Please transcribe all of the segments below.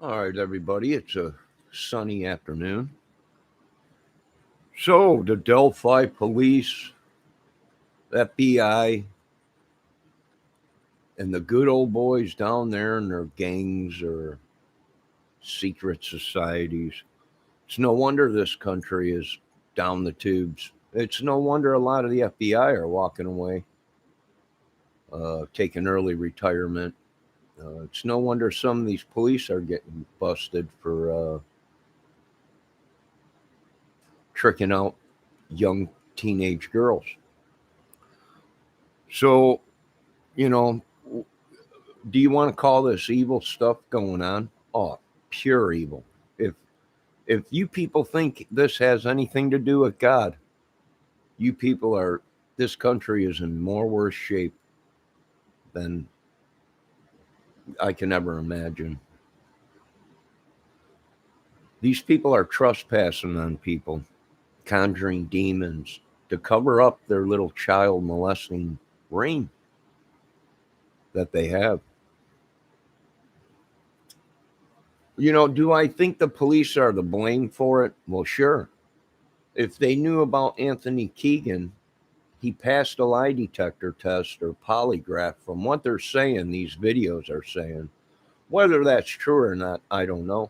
All right, everybody, it's a sunny afternoon. So, the Delphi police, FBI, and the good old boys down there in their gangs or secret societies. It's no wonder this country is down the tubes. It's no wonder a lot of the FBI are walking away, taking early retirement. It's no wonder some of these police are getting busted for tricking out young teenage girls. So, you know, do you want to call this evil stuff going on? Oh, pure evil. If if you people think this has anything to do with God, you people are this country is in more worse shape than I can ever imagine. These people are trespassing on people, conjuring demons to cover up their little child molesting reign that they have. Do I think the police are the blame for it? Well, sure. If they knew about Anthony Keegan, he passed a lie detector test or polygraph from what they're saying, these videos are saying. Whether that's true or not, I don't know.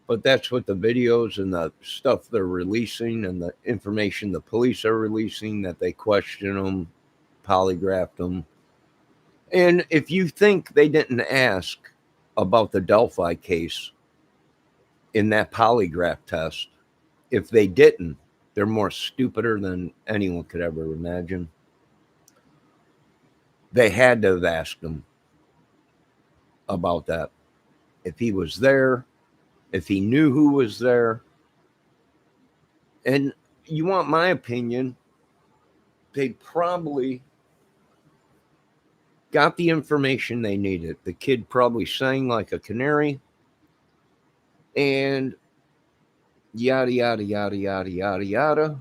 But that's what the videos and the stuff they're releasing and the information the police are releasing that they question them, polygraphed them. And if you think they didn't ask about the Delphi case in that polygraph test, if they didn't, they're more stupider than anyone could ever imagine. They had to have asked him about that. If he was there, if he knew who was there. And you want my opinion, they probably got the information they needed. The kid probably sang like a canary and yada, yada, yada, yada, yada, yada.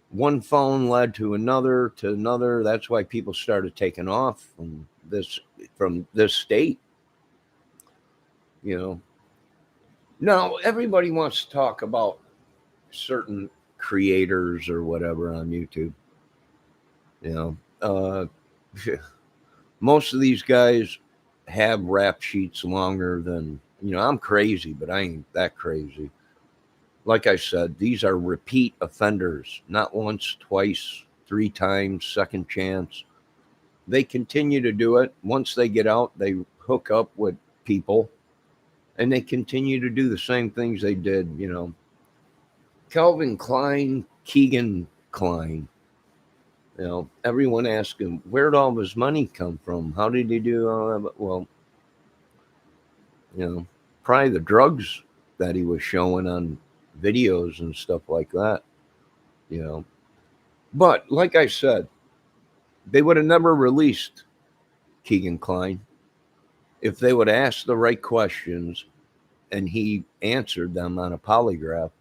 One phone led to another to another. That's why people started taking off from this state. You know, now everybody wants to talk about certain creators or whatever on YouTube. You know, most of these guys have rap sheets longer than I'm crazy, but I ain't that crazy. Like I said, these are repeat offenders, not once, twice, three times, second chance. They continue to do it. Once they get out, they hook up with people and they continue to do the same things they did. Calvin Klein, Keegan Klein. Everyone asked him, where'd all his money come from? How did he do all that? Well, you know, probably the drugs that he was showing on videos and stuff like that, you know. But like I said, they would have never released Keegan Klein if they would ask the right questions and he answered them on a polygraph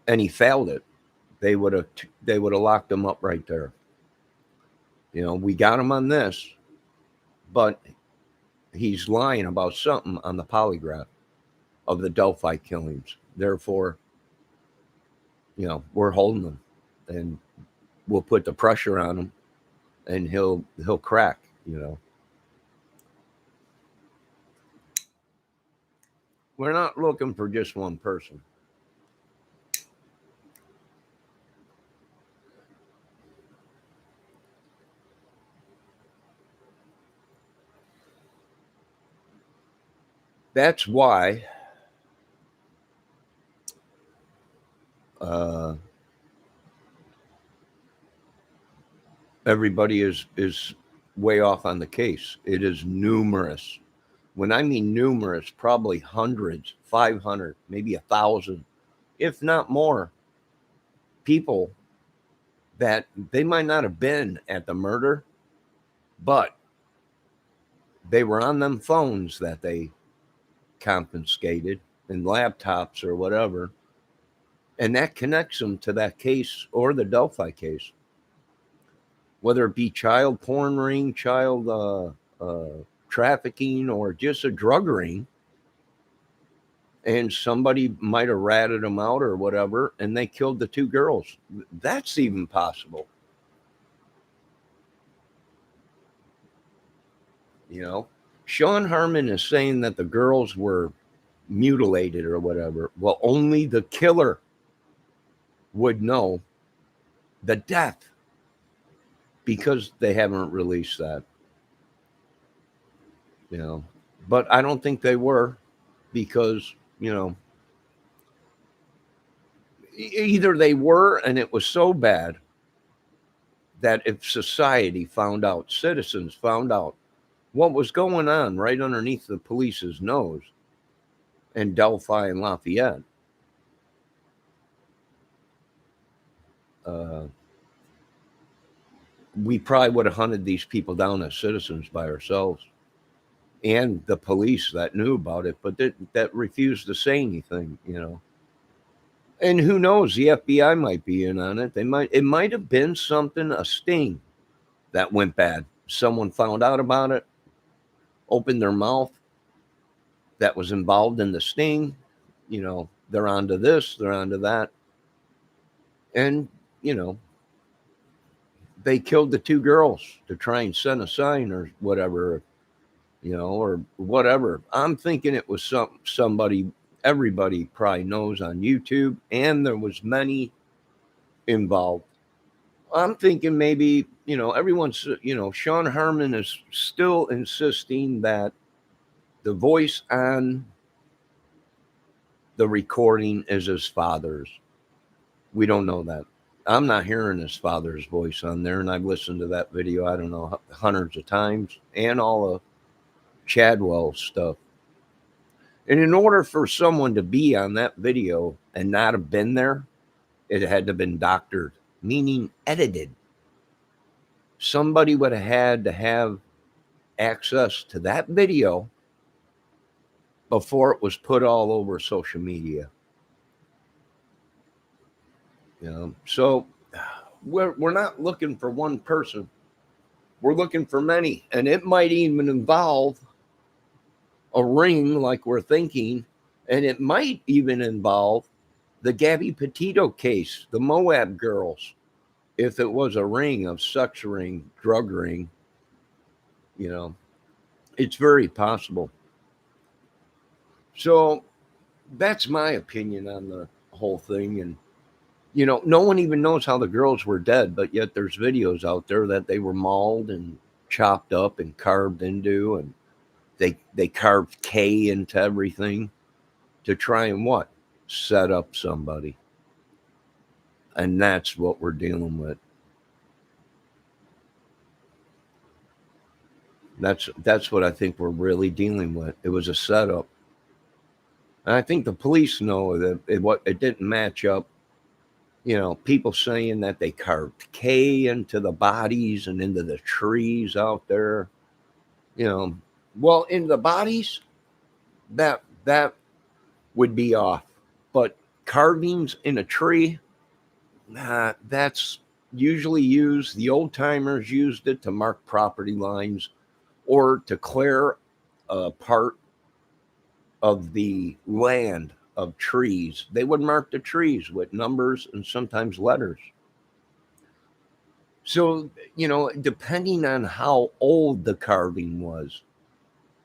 and he failed it. They would have locked him up right there. We got him on this, but he's lying about something on the polygraph of the Delphi killings. Therefore, we're holding him and we'll put the pressure on him and he'll crack. We're not looking for just one person. That's why uh, everybody is way off on the case. It is numerous. When I mean numerous, probably hundreds, 500, maybe 1,000, if not more, people that they might not have been at the murder, but they were on them phones that they confiscated and laptops or whatever, and that connects them to that case or the Delphi case, whether it be child porn ring, child trafficking or just a drug ring, and somebody might have ratted them out or whatever, and they killed the two girls. That's even possible. You know, Sean Harmon is saying that the girls were mutilated or whatever. Well, only the killer would know the death, because they haven't released that. You know, but I don't think they were, because, you know, either they were and it was so bad that if society found out, citizens found out what was going on right underneath the police's nose in Delphi and Lafayette, we probably would have hunted these people down as citizens by ourselves, and the police that knew about it, but that refused to say anything, you know. And who knows, the FBI might be in on it. It might have been something, a sting that went bad. Someone found out about it, opened their mouth, that was involved in the sting. You know, they're onto this, they're onto that. And, you know, they killed the two girls to try and send a sign or whatever, you know, or whatever. I'm thinking it was somebody everybody probably knows on YouTube, and there was many involved. I'm thinking maybe, you know, everyone's, you know, Sean Harmon is still insisting that the voice on the recording is his father's. We don't know that. I'm not hearing his father's voice on there, and I've listened to that video, I don't know, hundreds of times, and all of Chadwell's stuff. And in order for someone to be on that video and not have been there, it had to have been doctored, meaning edited. Somebody would have had to have access to that video before it was put all over social media. You know, so we're not looking for one person. We're looking for many, and it might even involve a ring like we're thinking, and it might even involve the Gabby Petito case, the Moab girls. If it was a ring, of sex ring, drug ring, you know, it's very possible. So that's my opinion on the whole thing. And, you know, no one even knows how the girls were dead, but yet there's videos out there that they were mauled and chopped up and carved into, and they carved K into everything to try and what? Set up somebody. And that's what we're dealing with. That's what I think we're really dealing with. It was a setup. And I think the police know that it didn't match up. You know, people saying that they carved K into the bodies and into the trees out there. You know, well, into the bodies, that would be off. But carvings in a tree, that's usually used. The old timers used it to mark property lines or to clear a part of the land of trees. They would mark the trees with numbers and sometimes letters. So, you know, depending on how old the carving was,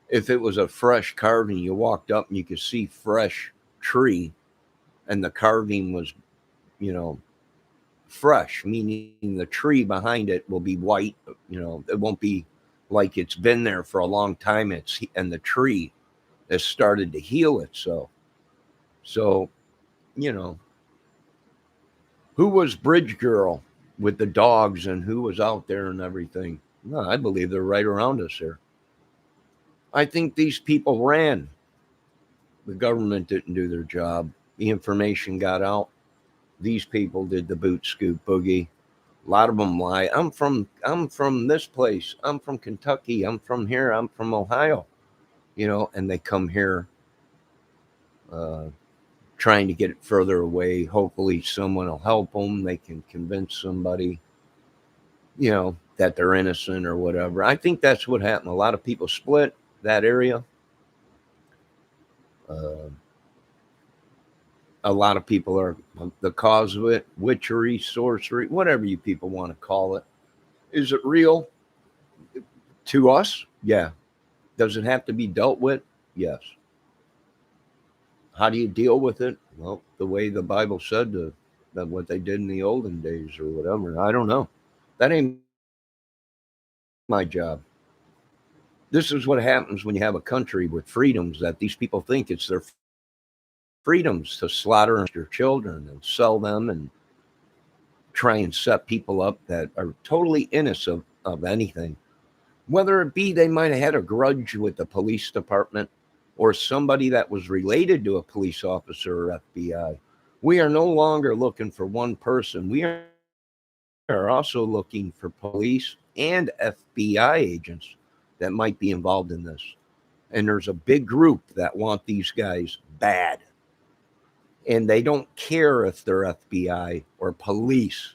if it was a fresh carving, you walked up and you could see fresh tree, and the carving was, you know, fresh, meaning the tree behind it will be white. You know, it won't be like it's been there for a long time. And the tree has started to heal itself. So, you know, who was Bridge Girl with the dogs and who was out there and everything? No, I believe they're right around us here. I think these people ran. The government didn't do their job. The information got out. These people did the boot scoop boogie. A lot of them lie. I'm from this place. I'm from Kentucky. I'm from here. I'm from Ohio. You know, and they come here trying to get it further away. Hopefully someone will help them. They can convince somebody, you know, that they're innocent or whatever. I think that's what happened. A lot of people split. that area. Uh, a lot of people are the cause of it, witchery, sorcery, whatever you people want to call it. Is it real to us? Yeah. Does it have to be dealt with? Yes. How do you deal with it? Well, the way the Bible said that what they did in the olden days or whatever. I don't know. That ain't my job. This is what happens when you have a country with freedoms that these people think it's their freedoms to slaughter your children and sell them and try and set people up that are totally innocent of anything. Whether it be they might have had a grudge with the police department or somebody that was related to a police officer or FBI. We are no longer looking for one person. We are also looking for police and FBI agents that might be involved in this. And there's a big group that want these guys bad. And they don't care if they're FBI or police.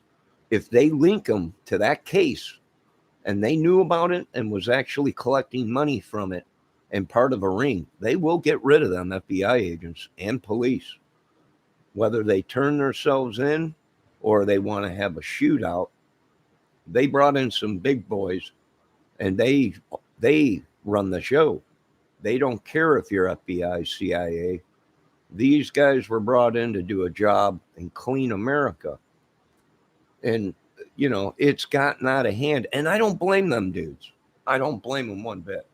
If they link them to that case and they knew about it and was actually collecting money from it and part of a ring, they will get rid of them FBI agents and police. Whether they turn themselves in or they want to have a shootout, they brought in some big boys and they run the show. They don't care if you're FBI, CIA. These guys were brought in to do a job and clean America. And, it's gotten out of hand. And I don't blame them dudes. I don't blame them one bit.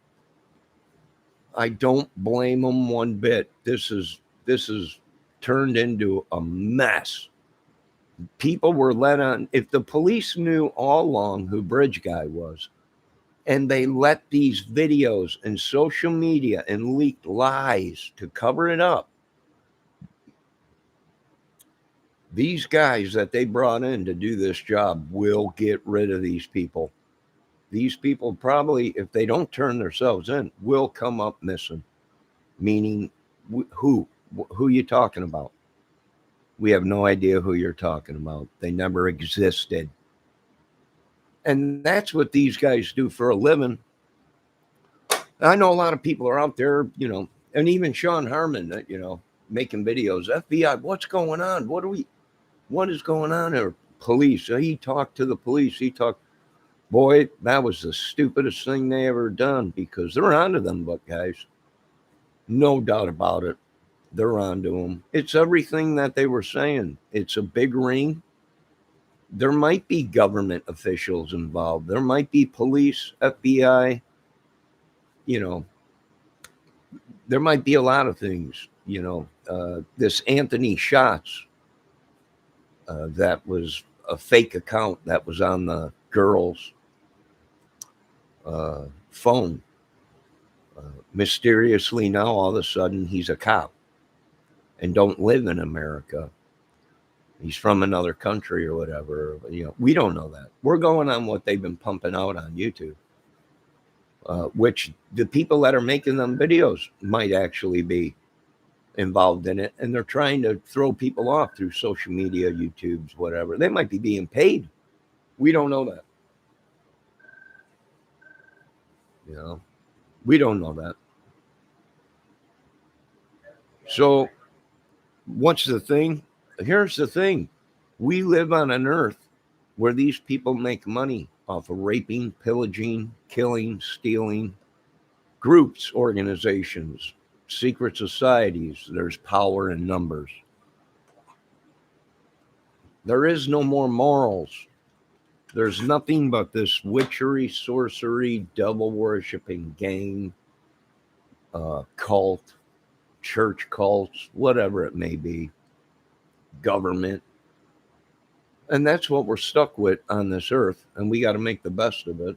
I don't blame them one bit. This is turned into a mess. People were let on. If the police knew all along who Bridge Guy was, and they let these videos and social media and leaked lies to cover it up, these guys that they brought in to do this job will get rid of these people. These people probably, if they don't turn themselves in, will come up missing. Meaning, who you talking about? We have no idea who you're talking about. They never existed. And that's what these guys do for a living. I know a lot of people are out there, and even Sean Harmon, making videos. FBI, what's going on? What is going on there? Police. He talked to the police. Boy, that was the stupidest thing they ever done because they're onto them, but guys, no doubt about it. They're onto them. It's everything that they were saying. It's a big ring. There might be government officials involved. There might be police, FBI. There might be a lot of things. This Anthony Schatz, that was a fake account that was on the girl's phone. Mysteriously now, all of a sudden, he's a cop and don't live in America. He's from another country or whatever. We don't know that. We're going on what they've been pumping out on YouTube, which the people that are making them videos might actually be involved in it. And they're trying to throw people off through social media, YouTube's, whatever. They might be being paid. We don't know that. We don't know that. So what's the thing? Here's the thing. We live on an earth where these people make money off of raping, pillaging, killing, stealing, groups, organizations, secret societies. There's power in numbers. There is no more morals. There's nothing but this witchery, sorcery, devil worshiping gang, cult, church cults, whatever it may be, government. And that's what we're stuck with on this earth, and we got to make the best of it.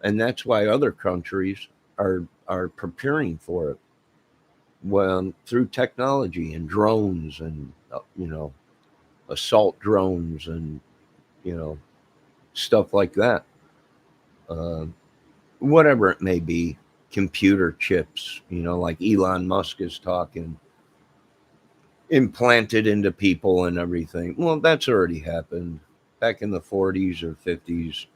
And that's why other countries are preparing for it. Well, through technology and drones and assault drones and stuff like that. Whatever it may be, computer chips, like Elon Musk is talking, implanted into people and everything. Well, that's already happened back in the 40s or 50s.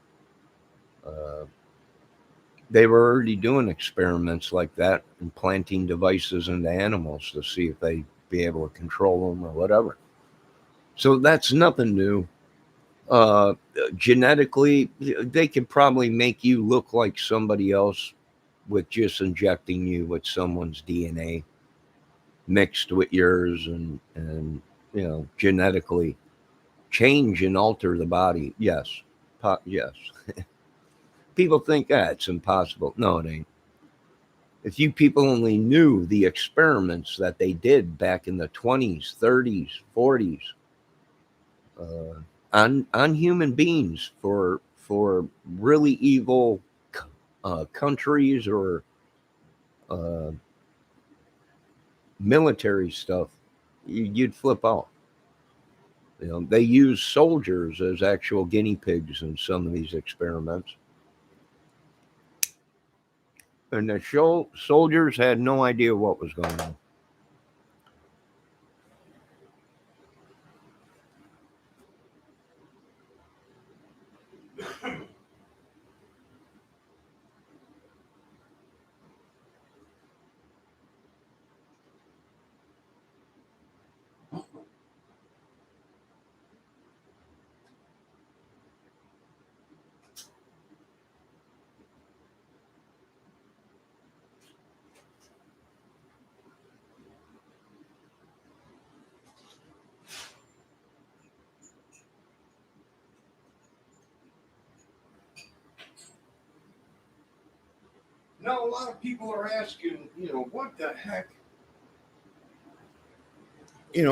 They were already doing experiments like that, implanting devices into animals to see if they'd be able to control them or whatever. So that's nothing new. Uh, Genetically, they could probably make you look like somebody else with just injecting you with someone's DNA mixed with yours, and genetically change and alter the body. Yes, yes. People think it's impossible. No, it ain't. If you people only knew the experiments that they did back in the 20s, 30s, 40s, on human beings for really evil countries or uh, military stuff, you'd flip out. They use soldiers as actual guinea pigs in some of these experiments, and the soldiers had no idea what was going on. Now, a lot of people are asking, what the heck?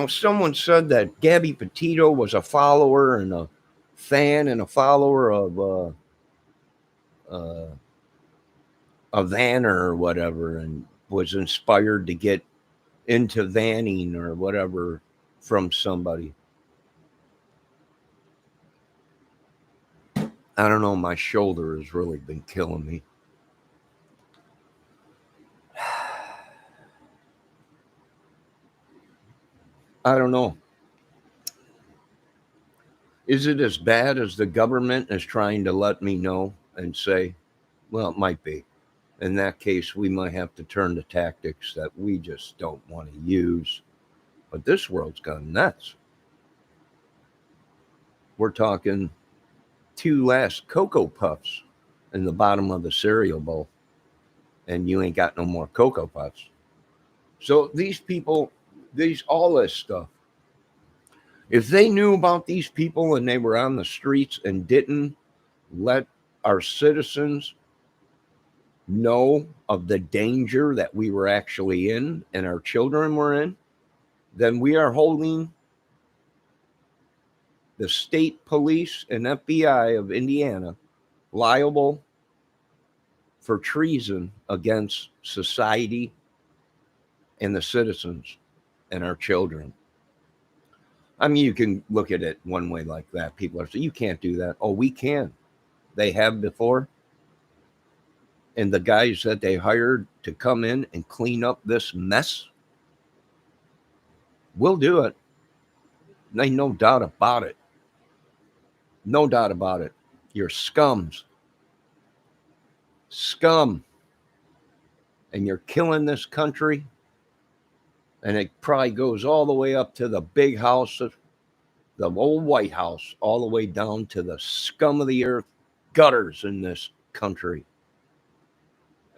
Someone said that Gabby Petito was a follower and a fan and a follower uh, of Vanner or whatever, and was inspired to get into vanning or whatever from somebody. I don't know. My shoulder has really been killing me. I don't know. Is it as bad as the government is trying to let me know and say? Well, it might be. In that case, we might have to turn to tactics that we just don't want to use. But this world's gone nuts. We're talking 2 last Cocoa Puffs in the bottom of the cereal bowl, and you ain't got no more Cocoa Puffs. So these people, all this stuff, if they knew about these people and they were on the streets and didn't let our citizens know of the danger that we were actually in and our children were in, then we are holding the state police and FBI of Indiana liable for treason against society and the citizens and our children. I mean, you can look at it one way like that. People are saying, you can't do that. Oh, we can. They have before. And the guys that they hired to come in and clean up this mess will do it. Ain't no doubt about it. No doubt about it. You're scums. Scum. And you're killing this country. And it probably goes all the way up to the big house, the old White House, all the way down to the scum of the earth gutters in this country.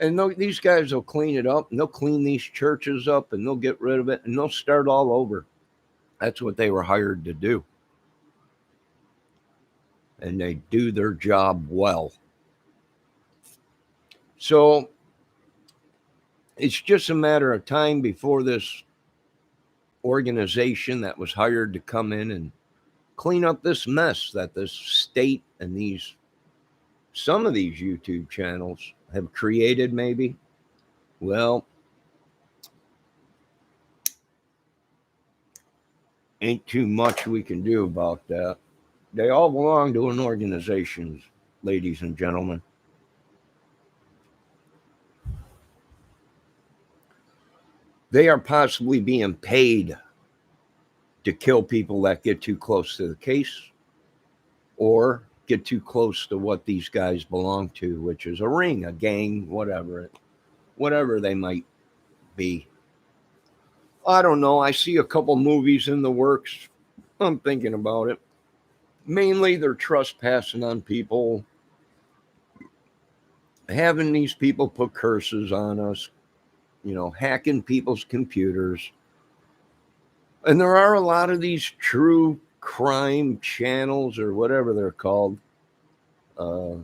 And these guys will clean it up, and they'll clean these churches up, and they'll get rid of it, and they'll start all over. That's what they were hired to do. And they do their job well. So it's just a matter of time before this organization that was hired to come in and clean up this mess that this state and some of these YouTube channels have created, maybe. Well, ain't too much we can do about that. They all belong to an organization, ladies and gentlemen. They are possibly being paid to kill people that get too close to the case, or get too close to what these guys belong to, which is a ring, a gang, whatever they might be. I don't know. I see a couple movies in the works. I'm thinking about it. Mainly they're trespassing on people, having these people put curses on us, hacking people's computers. And there are a lot of these true crime channels or whatever they're called uh,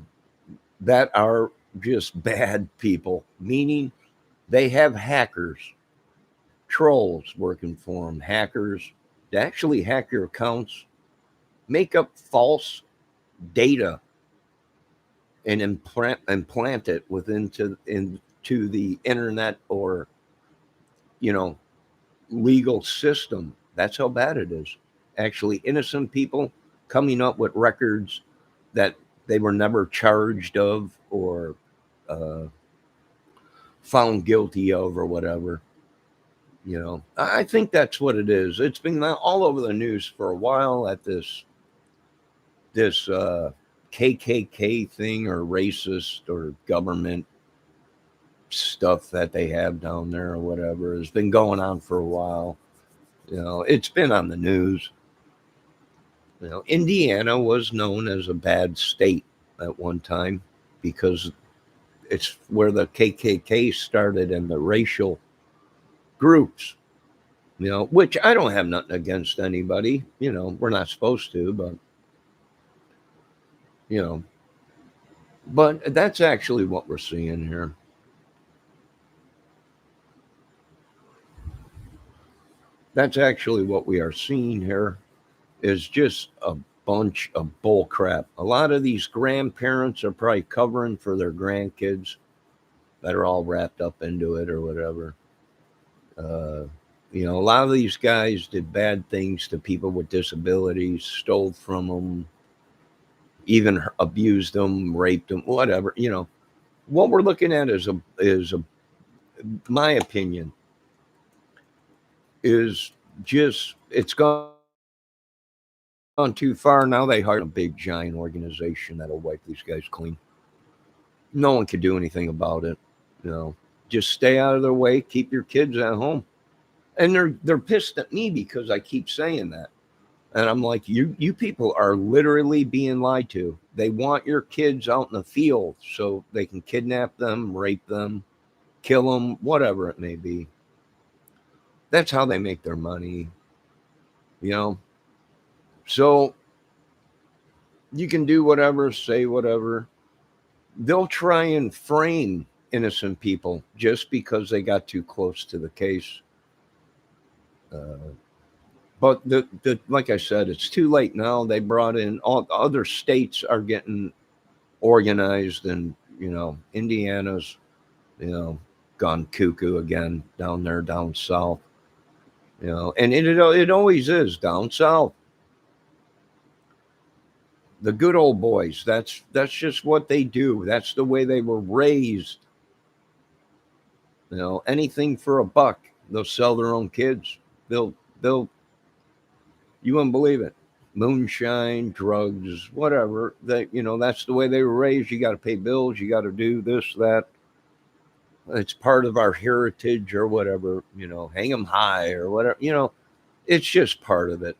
that are just bad people, meaning they have hackers, trolls working for them, hackers to actually hack your accounts, make up false data, and implant it into the internet or you know legal system. That's how bad it is. Actually, innocent people coming up with records that they were never charged of or uh, found guilty of or whatever. I think that's what it is. It's been all over the news for a while at this KKK thing or racist or government stuff that they have down there or whatever has been going on for a while. It's been on the news. Indiana was known as a bad state at one time because it's where the KKK started and the racial groups, which I don't have nothing against anybody. We're not supposed to, you know, but that's actually what we're seeing here. That's actually what we are seeing here is just a bunch of bull crap. A lot of these grandparents are probably covering for their grandkids that are all wrapped up into it or whatever. Uh, a lot of these guys did bad things to people with disabilities, stole from them, even abused them, raped them, whatever. What we're looking at is my opinion, is just it's gone too far. Now they hired a big giant organization that'll wipe these guys clean. No one can do anything about it. You know, just stay out of their way. Keep your kids at home. And they're pissed at me because I keep saying that. And I'm like, you people are literally being lied to. They want your kids out in the field so they can kidnap them, rape them, kill them, whatever it may be. That's how they make their money, you know. So you can do whatever, say whatever. They'll try and frame innocent people just because they got too close to the case. Uh, but the like I said, it's too late now. They brought in all other states are getting organized, and Indiana's gone cuckoo again down there down south. And it always is down south. The good old boys. That's just what they do. That's the way they were raised. Anything for a buck. They'll sell their own kids. They'll you wouldn't believe it. Moonshine, drugs, whatever. That's the way they were raised. You got to pay bills. You got to do this, that. It's part of our heritage or whatever. Hang them high or whatever. It's just part of it.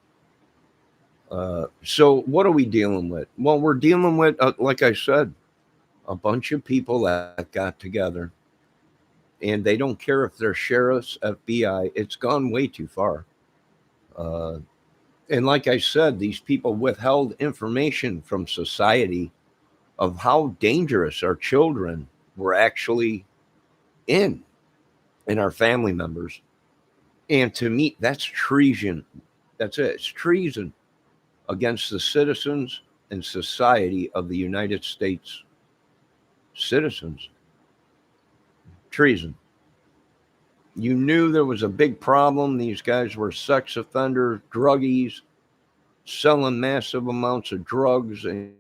So what are we dealing with? Well, we're dealing with, like I said, a bunch of people that got together, and they don't care if they're sheriffs, FBI. It's gone way too far. Uh, and like I said, these people withheld information from society of how dangerous our children were actually in our family members. And to me, that's treason. That's it. It's treason against the citizens and society of the United States citizens. Treason. You knew there was a big problem. These guys were sex offenders, druggies, selling massive amounts of drugs and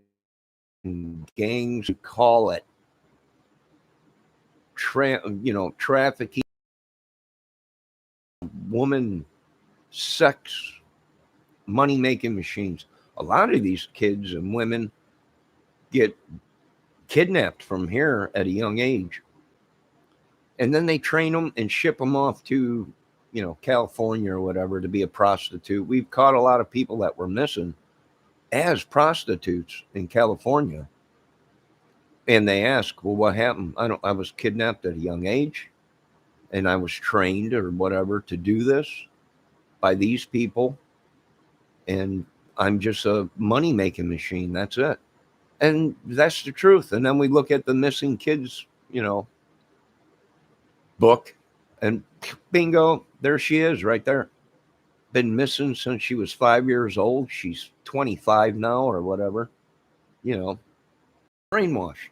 gangs. Call it trafficking, woman, sex, money making machines. A lot of these kids and women get kidnapped from here at a young age. And then they train them and ship them off to, California or whatever to be a prostitute. We've caught a lot of people that were missing as prostitutes in California. And they ask, well, what happened? I was kidnapped at a young age and I was trained or whatever to do this by these people. And I'm just a money making machine. That's it. And that's the truth. And then we look at the missing kids, book, and bingo, there she is right there. Been missing since she was 5 years old. She's 25 now or whatever, brainwashed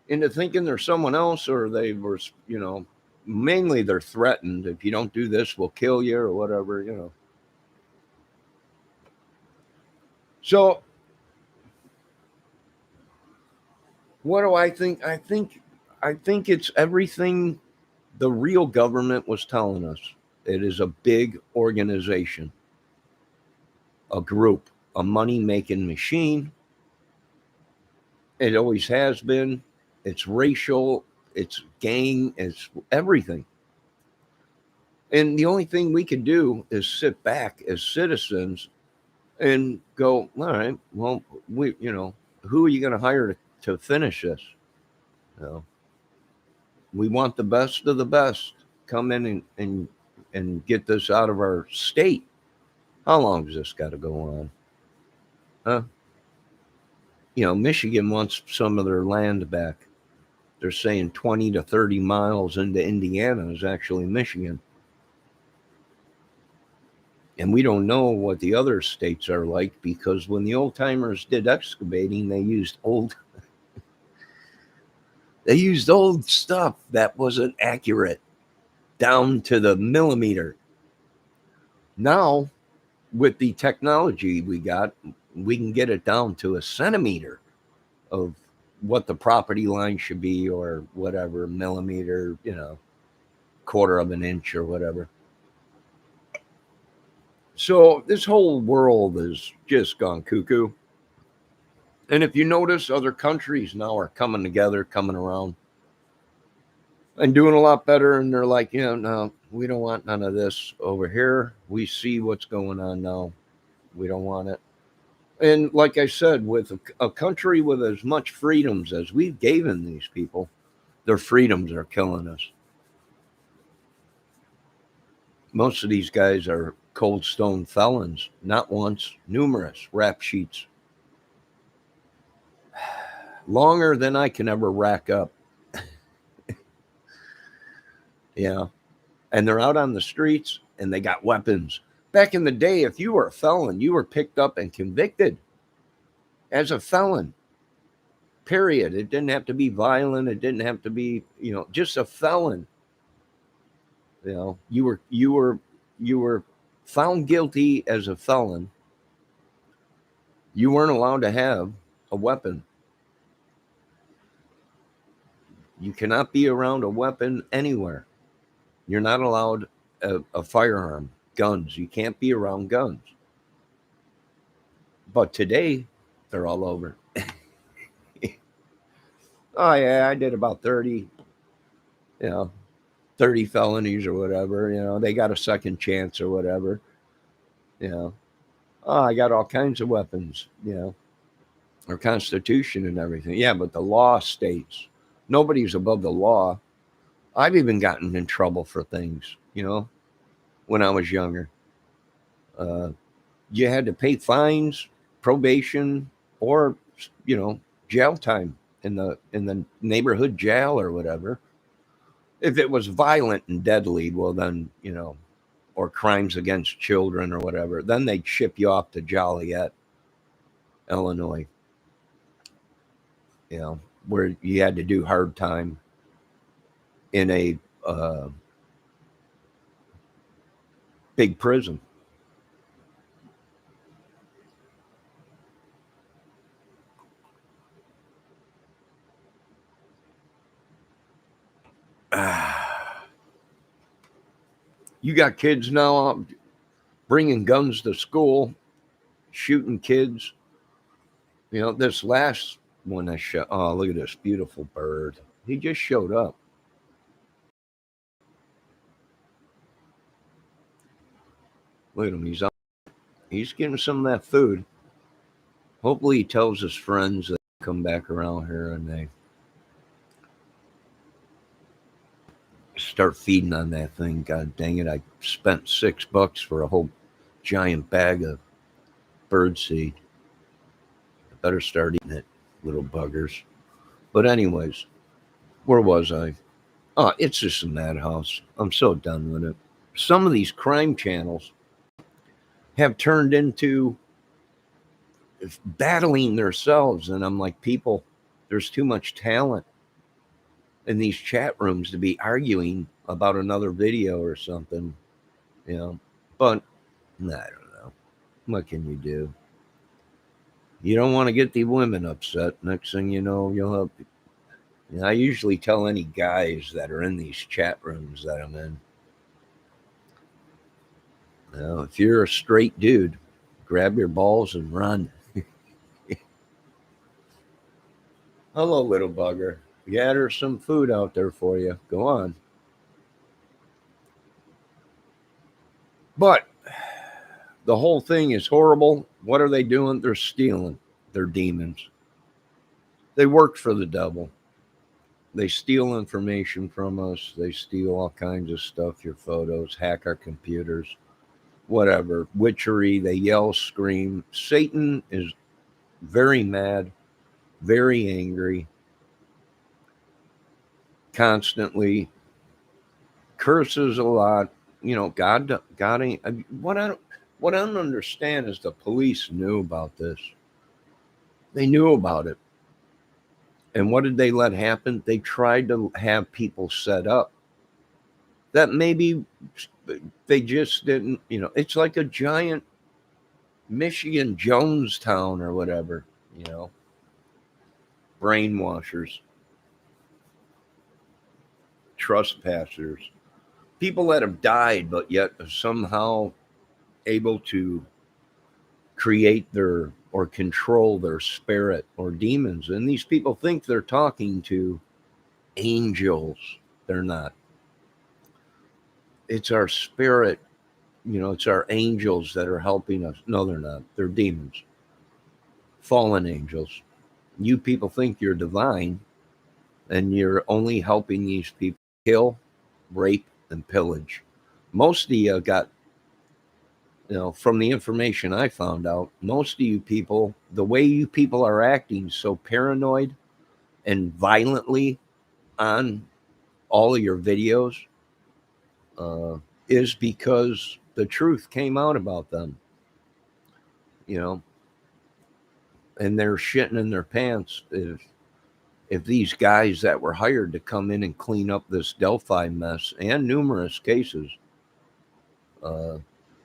into thinking they're someone else, or they were, mainly they're threatened. If you don't do this, we'll kill you or whatever. So what do I think? I think it's everything the real government was telling us. It is a big organization, a group, a money-making machine. It always has been. It's racial, it's gang, it's everything. And the only thing we can do is sit back as citizens and go, all right, well, who are you going to hire to finish this? We want the best of the best come in and get this out of our state. How long does this got to go on? Michigan wants some of their land back. They're saying 20 to 30 miles into Indiana is actually Michigan. And we don't know what the other states are like, because when the old timers did excavating, they used old stuff that wasn't accurate down to the millimeter. Now, with the technology we got, we can get it down to a centimeter of what the property line should be, or whatever, millimeter, quarter of an inch or whatever. So this whole world has just gone cuckoo. And if you notice, other countries now are coming together, coming around, and doing a lot better. And they're like, no, we don't want none of this over here. We see what's going on now. We don't want it. And like I said, with a country with as much freedoms as we've given these people, their freedoms are killing us. Most of these guys are cold stone felons, not once, numerous rap sheets. Longer than I can ever rack up. Yeah. And they're out on the streets and they got weapons. Back in the day, if you were a felon, you were picked up and convicted as a felon. Period. It didn't have to be violent. It didn't have to be, just a felon. You were found guilty as a felon. You weren't allowed to have a weapon. You cannot be around a weapon anywhere. You're not allowed a firearm, guns. You can't be around guns. But today, they're all over. Oh, yeah, I did about 30, 30 felonies or whatever. They got a second chance or whatever. Oh, I got all kinds of weapons, our Constitution and everything. Yeah, but the law states nobody's above the law. I've even gotten in trouble for things, when I was younger. You had to pay fines, probation, or, jail time in the neighborhood jail or whatever. If it was violent and deadly, well then, or crimes against children or whatever, then they'd ship you off to Joliet, Illinois, where you had to do hard time in a big prison. You got kids now bringing guns to school, shooting kids. You know, this last one I shot. Oh, look at this beautiful bird. He just showed up. Look at him. He's up. He's getting some of that food. Hopefully, he tells his friends that come back around here and they start feeding on that thing. God dang it! I spent $6 for a whole giant bag of bird seed. I better start eating it, little buggers. But anyways, where was I? Oh, it's just a madhouse. I'm so done with it. Some of these crime channels have turned into battling themselves, and I'm like, people, there's too much talent in these chat rooms to be arguing about another video or something, you know. But I don't know. What can you do? You don't want to get the women upset. Next thing you know, you'll have. You know, I usually tell any guys that are in these chat rooms that I'm in, you know, if you're a straight dude, grab your balls and run. Hello, little bugger. Yeah, there's some food out there for you. Go on. But the whole thing is horrible. What are they doing? They're stealing. They're demons. They work for the devil. They steal information from us. They steal all kinds of stuff, your photos, hack our computers, whatever. Witchery. They yell, scream. Satan is very mad, very angry, constantly curses a lot. You know, God ain't. What I don't understand is the police knew about this. They knew about it, and what did they let happen? They tried to have people set up that maybe they just didn't. You know, it's like a giant Michigan Jonestown or whatever. You know, brainwashers, trespassers, people that have died, but yet somehow able to create their or control their spirit or demons. And these people think they're talking to angels. They're not. It's our spirit, you know, it's our angels that are helping us. No, they're not. They're demons, fallen angels. You people think you're divine and you're only helping these people kill, rape, and pillage. Most of you got, you know, from the information I found out, most of you people, the way you people are acting so paranoid and violently on all of your videos uh, is because the truth came out about them, you know, and they're shitting in their pants if these guys that were hired to come in and clean up this Delphi mess and numerous cases, uh,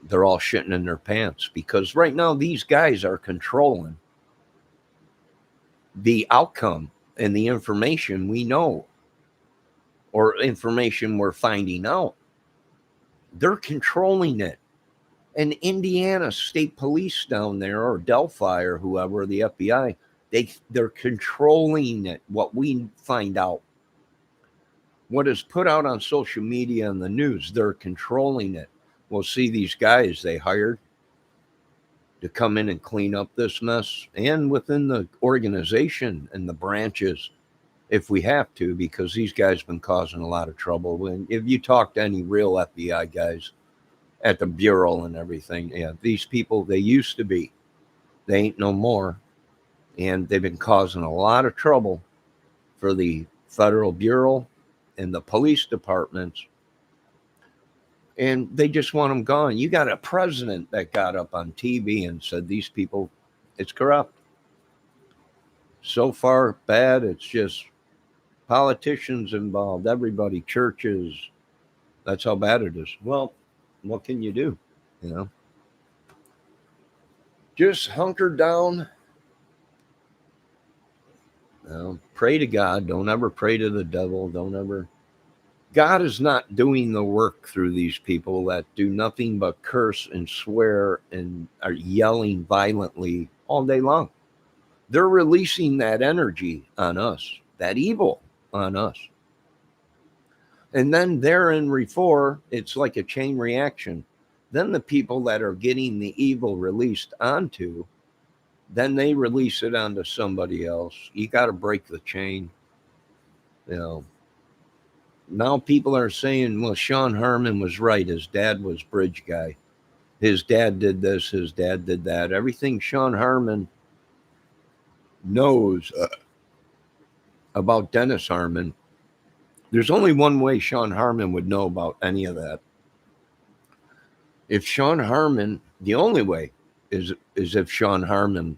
they're all shitting in their pants because right now these guys are controlling the outcome and the information we know or information we're finding out. They're controlling it. And Indiana State Police down there, or Delphi, or whoever, the FBI, they're controlling it. What we find out, what is put out on social media and the news, they're controlling it. We'll see these guys they hired to come in and clean up this mess, and within the organization and the branches, if we have to, because these guys have been causing a lot of trouble. When if you talk to any real FBI guys at the bureau and everything, yeah, these people, they used to be, they ain't no more, and they've been causing a lot of trouble for the federal bureau and the police departments, and they just want them gone. You got a president that got up on TV and said these people, it's corrupt. So far bad, it's just politicians involved, everybody, churches. That's how bad it is. Well, what can you do? You know, just hunker down. You know, pray to God. Don't ever pray to the devil. Don't ever. God is not doing the work through these people that do nothing but curse and swear and are yelling violently all day long. They're releasing that energy on us, that evil on us. And then there in RE4, it's like a chain reaction. Then the people that are getting the evil released onto, then they release it onto somebody else. You got to break the chain. You know, now people are saying, well, Sean Harmon was right. His dad was bridge guy. His dad did this. His dad did that. Everything Sean Harmon knows about Dennis Harmon, there's only one way Sean Harmon would know about any of that. If Sean Harmon, the only way is if Sean Harmon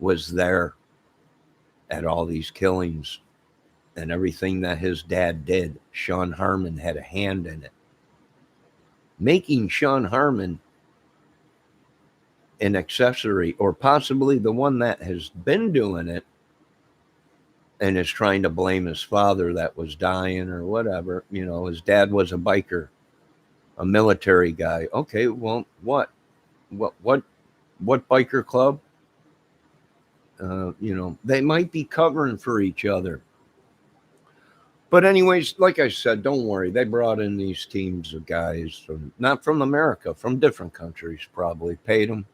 was there at all these killings and everything that his dad did. Sean Harmon had a hand in it, making Sean Harmon an accessory, or possibly the one that has been doing it and is trying to blame his father that was dying or whatever. You know, his dad was a biker, a military guy. Okay, well, what biker club? You know, they might be covering for each other. But anyways, like I said, don't worry. They brought in these teams of guys from, not from America, from different countries, probably paid them.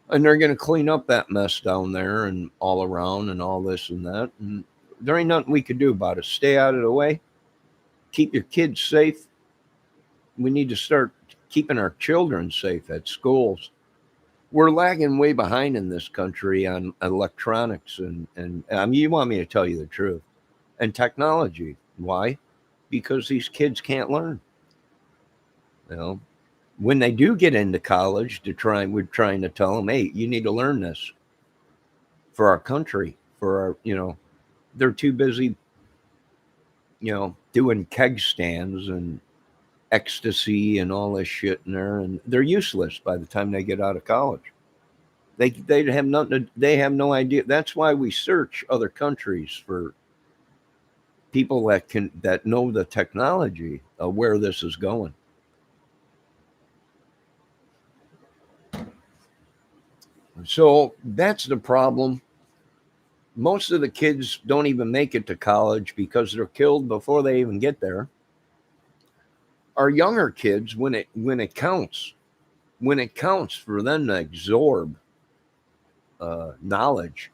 And they're going to clean up that mess down there and all around and all this and that. And there ain't nothing we could do about it. Stay out of the way. Keep your kids safe. We need to start keeping our children safe at schools. We're lagging way behind in this country on electronics. And I mean, you want me to tell you the truth. And technology. Why? Because these kids can't learn. You know, when they do get into college, we're trying to tell them, hey, you need to learn this for our country, for our, you know, they're too busy, you know, doing keg stands and ecstasy and all this shit in there, and they're useless by the time they get out of college. They have nothing. They have no idea. That's why we search other countries for people that know the technology of where this is going. So that's the problem. Most of the kids don't even make it to college because they're killed before they even get there. Our younger kids, when it counts for them to absorb knowledge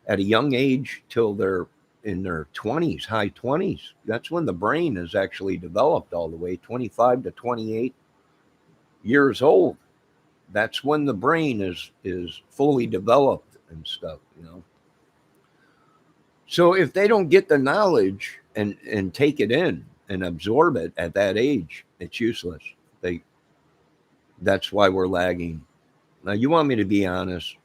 at a young age till they're in their 20s, high 20s, that's when the brain is actually developed all the way, 25 to 28 years old. That's when the brain is fully developed and stuff, you know. So if they don't get the knowledge and take it in and absorb it at that age, it's useless. That's why we're lagging. Now, you want me to be honest,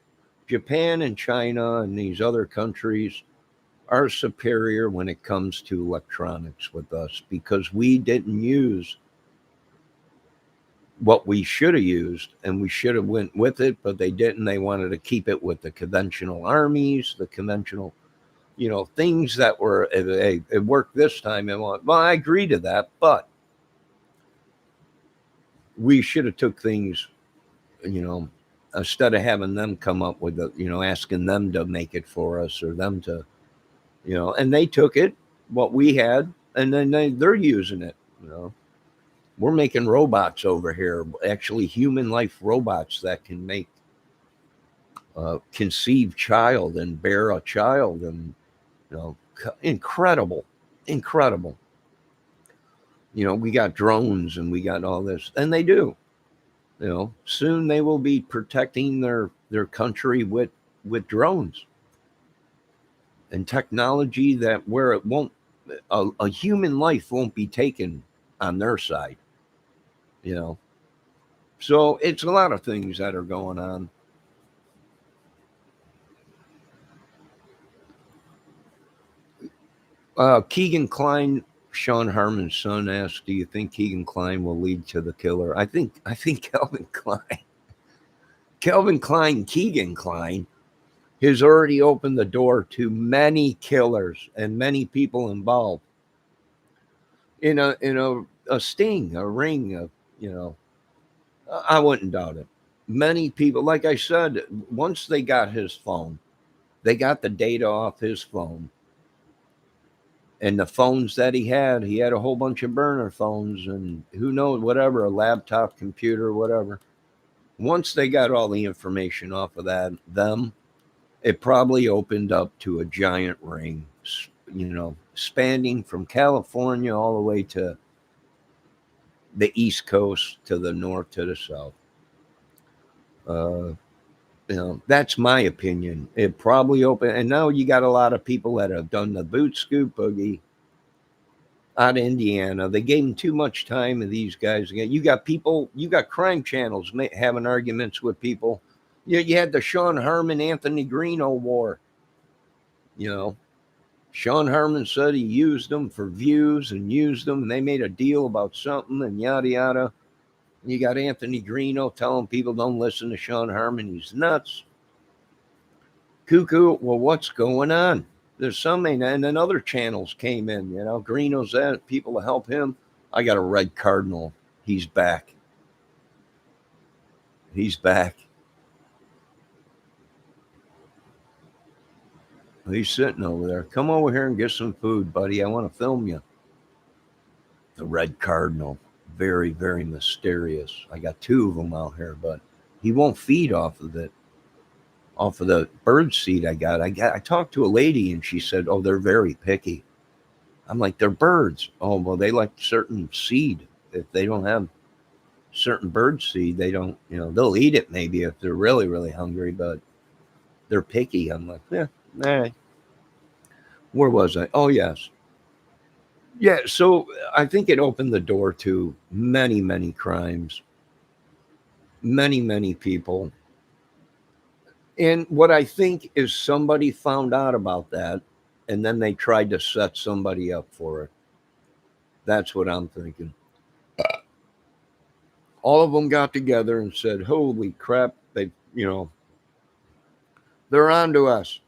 Japan and China and these other countries are superior when it comes to electronics with us because we didn't use what we should have used, and we should have went with it, but they didn't. They wanted to keep it with the conventional armies, the conventional, you know, things that were, it worked this time. And well, I agree to that, but we should have took things, you know, instead of having them come up with the, you know, asking them to make it for us or them to, you know, and they took it, what we had, and then they're using it, you know. We're making robots over here, actually human life robots that can make, conceive child and bear a child, and, you know, incredible. You know, we got drones and we got all this, and they do, you know, soon they will be protecting their country with drones and technology that where it won't, a human life won't be taken on their side. You know, so it's a lot of things that are going on. Keegan Klein, Sean Harmon's son, asked, "Do you think Keegan Klein will lead to the killer?" I think Keegan Klein has already opened the door to many killers and many people involved in a sting, a ring of, you know. I wouldn't doubt it. Many people, like I said, once they got his phone, They got the data off his phone. And the phones that he had a whole bunch of burner phones and who knows, whatever, a laptop, computer, whatever. Once they got all the information off of them, it probably opened up to a giant ring, spanning from California all the way to the East Coast, to the north, to the south. That's my opinion. It probably opened, and now you got a lot of people that have done the boot scoop boogie out of Indiana. They gave them too much time to these guys. You got people, you got crime channels having arguments with people. You had the Sean Harmon, Anthony Greeno war. Sean Harmon said he used them for views and used them, and they made a deal about something and yada, yada. And you got Anthony Greeno telling people don't listen to Sean Harmon. He's nuts. Cuckoo. Well, what's going on? There's something, and then other channels came in, Greeno's at people to help him. I got a red cardinal. He's back. He's sitting over there. Come over here and get some food, buddy. I want to film you. The red cardinal. Very, very mysterious. I got 2 of them out here, but he won't feed off of the bird seed I got. I talked to a lady and she said, oh, they're very picky. I'm like, they're birds. Oh, well, they like certain seed. If they don't have certain bird seed, they don't, they'll eat it maybe if they're really, really hungry, but they're picky. I'm like, yeah, all right. Where was I? Oh, yes. Yeah, so I think it opened the door to many, many crimes, many, many people. And what I think is somebody found out about that, and then they tried to set somebody up for it. That's what I'm thinking. All of them got together and said, holy crap, they're on to us.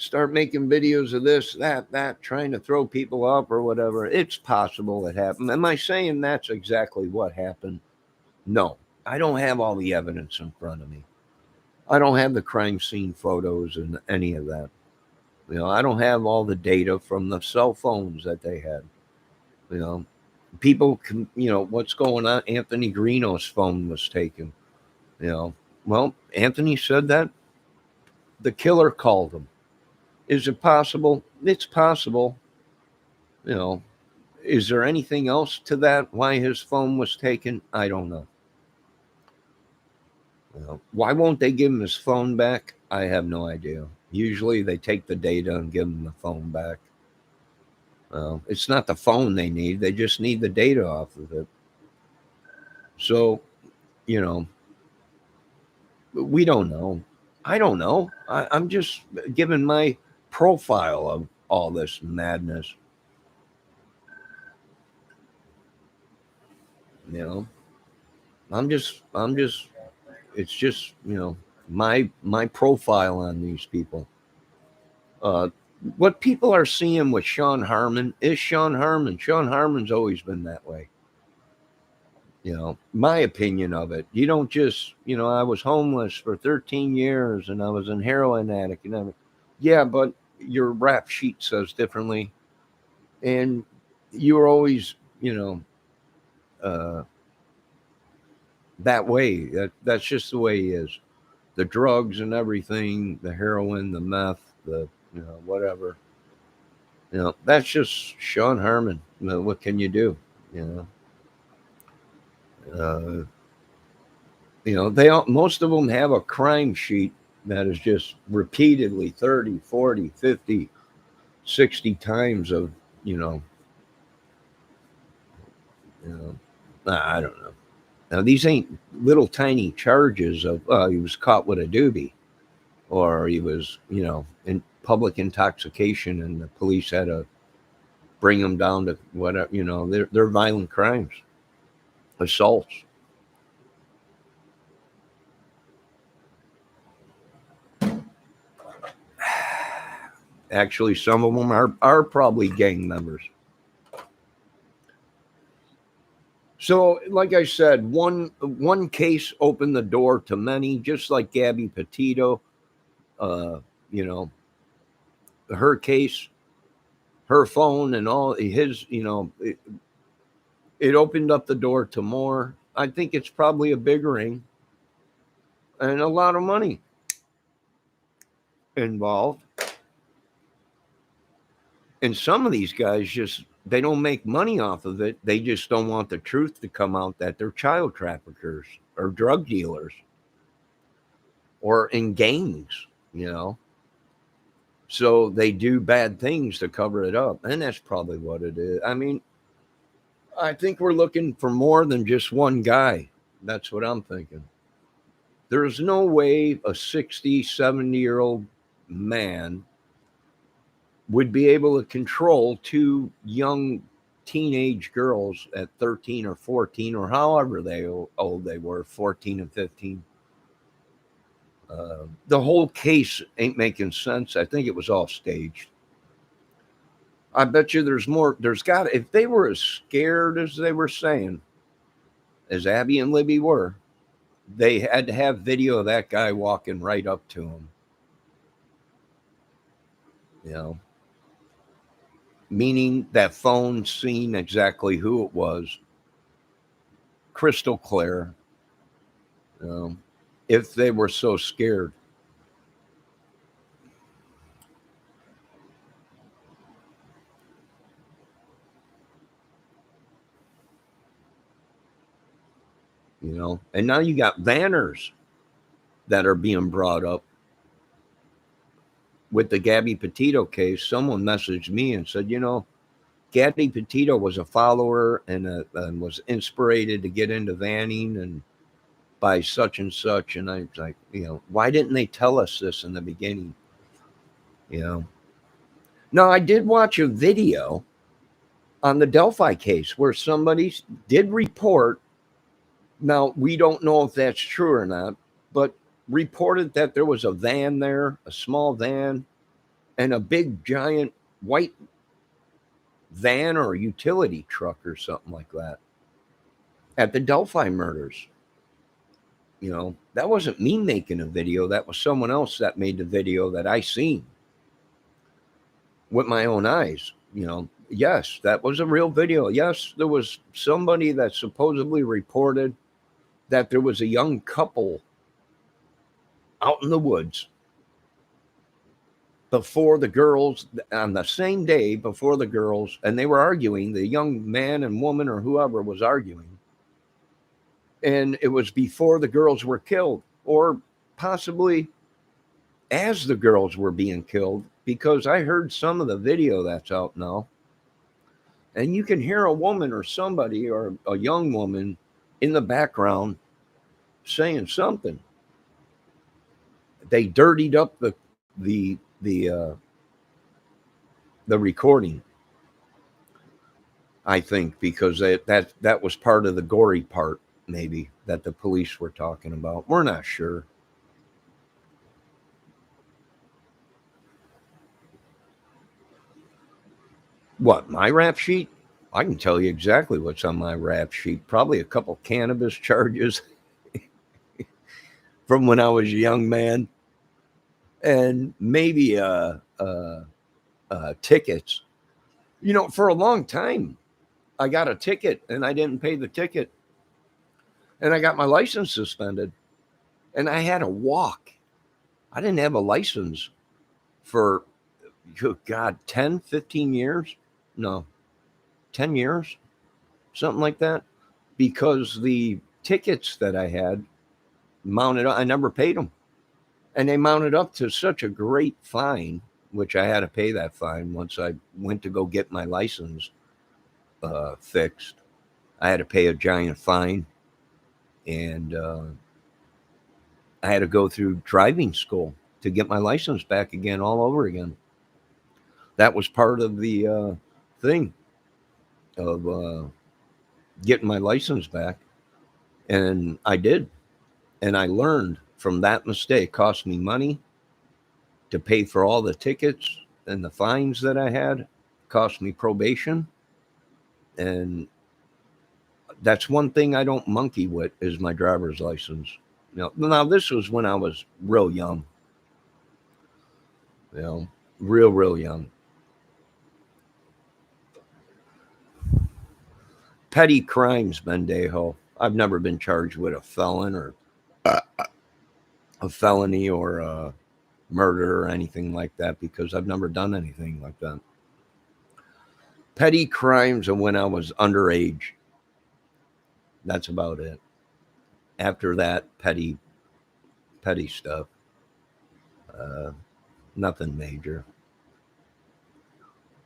Start making videos of this, that, trying to throw people up or whatever. It's possible it happened. Am I saying that's exactly what happened? No, I don't have all the evidence in front of me. I don't have the crime scene photos and any of that. I don't have all the data from the cell phones that they had. People can, what's going on? Anthony Greeno's phone was taken. Well, Anthony said that the killer called him. Is it possible? It's possible. Is there anything else to that? Why his phone was taken? I don't know. Why won't they give him his phone back? I have no idea. Usually they take the data and give him the phone back. It's not the phone they need. They just need the data off of it. So, we don't know. I don't know. I'm just giving my profile of all this madness. I'm just it's just, my profile on these people. What people are seeing with Sean Harmon is Sean Harmon. Sean Harmon's always been that way. My opinion of it. You don't just, I was homeless for 13 years and I was an heroin addict and everything. Yeah, but your rap sheet says differently. And you were always, that way. That's just the way he is. The drugs and everything, the heroin, the meth, the whatever. That's just Sean Harmon. What can you do? Most of them have a crime sheet that is just repeatedly 30, 40, 50, 60 times of, I don't know. Now, these ain't little tiny charges of, he was caught with a doobie or he was, in public intoxication and the police had to bring him down to whatever, they're violent crimes, assaults. Actually, some of them are probably gang members. So, like I said, one case opened the door to many, just like Gabby Petito. You know, her case, her phone, and all his. It opened up the door to more. I think it's probably a big ring and a lot of money involved. And some of these guys just they don't make money off of it. They just don't want the truth to come out that they're child traffickers or drug dealers or in gangs, you know. So they do bad things to cover it up. And that's probably what it is. I mean, I think we're looking for more than just one guy. That's what I'm thinking. There's no way a 60, 70-year-old man would be able to control two young teenage girls at 13 or 14 or however old they were, 14 and 15. The whole case ain't making sense. I think it was all staged. I bet you there's more. If they were as scared as they were saying, as Abby and Libby were, they had to have video of that guy walking right up to him. You know, meaning that phone seen exactly who it was, crystal clear. If they were so scared. And now you got Vanners that are being brought up with the Gabby Petito case. Someone messaged me and said, Gabby Petito was a follower and was inspired to get into vanning and by such and such. And I was like, why didn't they tell us this in the beginning? Now, I did watch a video on the Delphi case where somebody did report. Now, we don't know if that's true or not, but reported that there was a van there, a small van, and a big, giant white van or a utility truck or something like that at the Delphi murders. That wasn't me making a video. That was someone else that made the video that I seen with my own eyes. Yes, that was a real video. Yes, there was somebody that supposedly reported that there was a young couple out in the woods before the girls, on the same day before the girls, and they were arguing. The young man and woman or whoever was arguing. And it was before the girls were killed, or possibly as the girls were being killed, because I heard some of the video that's out now. And you can hear a woman or somebody or a young woman in the background saying something. They dirtied up the recording, I think, because that was part of the gory part, maybe, that the police were talking about. We're not sure. What, my rap sheet? I can tell you exactly what's on my rap sheet. Probably a couple cannabis charges from when I was a young man, and maybe tickets. For a long time, I got a ticket and I didn't pay the ticket, and I got my license suspended, and I had to walk. I didn't have a license for, good God, 10, 15 years. No, 10 years, something like that, because the tickets that I had mounted up, I never paid them. And they mounted up to such a great fine, which I had to pay that fine once I went to go get my license fixed. I had to pay a giant fine, and I had to go through driving school to get my license back again, all over again. That was part of the thing of getting my license back. And I did. And I learned from that mistake. It cost me money to pay for all the tickets and the fines that I had. It cost me probation. And that's one thing I don't monkey with, is my driver's license. Now this was when I was real young. You know, real young. Petty crimes, Mendejo. I've never been charged with a felon or a felony or a murder or anything like that because I've never done anything like that. Petty crimes of when I was underage. That's about it. After that, petty stuff. Uh, Nothing major.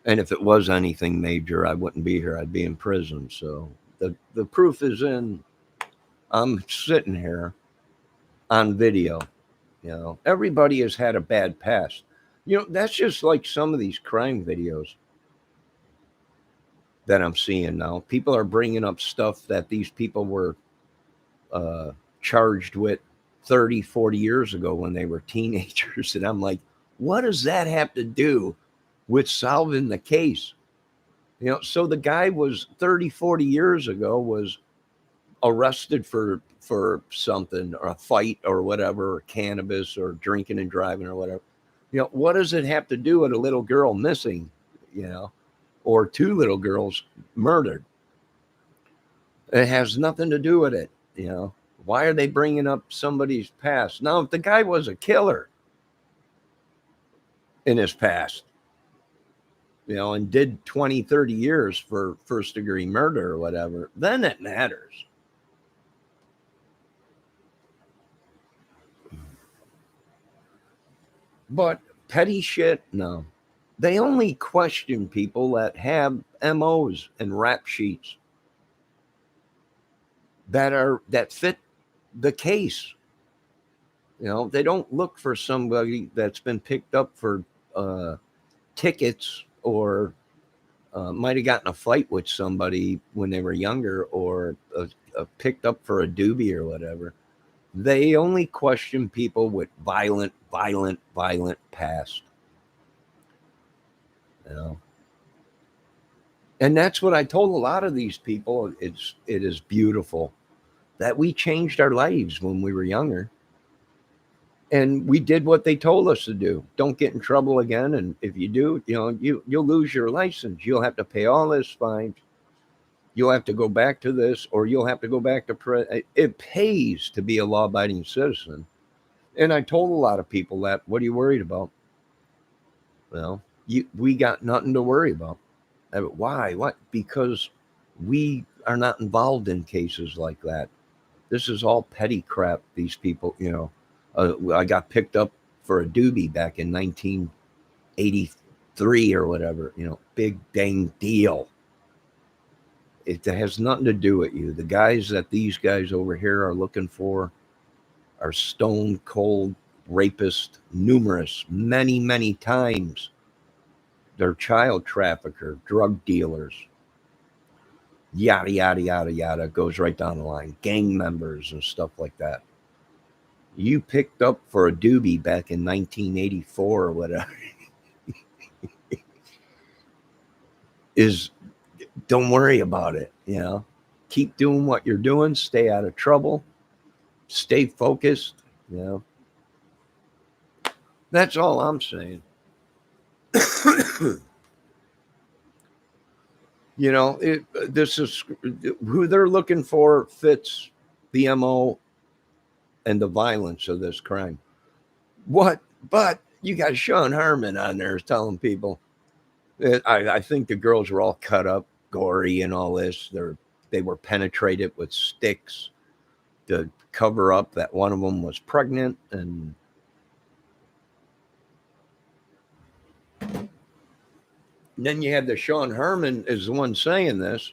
And if it was anything major, I wouldn't be here. I'd be in prison. So the proof is in. I'm sitting here on video. You know, everybody has had a bad past. You know, that's just like some of these crime videos that I'm seeing now. People are bringing up stuff that these people were charged with 30, 40 years ago when they were teenagers. And I'm like, what does that have to do with solving the case? You know, so the guy was 30, 40 years ago was arrested for something or a fight or whatever, or cannabis or drinking and driving or whatever. You know, what does it have to do with a little girl missing, you know, or two little girls murdered? It has nothing to do with it, you know. Why are they bringing up somebody's past? Now, if the guy was a killer in his past, you know, and did 20, 30 years for first degree murder or whatever, then it matters. But petty shit, no. They only question people that have MOs and rap sheets that fit the case. You know, they don't look for somebody that's been picked up for tickets or might have gotten a fight with somebody when they were younger or picked up for a doobie or whatever. They only question people with violent past. You know, and that's what I told a lot of these people. It is beautiful that we changed our lives when we were younger, and we did what they told us to do. Don't get in trouble again, and if you do, you know, you'll lose your license. You'll have to pay all this fines. You'll have to go back to this, or you'll have to go back to prison. It pays to be a law-abiding citizen. And I told a lot of people that. What are you worried about? Well, we got nothing to worry about. Why? What? Because we are not involved in cases like that. This is all petty crap. These people, you know, I got picked up for a doobie back in 1983 or whatever. You know, big dang deal. It has nothing to do with you. The guys that these guys over here are looking for are stone cold rapists, numerous, many times. They're child trafficker, drug dealers, yada, goes right down the line. Gang members and stuff like that. You picked up for a doobie back in 1984 or whatever. Don't worry about it, you know. Keep doing what you're doing, stay out of trouble, stay focused, you know. That's all I'm saying. You know, this is who they're looking for fits the MO and the violence of this crime. What? But you got Sean Harmon on there telling people. I think the girls were all cut up, gory, and all this. They were penetrated with sticks to cover up that one of them was pregnant, and then you had the Sean Herman is the one saying this.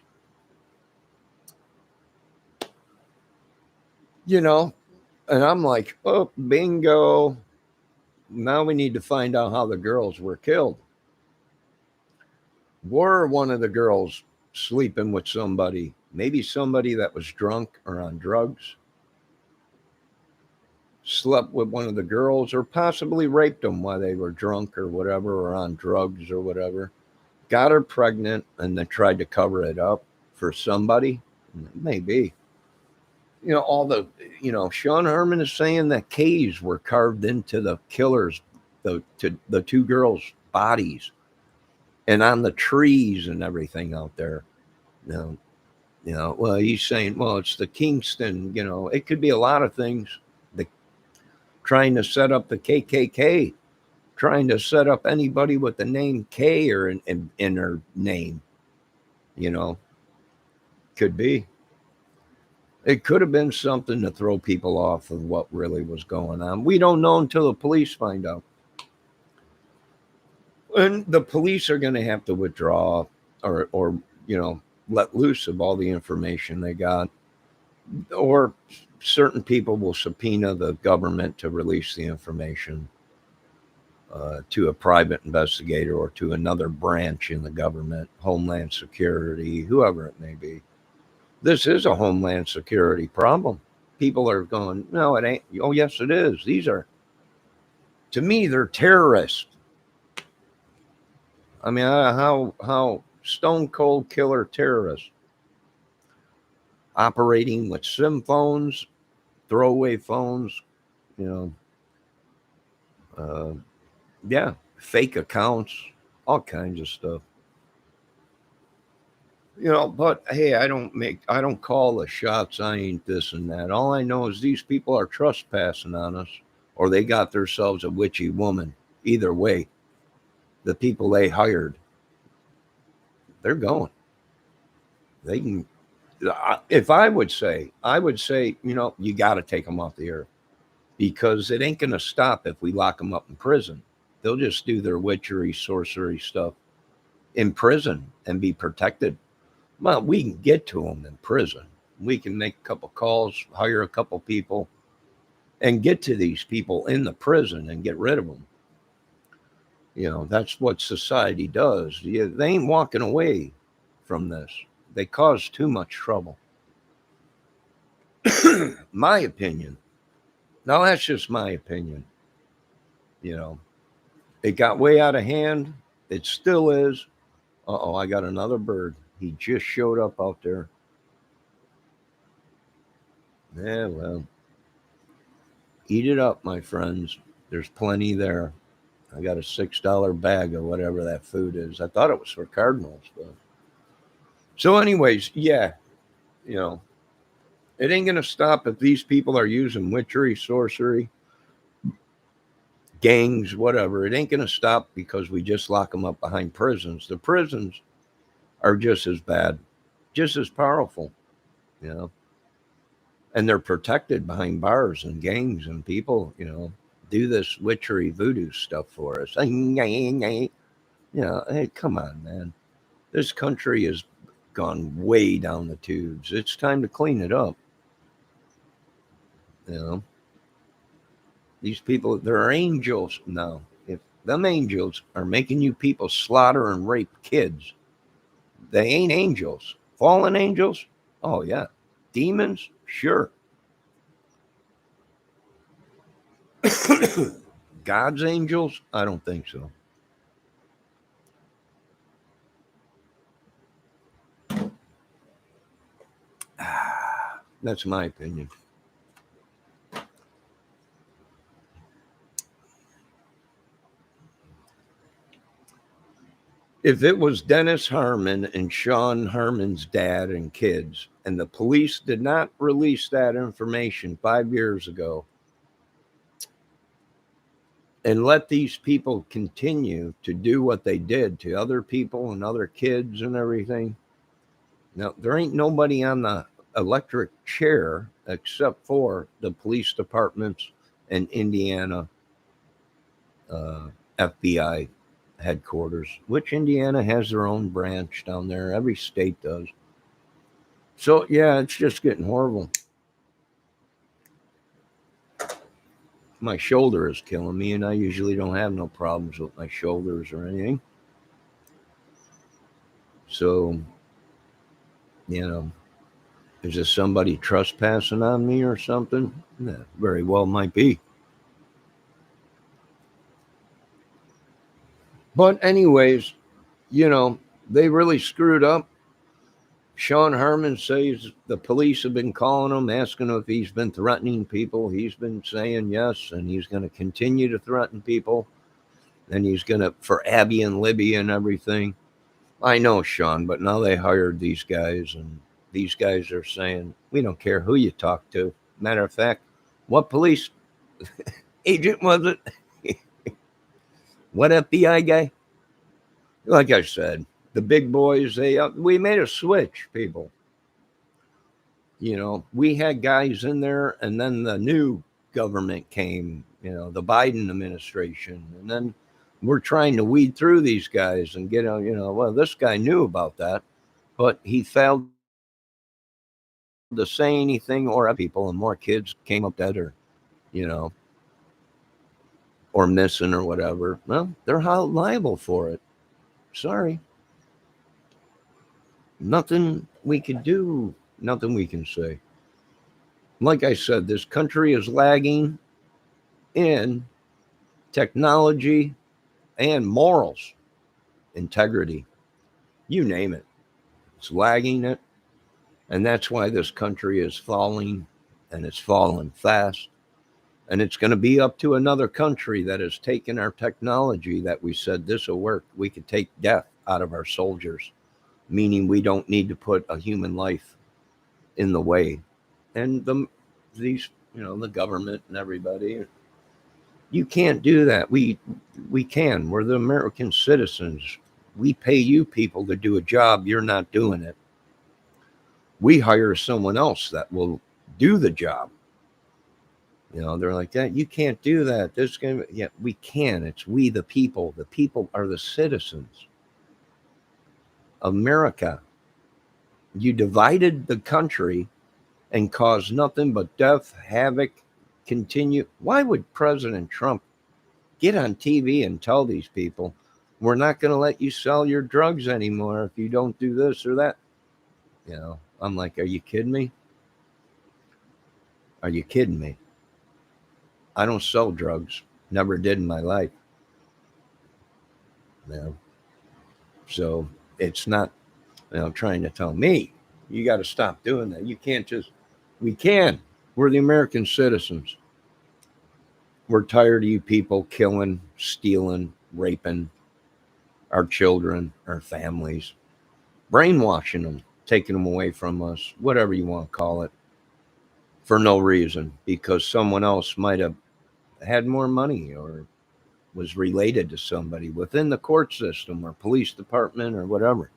You know, and I'm like, oh, bingo. Now we need to find out how the girls were killed. Were one of the girls sleeping with somebody, maybe somebody that was drunk or on drugs, slept with one of the girls, or possibly raped them while they were drunk or whatever, or on drugs or whatever, got her pregnant, and then tried to cover it up for somebody? Maybe. You know, Sean Herman is saying that K's were carved into the killer's the two girls' bodies and on the trees and everything out there. You well, he's saying, well, it's the Kingston. It could be a lot of things. The trying to set up the KKK, trying to set up anybody with the name K or in their name. You know, could be. It could have been something to throw people off of what really was going on. We don't know until the police find out. And the police are going to have to withdraw or let loose of all the information they got. Or certain people will subpoena the government to release the information to a private investigator or to another branch in the government, Homeland Security, whoever it may be. This is a Homeland Security problem. People are going, no, it ain't. Oh, yes, it is. These are, to me, they're terrorists. I mean, how stone cold killer terrorists operating with SIM phones, throwaway phones, yeah, fake accounts, all kinds of stuff. But hey, I don't call the shots. I ain't this and that. All I know is these people are trespassing on us, or they got themselves a witchy woman. Either way, the people they hired, they're going. They can. If I would say, you got to take them off the earth, because it ain't going to stop if we lock them up in prison. They'll just do their witchery, sorcery stuff in prison and be protected. Well, we can get to them in prison. We can make a couple calls, hire a couple people, and get to these people in the prison and get rid of them. That's what society does. They ain't walking away from this. They cause too much trouble. My opinion. Now, that's just my opinion. It got way out of hand. It still is. Uh-oh, I got another bird. He just showed up out there. Yeah, well, eat it up, my friends. There's plenty there. I got a $6 bag of whatever that food is. I thought it was for cardinals, but so anyways, yeah, it ain't gonna stop if these people are using witchery, sorcery, gangs, whatever. It ain't gonna stop because we just lock them up behind prisons. The prisons are just as bad, just as powerful, and they're protected behind bars and gangs and people, do this witchery voodoo stuff for us. Hey, come on, man. This country has gone way down the tubes. It's time to clean it up. These people, they're angels now. If them angels are making you people slaughter and rape kids, they ain't angels. Fallen angels? Oh, yeah. Demons? Sure. God's angels? I don't think so. That's my opinion. If it was Dennis Harmon and Sean Harmon's dad and kids, and the police did not release that information 5 years ago, and let these people continue to do what they did to other people and other kids and everything. Now, there ain't nobody on the electric chair except for the police departments and Indiana FBI headquarters, which Indiana has their own branch down there. Every state does. So, yeah, it's just getting horrible. My shoulder is killing me, and I usually don't have no problems with my shoulders or anything. So, is this somebody trespassing on me or something? Yeah, very well might be. But anyways, they really screwed up. Sean Harmon says the police have been calling him, asking him if he's been threatening people. He's been saying yes, and he's going to continue to threaten people. And he's going to, for Abby and Libby and everything. I know, Sean, but now they hired these guys, and these guys are saying, we don't care who you talk to. Matter of fact, what police agent was it? What FBI guy? Like I said, the big boys, we made a switch, people. We had guys in there, and then the new government came, the Biden administration, and then we're trying to weed through these guys and get out, well, this guy knew about that, but he failed to say anything or people, and more kids came up dead you know, or missing or whatever. Well, they're liable for it. Sorry. Nothing we could do, nothing we can say. Like I said, this country is lagging in technology and morals, integrity, you name it. It's lagging it. And that's why this country is falling, and it's falling fast. And it's going to be up to another country that has taken our technology that we said this will work. We could take death out of our soldiers, meaning we don't need to put a human life in the way. And the government and everybody, you can't do that. We can. We're the American citizens. We pay you people to do a job. You're not doing it. We hire someone else that will do the job. They're like that. You can't do that. Yeah, we can. It's we the people. The people are the citizens. America. You divided the country and caused nothing but death, havoc, continue. Why would President Trump get on TV and tell these people, we're not going to let you sell your drugs anymore if you don't do this or that? I'm like, are you kidding me? Are you kidding me? I don't sell drugs. Never did in my life. So it's not, trying to tell me, you got to stop doing that. You can't just, we can. We're the American citizens. We're tired of you people killing, stealing, raping our children, our families, brainwashing them, taking them away from us, whatever you want to call it, for no reason, because someone else might have had more money or was related to somebody within the court system or police department or whatever.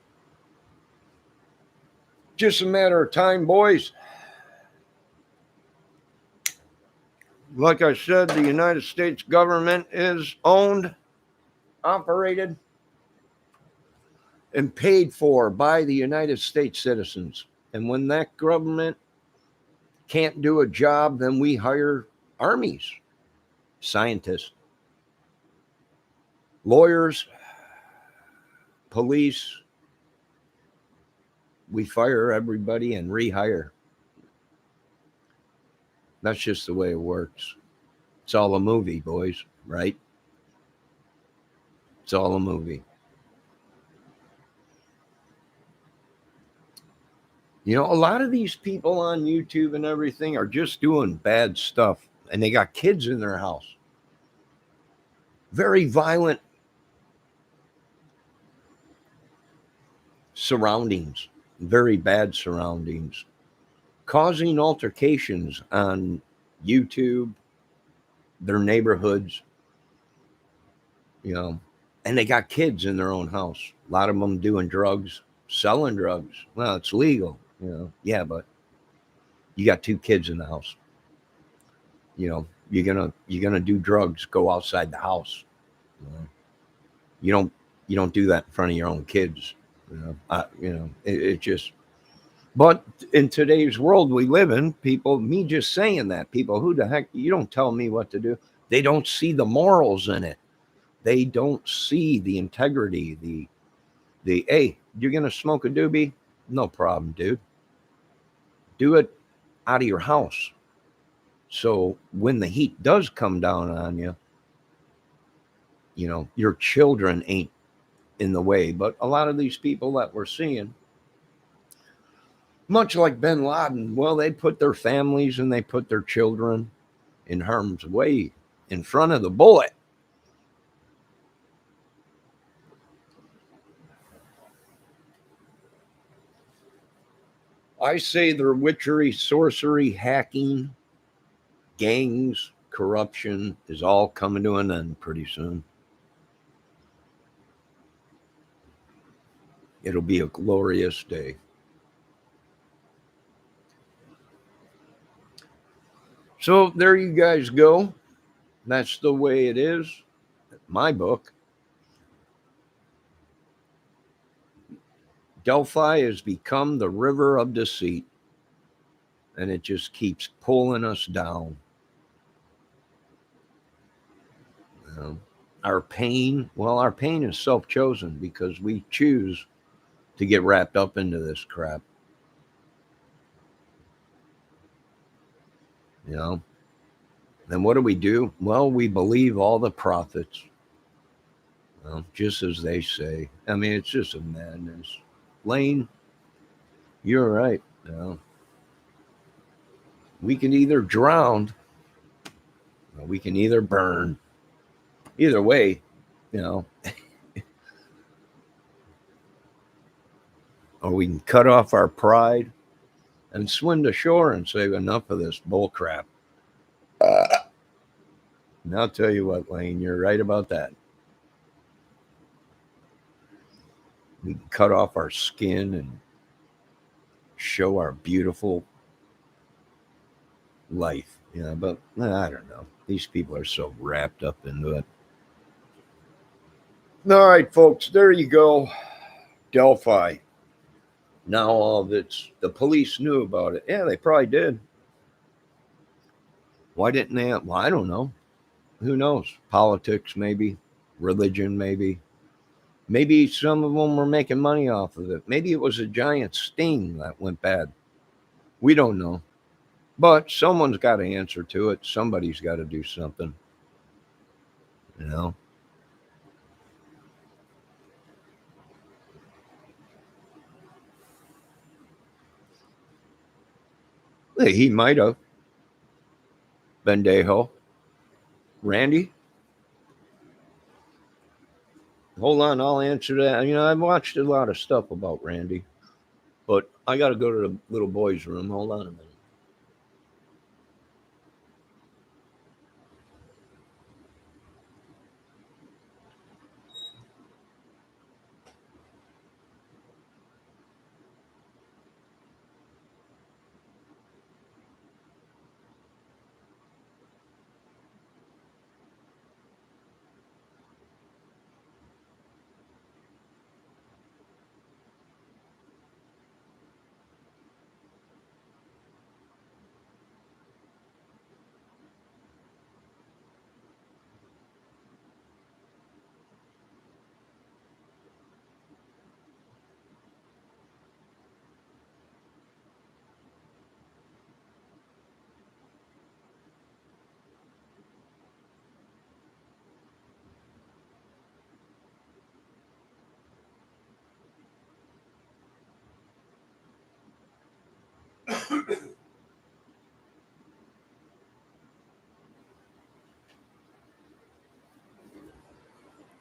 Just a matter of time, boys. Like I said, the United States government is owned, operated, and paid for by the United States citizens. And when that government can't do a job, then we hire armies, scientists, lawyers, police. We fire everybody and rehire. That's just the way it works. It's all a movie, boys, right? It's all a movie. A lot of these people on YouTube and everything are just doing bad stuff, and they got kids in their house. Very violent surroundings, very bad surroundings, causing altercations on YouTube, their neighborhoods, and they got kids in their own house. A lot of them doing drugs, selling drugs. Well, it's legal, yeah, but you got 2 kids in the house. You're gonna do drugs, go outside the house. You don't do that in front of your own kids. It just. But in today's world we live in, me just saying that, people, who the heck, you don't tell me what to do. They don't see the morals in it. They don't see the integrity, hey, you're going to smoke a doobie? No problem, dude. Do it out of your house. So when the heat does come down on you, your children ain't in the way. But a lot of these people that we're seeing, much like bin Laden, well, they put their families and they put their children in harm's way in front of the bullet. I say their witchery, sorcery, hacking, gangs, corruption is all coming to an end pretty soon. It'll be a glorious day. So there you guys go. That's the way it is. My book. Delphi has become the river of deceit, and it just keeps pulling us down. Our pain, well, our pain is self-chosen because we choose to get wrapped up into this crap. You know? Then what do? Well, we believe all the prophets, just as they say. I mean, it's just a madness. Lane, you're right. We can either drown or we can either burn. Either way, or we can cut off our pride and swim to shore and say enough of this bull crap. And I'll tell you what, Lane, you're right about that. We can cut off our skin and show our beautiful life, but I don't know. These people are so wrapped up into it. All right, folks, there you go. Delphi. Now all of it's, the police knew about it. Yeah, they probably did. Why didn't they? Well, I don't know. Who knows? Politics, maybe. Religion, maybe. Maybe some of them were making money off of it. Maybe it was a giant sting that went bad. We don't know. But someone's got to answer to it. Somebody's got to do something. He might have. Bendejo. Randy? Hold on, I'll answer that. I've watched a lot of stuff about Randy, but I got to go to the little boy's room. Hold on a minute.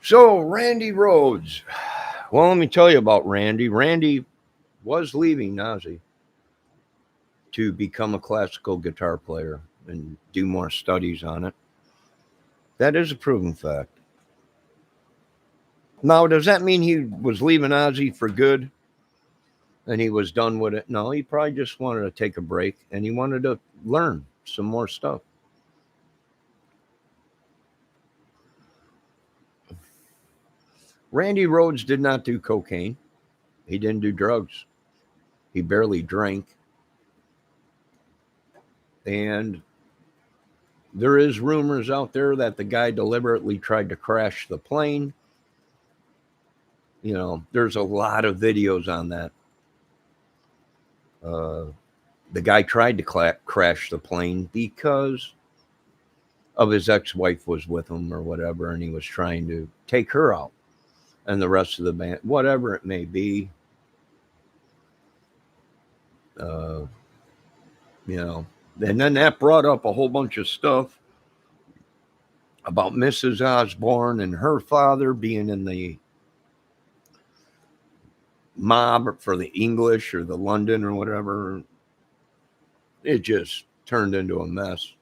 So, Randy Rhodes. Well, let me tell you about Randy. Randy was leaving Nazi to become a classical guitar player and do more studies on it. That is a proven fact. Now, does that mean he was leaving Ozzy for good and he was done with it? No, he probably just wanted to take a break and he wanted to learn some more stuff. Randy Rhodes did not do cocaine. He didn't do drugs. He barely drank. And there is rumors out there that the guy deliberately tried to crash the plane. There's a lot of videos on that. The guy tried to crash the plane because of his ex-wife was with him or whatever, and he was trying to take her out. And the rest of the band, whatever it may be, and then that brought up a whole bunch of stuff about Mrs. Osborne and her father being in the mob for the English or the London or whatever. It just turned into a mess.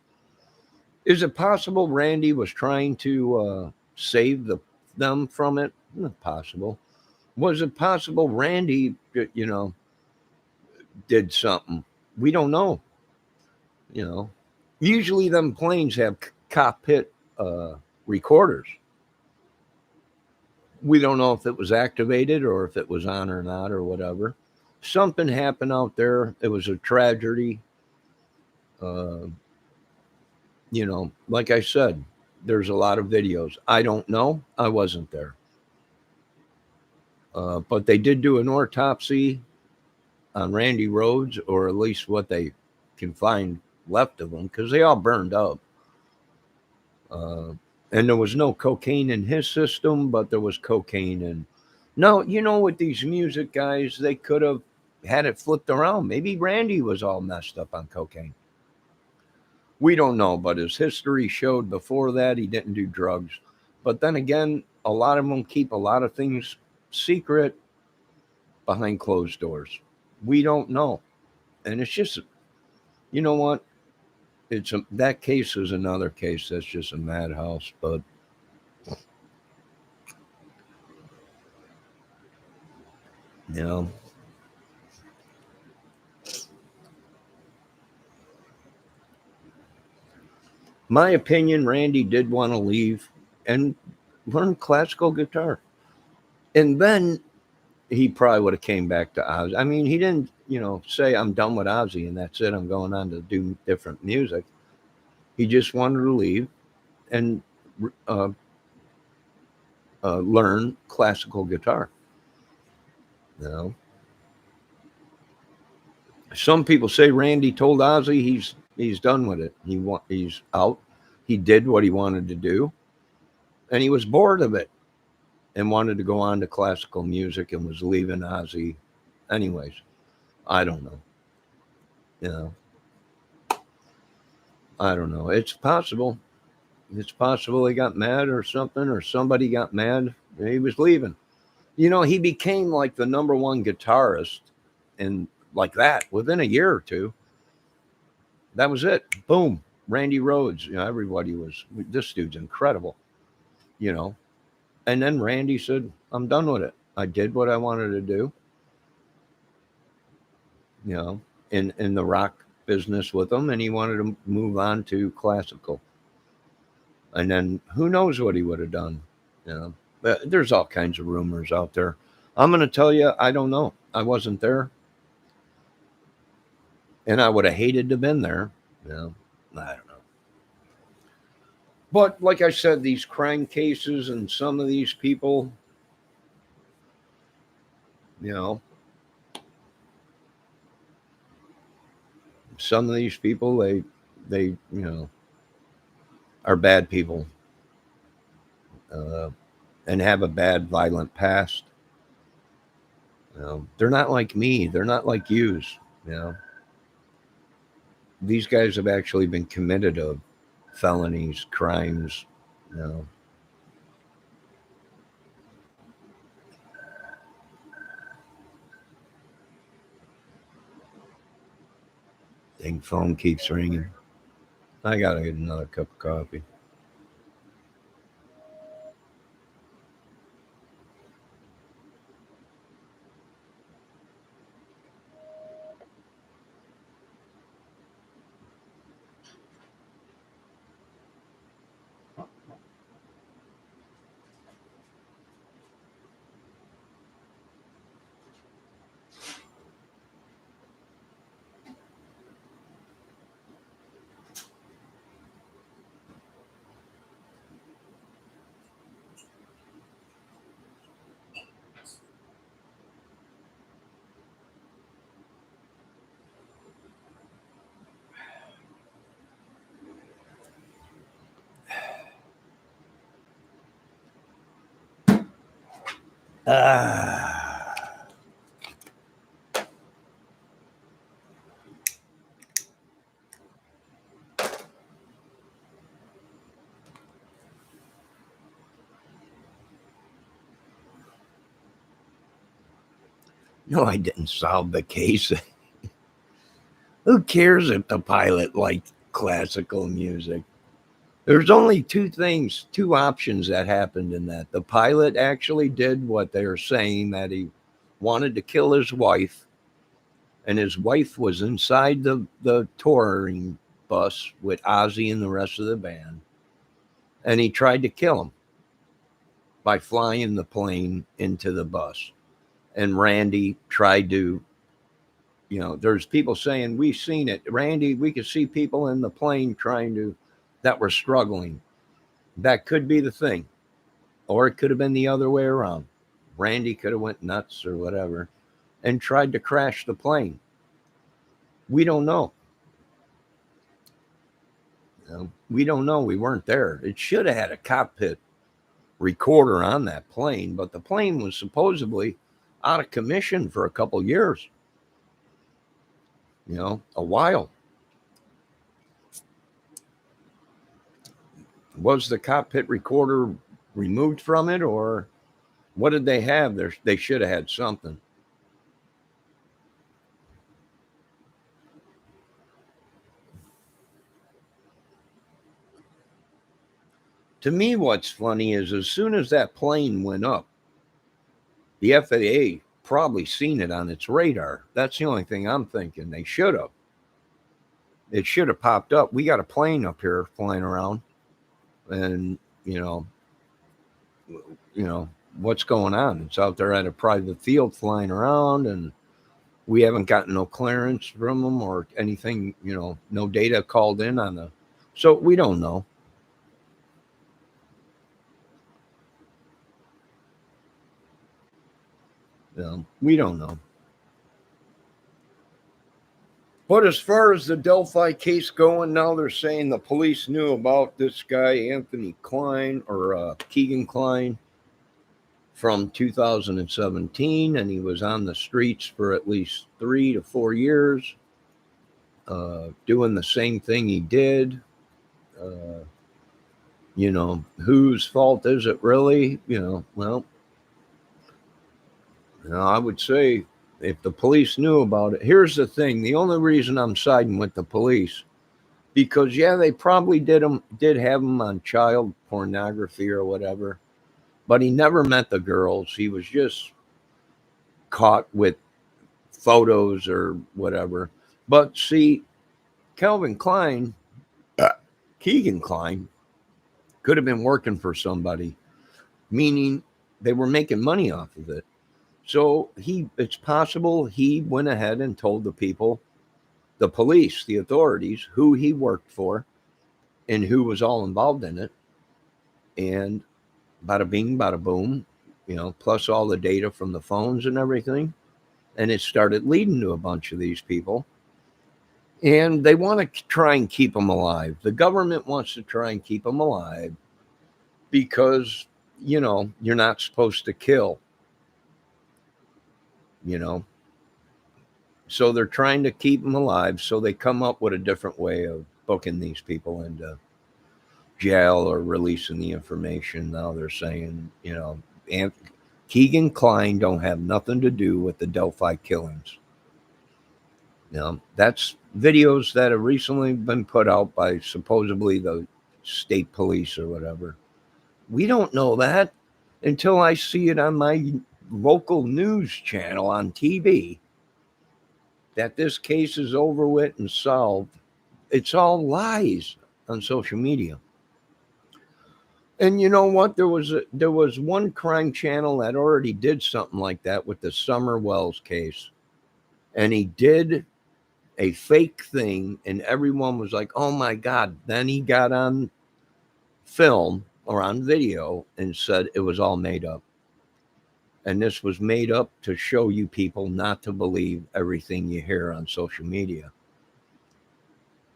Is it possible Randy was trying to save them from it? Not possible. Was it possible Randy, did something? We don't know. You know, usually them planes have cockpit recorders. We don't know if it was activated or if it was on or not or whatever. Something happened out there. It was a tragedy. Uh, like I said, there's a lot of videos. I don't know. I wasn't there. But they did do an autopsy on Randy Rhodes, or at least what they can find left of him, because they all burned up. Uh, and there was no cocaine in his system, but there was cocaine in. No, with these music guys, they could have had it flipped around. Maybe Randy was all messed up on cocaine. We don't know, but his history showed before that he didn't do drugs. But then again, a lot of them keep a lot of things secret behind closed doors. We don't know. And it's just, you know what? That case is another case that's just a madhouse. But you know, my opinion, Randy did want to leave and learn classical guitar, and then he probably would have came back to Ozzy. I mean, he didn't, say I'm done with Ozzy and that's it. I'm going on to do different music. He just wanted to leave and uh, learn classical guitar. You know, some people say Randy told Ozzy he's done with it. He's out. He did what he wanted to do, and he was bored of it and wanted to go on to classical music and was leaving Ozzy. Anyways, I don't know. You know, I don't know. It's possible. It's possible he got mad or something, or somebody got mad. He was leaving. He became like the number one guitarist, and like that within a year or two. That was it. Boom. Randy Rhodes. Everybody was. This dude's incredible. You know. And then Randy said, "I'm done with it. I did what I wanted to do." You know, in the rock business with him, and he wanted to move on to classical. And then who knows what he would have done? You know, but there's all kinds of rumors out there. I'm going to tell you, I don't know. I wasn't there, and I would have hated to have been there. You know, I don't know. But like I said, these crime cases and some of these people, you know, some of these people, they, are bad people, uh, and have a bad, violent past. They're not like me. They're not like yous. You know, these guys have actually been committed of felonies, crimes. You know, dang phone keeps ringing. I gotta get another cup of coffee. Ah. No, I didn't solve the case. Who cares if the pilot liked classical music? There's only two options that happened in that. The pilot actually did what they're saying, that he wanted to kill his wife, and his wife was inside the touring bus with Ozzy and the rest of the band, and he tried to kill him by flying the plane into the bus. And Randy tried to, there's people saying, we've seen it. Randy, we could see people in the plane that were struggling. That could be the thing. Or it could have been the other way around. Randy could have went nuts or whatever and tried to crash the plane. We don't know. We don't know. We weren't there. It should have had a cockpit recorder on that plane, but the plane was supposedly out of commission for a couple years. A while. Was the cockpit recorder removed from it, or what did they have there? They should have had something. To me, what's funny is as soon as that plane went up, the FAA probably seen it on its radar. That's the only thing I'm thinking. They should have. It should have popped up. We got a plane up here flying around, and what's going on? It's out there at a private field flying around, and we haven't gotten no clearance from them or anything. No data called in on the. So we don't know. We don't know. But as far as the Delphi case going, now they're saying the police knew about this guy, Anthony Klein, or Keegan Klein, from 2017, and he was on the streets for at least 3 to 4 years, doing the same thing he did. Whose fault is it really? Well, I would say if the police knew about it. Here's the thing. The only reason I'm siding with the police, because, they probably did have him on child pornography or whatever, but he never met the girls. He was just caught with photos or whatever. But see, Keegan Klein could have been working for somebody, meaning they were making money off of it. So it's possible he went ahead and told the people, the police, the authorities, who he worked for and who was all involved in it. And bada bing, bada boom, plus all the data from the phones and everything. And it started leading to a bunch of these people. And they want to try and keep them alive. The government wants to try and keep them alive because, you're not supposed to kill. So they're trying to keep them alive. So they come up with a different way of booking these people into jail or releasing the information. Now they're saying, Keegan Klein don't have nothing to do with the Delphi killings. That's videos that have recently been put out by supposedly the state police or whatever. We don't know that until I see it on my local news channel on TV that this case is over with and solved. It's all lies on social media. And you know what? There was one crime channel that already did something like that with the Summer Wells case. And he did a fake thing, and everyone was like, oh my God. Then he got on film or on video and said it was all made up. And this was made up to show you people not to believe everything you hear on social media.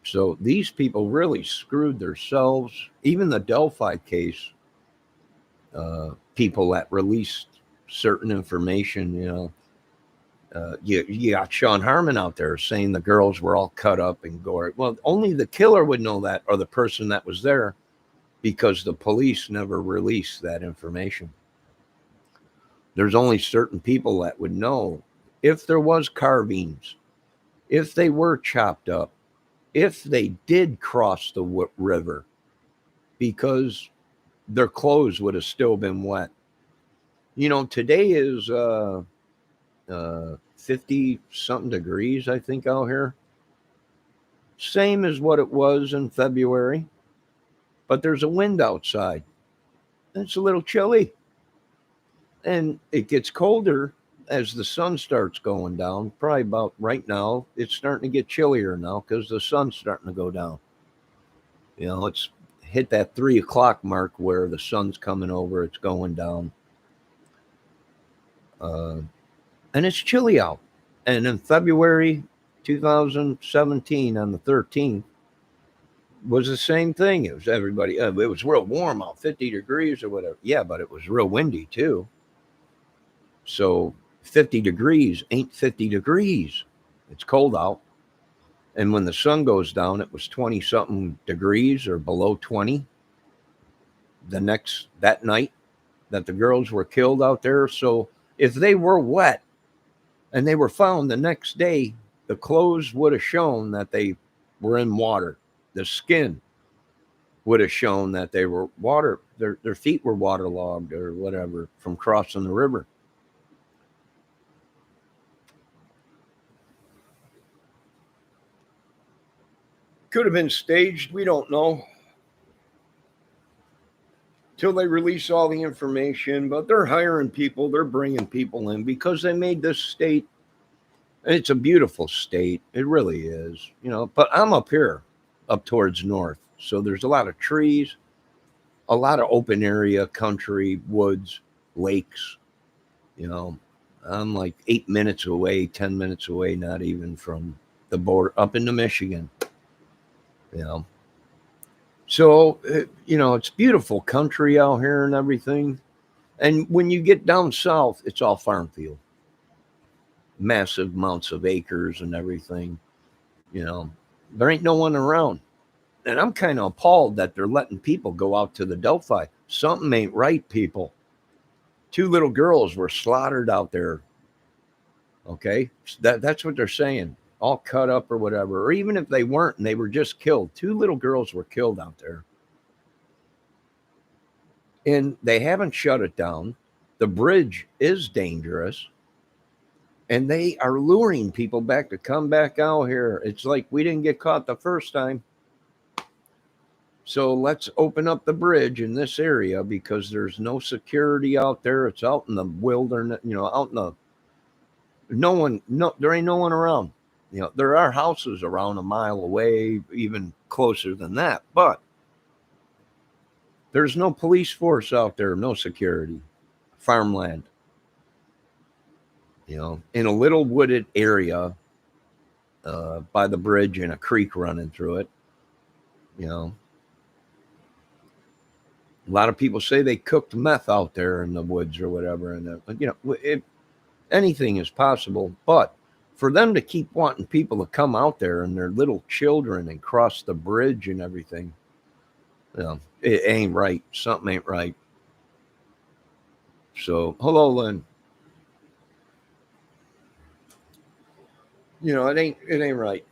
So these people really screwed themselves. Even the Delphi case, people that released certain information, you got Sean Harmon out there saying the girls were all cut up and gory. Well, only the killer would know that, or the person that was there, because the police never released that information. There's only certain people that would know if there was carvings, if they were chopped up, if they did cross the river, because their clothes would have still been wet. Today is 50 something degrees, I think, out here. Same as what it was in February, but there's a wind outside. It's a little chilly. And it gets colder as the sun starts going down. Probably about right now, it's starting to get chillier now because the sun's starting to go down. It's hit that 3 o'clock mark where the sun's coming over, it's going down. And it's chilly out. And in February 2017, on the 13th, was the same thing. It was everybody, it was real warm out, 50 degrees or whatever. Yeah, but it was real windy too. So 50 degrees ain't 50 degrees. It's cold out. And when the sun goes down, it was 20 something degrees or below 20 that night that the girls were killed out there. So if they were wet and they were found the next day, the clothes would have shown that they were in water. The skin would have shown that they were water, their feet were waterlogged or whatever from crossing the river. Could have been staged. We don't know till they release all the information, but they're hiring people. They're bringing people in because they made this state. It's a beautiful state. It really is, but I'm up here, up towards north. So there's a lot of trees, a lot of open area, country, woods, lakes. I'm like 8 minutes away, 10 minutes away, not even from the border, up into Michigan. So, it's beautiful country out here and everything. And when you get down south, it's all farm field, massive amounts of acres and everything. There ain't no one around. And I'm kind of appalled that they're letting people go out to the Delphi. Something ain't right, people. 2 little girls were slaughtered out there. Okay? That's what they're saying. All cut up or whatever. Or even if they weren't and they were just killed. 2 little girls were killed out there. And they haven't shut it down. The bridge is dangerous. And they are luring people back to come back out here. It's like we didn't get caught the first time. So let's open up the bridge in this area because there's no security out there. It's out in the wilderness, out in the, there ain't no one around. There are houses around a mile away, even closer than that, but there's no police force out there, no security, farmland, in a little wooded area by the bridge and a creek running through it, A lot of people say they cooked meth out there in the woods or whatever. And, anything is possible. But for them to keep wanting people to come out there and their little children and cross the bridge and everything, it ain't right. Something ain't right. So, hello, Lynn. It ain't right.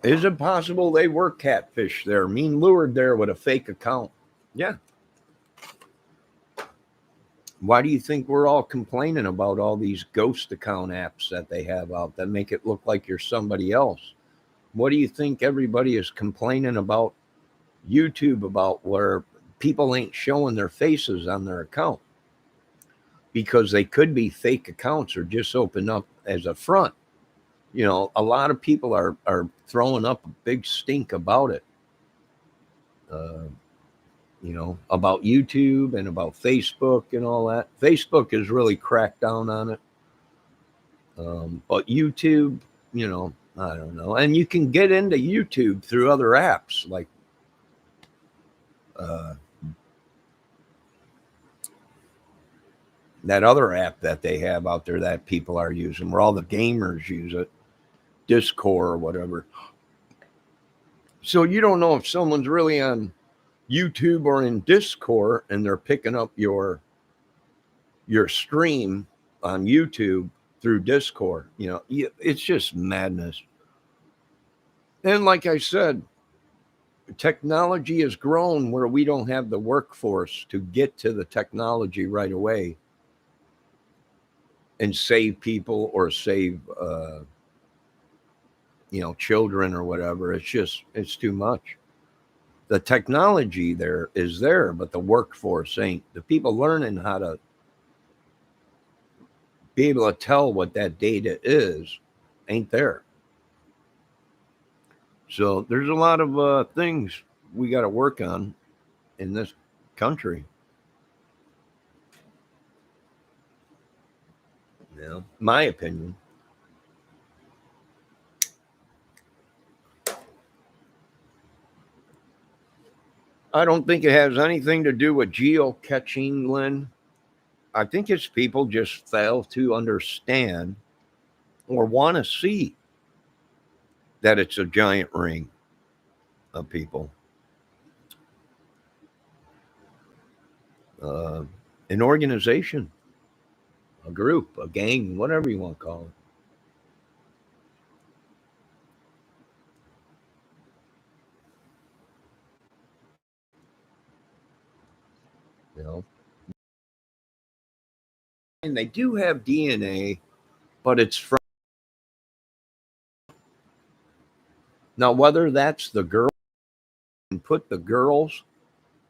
Is it possible they were catfish there, lured there with a fake account? Yeah. Why do you think we're all complaining about all these ghost account apps that they have out that make it look like you're somebody else? What do you think everybody is complaining about YouTube about, where people ain't showing their faces on their account? Because they could be fake accounts or just open up as a front. A lot of people are throwing up a big stink about it. About YouTube and about Facebook and all that. Facebook has really cracked down on it. But YouTube, I don't know. And you can get into YouTube through other apps like that other app that they have out there that people are using, where all the gamers use it, Discord or whatever. So you don't know if someone's really on YouTube or in Discord and they're picking up your your stream on YouTube through Discord. It's just madness. And like I said, technology has grown where we don't have the workforce to get to the technology right away and save people or save children or whatever. It's too much. The technology there is there, but the workforce ain't. The people learning how to be able to tell what that data is ain't there. So there's a lot of things we got to work on in this country. My opinion. I don't think it has anything to do with geocaching, Lynn. I think it's people just fail to understand or want to see that it's a giant ring of people. An organization, a group, a gang, whatever you want to call it. And they do have DNA, but it's from. Now, whether that's the girl and put the girls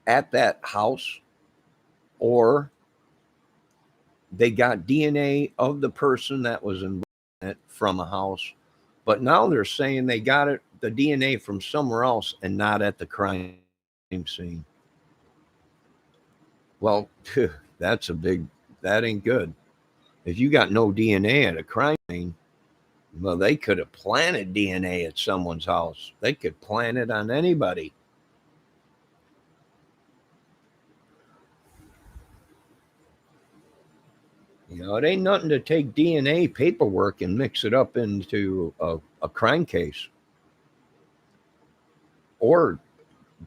at that house, or they got DNA of the person that was in it from a house, but now they're saying they got the DNA from somewhere else and not at the crime scene. Well, that ain't good. If you got no DNA at a crime scene, well, they could have planted DNA at someone's house. They could plant it on anybody. It ain't nothing to take DNA paperwork and mix it up into a crime case, or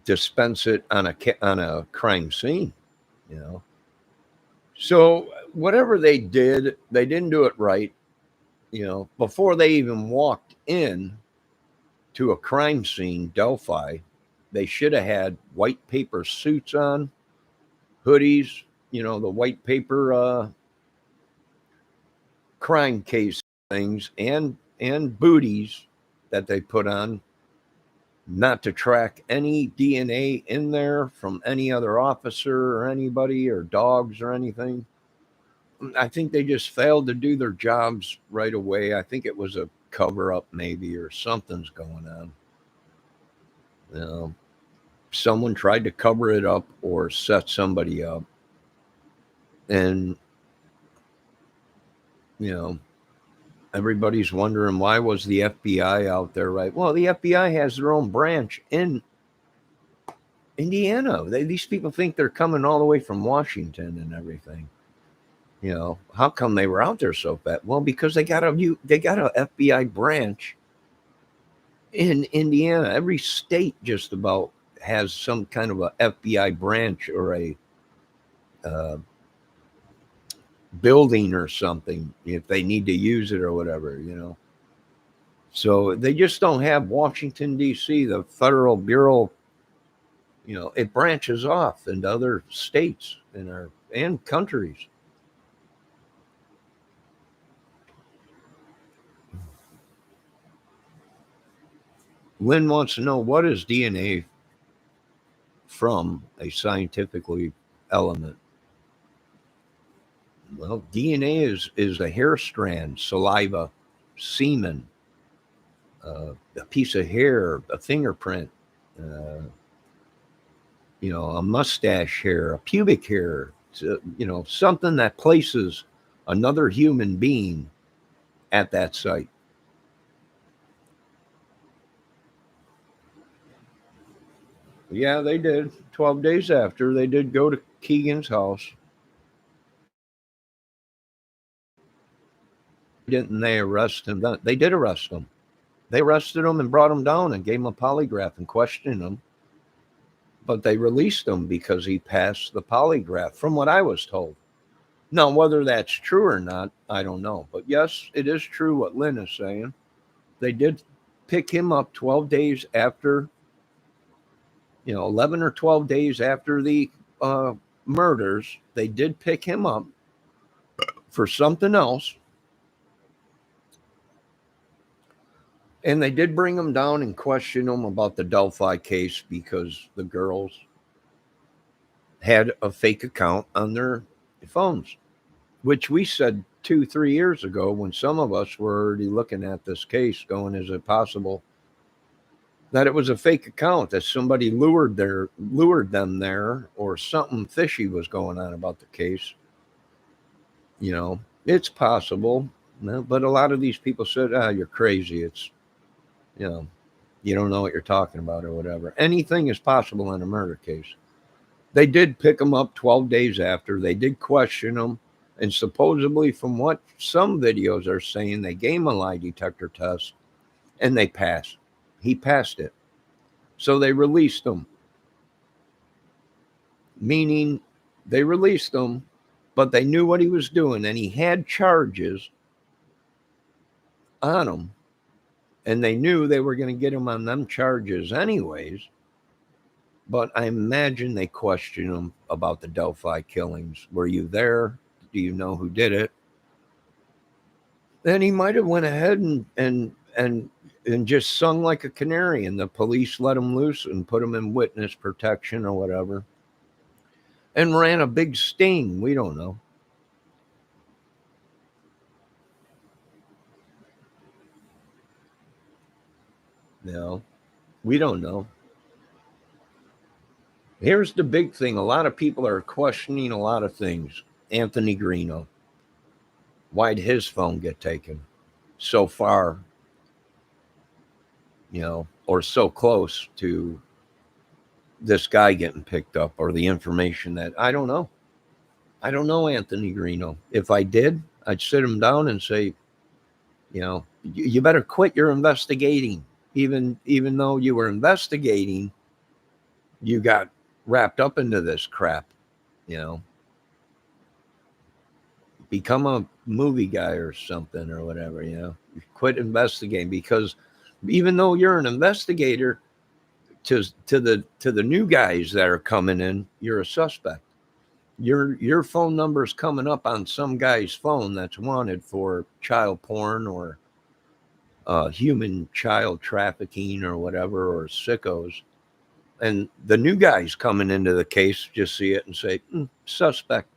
dispense it on a crime scene. So whatever they did, they didn't do it right. Before they even walked in to a crime scene, Delphi, they should have had white paper suits on, hoodies, the white paper crime case things, and booties that they put on, not to track any DNA in there from any other officer or anybody or dogs or anything. I think they just failed to do their jobs right away. I think it was a cover up, maybe, or something's going on. Someone tried to cover it up or set somebody up. And, everybody's wondering, why was the FBI out there, right? Well, the FBI has their own branch in Indiana. These people think they're coming all the way from Washington and everything. How come they were out there so fast? Well, because they got a FBI branch in Indiana. Every state just about has some kind of a FBI branch or a building or something if they need to use it or whatever. So they just don't have Washington, D.C., the Federal Bureau. It branches off into other states and countries. Lynn wants to know, what is DNA from a scientifically element? Well, DNA is a hair strand, saliva, semen, a piece of hair, a fingerprint, a mustache hair, a pubic hair, something that places another human being at that site. Yeah, they did. 12 days after, they did go to Keegan's house. Didn't they arrest him? They did arrest him. They arrested him and brought him down and gave him a polygraph and questioned him. But they released him because he passed the polygraph, from what I was told. Now, whether that's true or not, I don't know. But yes, it is true what Lynn is saying. They did pick him up 12 days after, 11 or 12 days after the uh, murders. They did pick him up for something else. And they did bring him down and question him about the Delphi case because the girls had a fake account on their phones, which we said 2-3 years ago when some of us were already looking at this case going, is it possible that it was a fake account, that somebody lured them there, or something fishy was going on about the case? It's possible. But a lot of these people said, you're crazy. It's, you don't know what you're talking about or whatever. Anything is possible in a murder case. They did pick him up 12 days after. They did question him. And supposedly, from what some videos are saying, they gave him a lie detector test and they passed. He passed it. So they released him. Meaning they released him, but they knew what he was doing, and he had charges on him. And they knew they were going to get him on them charges anyways. But I imagine they questioned him about the Delphi killings. Were you there? Do you know who did it? Then he might have went ahead and just sung like a canary, and the police let him loose and put him in witness protection or whatever, and ran a big sting. We don't know. We don't know. Here's the big thing. A lot of people are questioning a lot of things. Anthony Greeno. Why'd his phone get taken so far, or so close to this guy getting picked up, or the information that I don't know. I don't know Anthony Greeno. If I did, I'd sit him down and say, you better quit your investigating. Even though you were investigating, you got wrapped up into this crap, become a movie guy or something or whatever, quit investigating, because even though you're an investigator, to the new guys that are coming in, you're a suspect. Your phone number is coming up on some guy's phone that's wanted for child porn or human child trafficking or whatever, or sickos. And the new guys coming into the case just see it and say, suspect.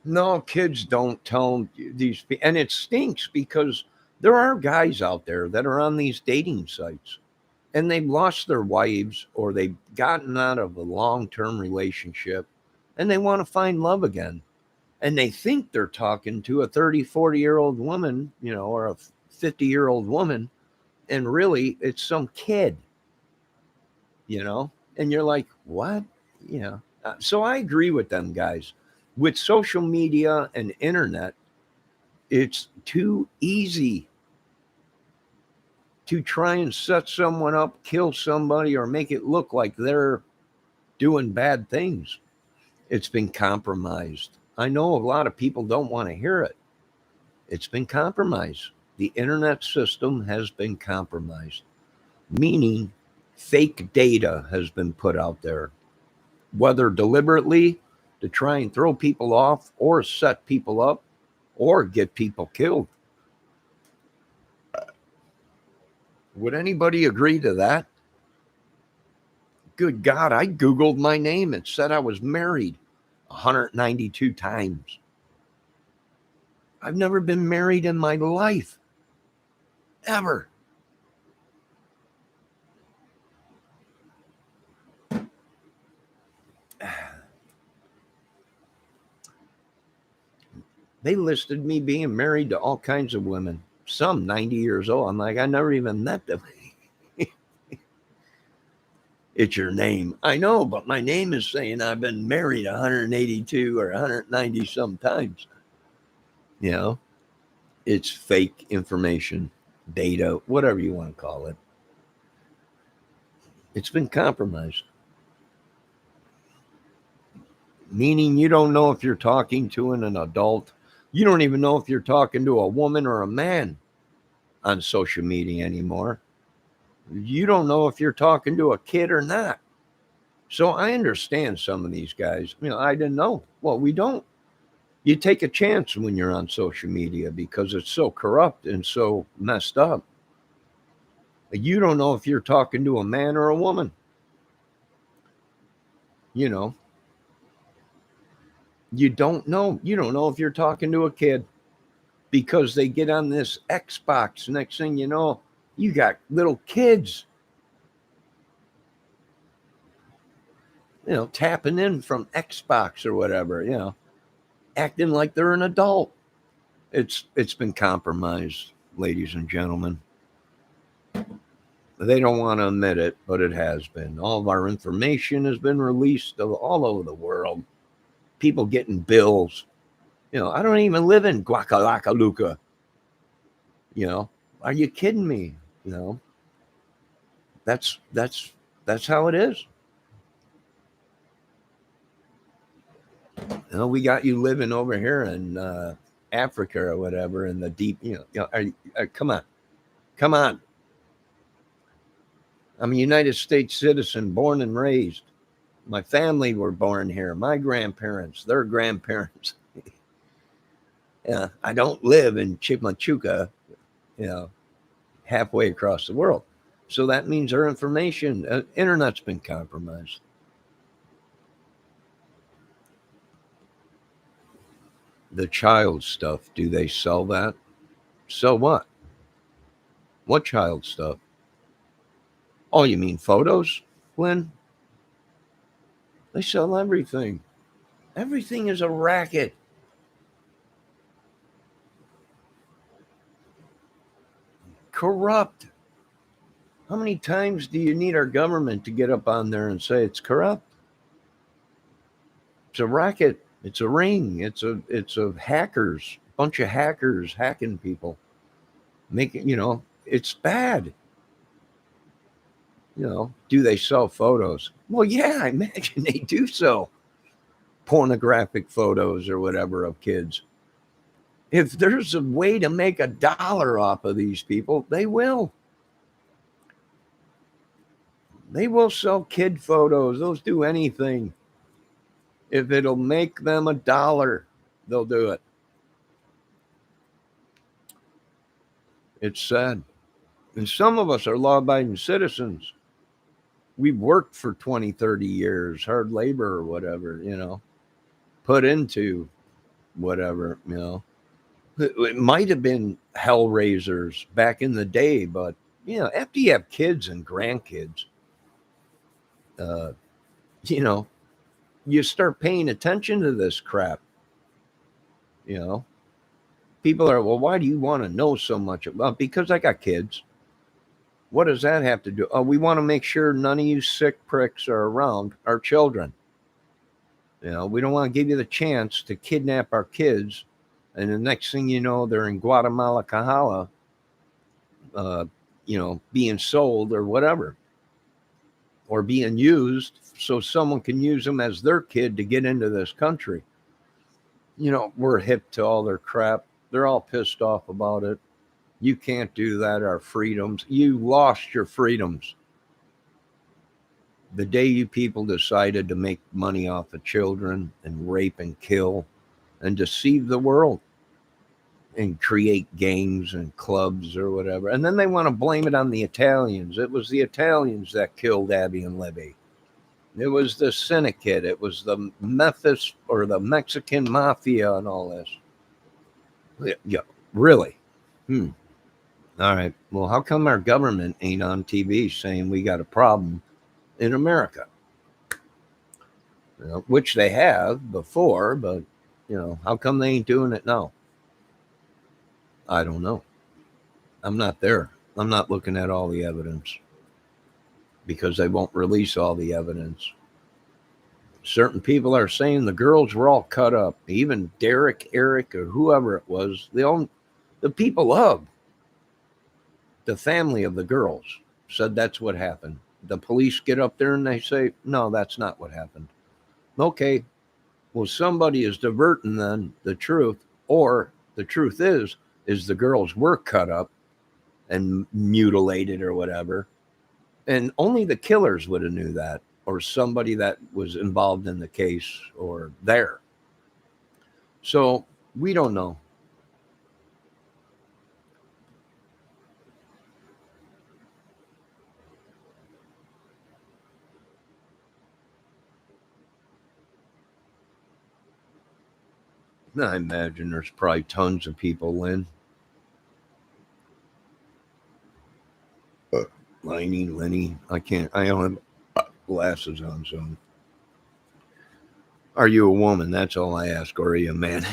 No, kids don't tell these, and it stinks because there are guys out there that are on these dating sites and they've lost their wives, or they've gotten out of a long-term relationship and they want to find love again. And they think they're talking to a 30, 40-year-old woman, or a 50-year-old woman. And really it's some kid, and you're like, what? So I agree with them guys. With social media and internet, it's too easy to try and set someone up, kill somebody, or make it look like they're doing bad things. It's been compromised. I know a lot of people don't want to hear it. It's been compromised. The internet system has been compromised, meaning fake data has been put out there, whether deliberately to try and throw people off, or set people up, or get people killed. Would anybody agree to that? Good God, I Googled my name and said I was married 192 times. I've never been married in my life, ever. They listed me being married to all kinds of women, some 90 years old. I'm like, I never even met them. It's your name. I know, but my name is saying I've been married 182 or 190 sometimes. It's fake information, data, whatever you want to call it. It's been compromised. Meaning you don't know if you're talking to an adult. You don't even know if you're talking to a woman or a man on social media anymore. You don't know if you're talking to a kid or not. So I understand some of these guys. I didn't know. Well, we don't. You take a chance when you're on social media because it's so corrupt and so messed up. You don't know if you're talking to a man or a woman. You know, you don't know. You don't know if you're talking to a kid because they get on this Xbox. Next thing you know, you got little kids, tapping in from Xbox or whatever, acting like they're an adult. It's been compromised, ladies and gentlemen. They don't want to admit it, but it has been. All of our information has been released all over the world. People getting bills. I don't even live in Guacalacaluca. Are you kidding me? That's how it is. We got you living over here in Africa or whatever in the deep. Come on. I'm a United States citizen, born and raised. My family were born here. My grandparents, their grandparents. I don't live in Chimachuca, halfway across the world. So that means our information, internet's been compromised. The child stuff, do they sell that? So what? What child stuff? Oh, you mean photos, Glenn? They sell everything. Everything is a racket. Corrupt. How many times do you need our government to get up on there and say it's corrupt? It's a racket. It's a ring. It's a hackers, bunch of hackers hacking people. Making, it's bad. Do they sell photos? Well, yeah, I imagine they do sell pornographic photos or whatever of kids. If there's a way to make $1 off of these people, they will. They will sell kid photos. They'll do anything. If it'll make them $1, they'll do it. It's sad. And some of us are law-abiding citizens. We've worked for 20, 30 years, hard labor or whatever, put into whatever, It might have been hell raisers back in the day, but, after you have kids and grandkids, you start paying attention to this crap. People are, well, why do you want to know so much about? Because I got kids. What does that have to do? Oh, we want to make sure none of you sick pricks are around our children. We don't want to give you the chance to kidnap our kids. And the next thing you know, they're in Guatemala, Cahala, being sold or whatever, or being used so someone can use them as their kid to get into this country. We're hip to all their crap. They're all pissed off about it. You can't do that. Our freedoms. You lost your freedoms. The day you people decided to make money off of children and rape and kill and deceive the world and create gangs and clubs or whatever. And then they want to blame it on the Italians. It was the Italians that killed Abby and Libby. It was the syndicate. It was the Memphis or the Mexican mafia and all this. Yeah, really? All right. Well, how come our government ain't on TV saying we got a problem in America? Which they have before, but, how come they ain't doing it now? I don't know. I'm not there. I'm not looking at all the evidence because they won't release all the evidence. Certain people are saying the girls were all cut up. Even Derek, Eric, or whoever it was, the people of the family of the girls said that's what happened. the police get up there and they say, no, that's not what happened. Okay, well, somebody is diverting then the truth, or the truth is the girls were cut up and mutilated or whatever, and only the killers would have knew that, or somebody that was involved in the case or there. So we don't know. I imagine there's probably tons of people, Lynn. Lenny, I can't. I don't have glasses on, so. Are you a woman? That's all I ask. Or are you a man?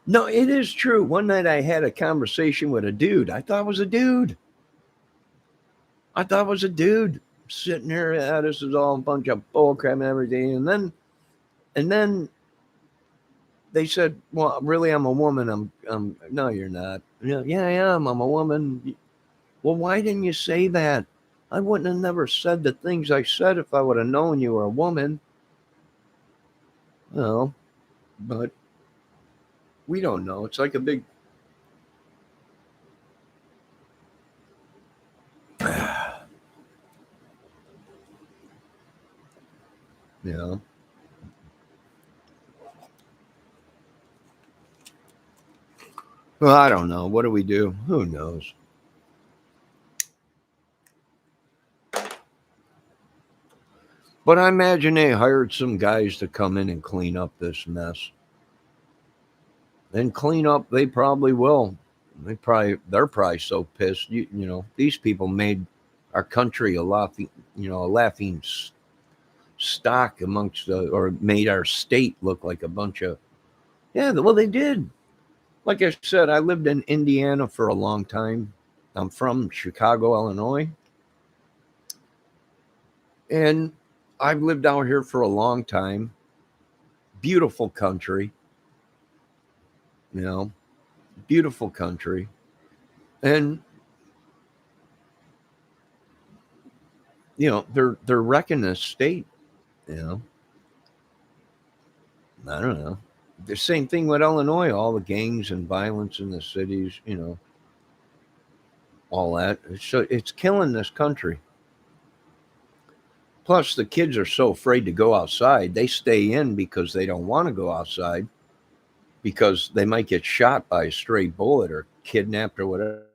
No, it is true. One night I had a conversation with a dude. I thought it was a dude. I thought it was a dude sitting there. This is all a bunch of bullcrap and everything. And then they said, "Well, really, I'm a woman." No, you're not. Yeah, I am. I'm a woman. Well, why didn't you say that? I wouldn't have never said the things I said if I would have known you were a woman. Well, but we don't know. It's like a big, you know. Well, I don't know. What do we do? Who knows? But I imagine they hired some guys to come in and clean up this mess. And clean up, they probably will. They're probably so pissed. These people made our country a laughing stock amongst or made our state look like a bunch of, yeah. Well, they did. Like I said, I lived in Indiana for a long time. I'm from Chicago, Illinois, and I've lived out here for a long time. Beautiful country, you know, beautiful country. And they're wrecking the state. You know, I don't know. The same thing with Illinois, all the gangs and violence in the cities. All that. So it's killing this country. Plus, the kids are so afraid to go outside. They stay in because they don't want to go outside because they might get shot by a stray bullet or kidnapped or whatever.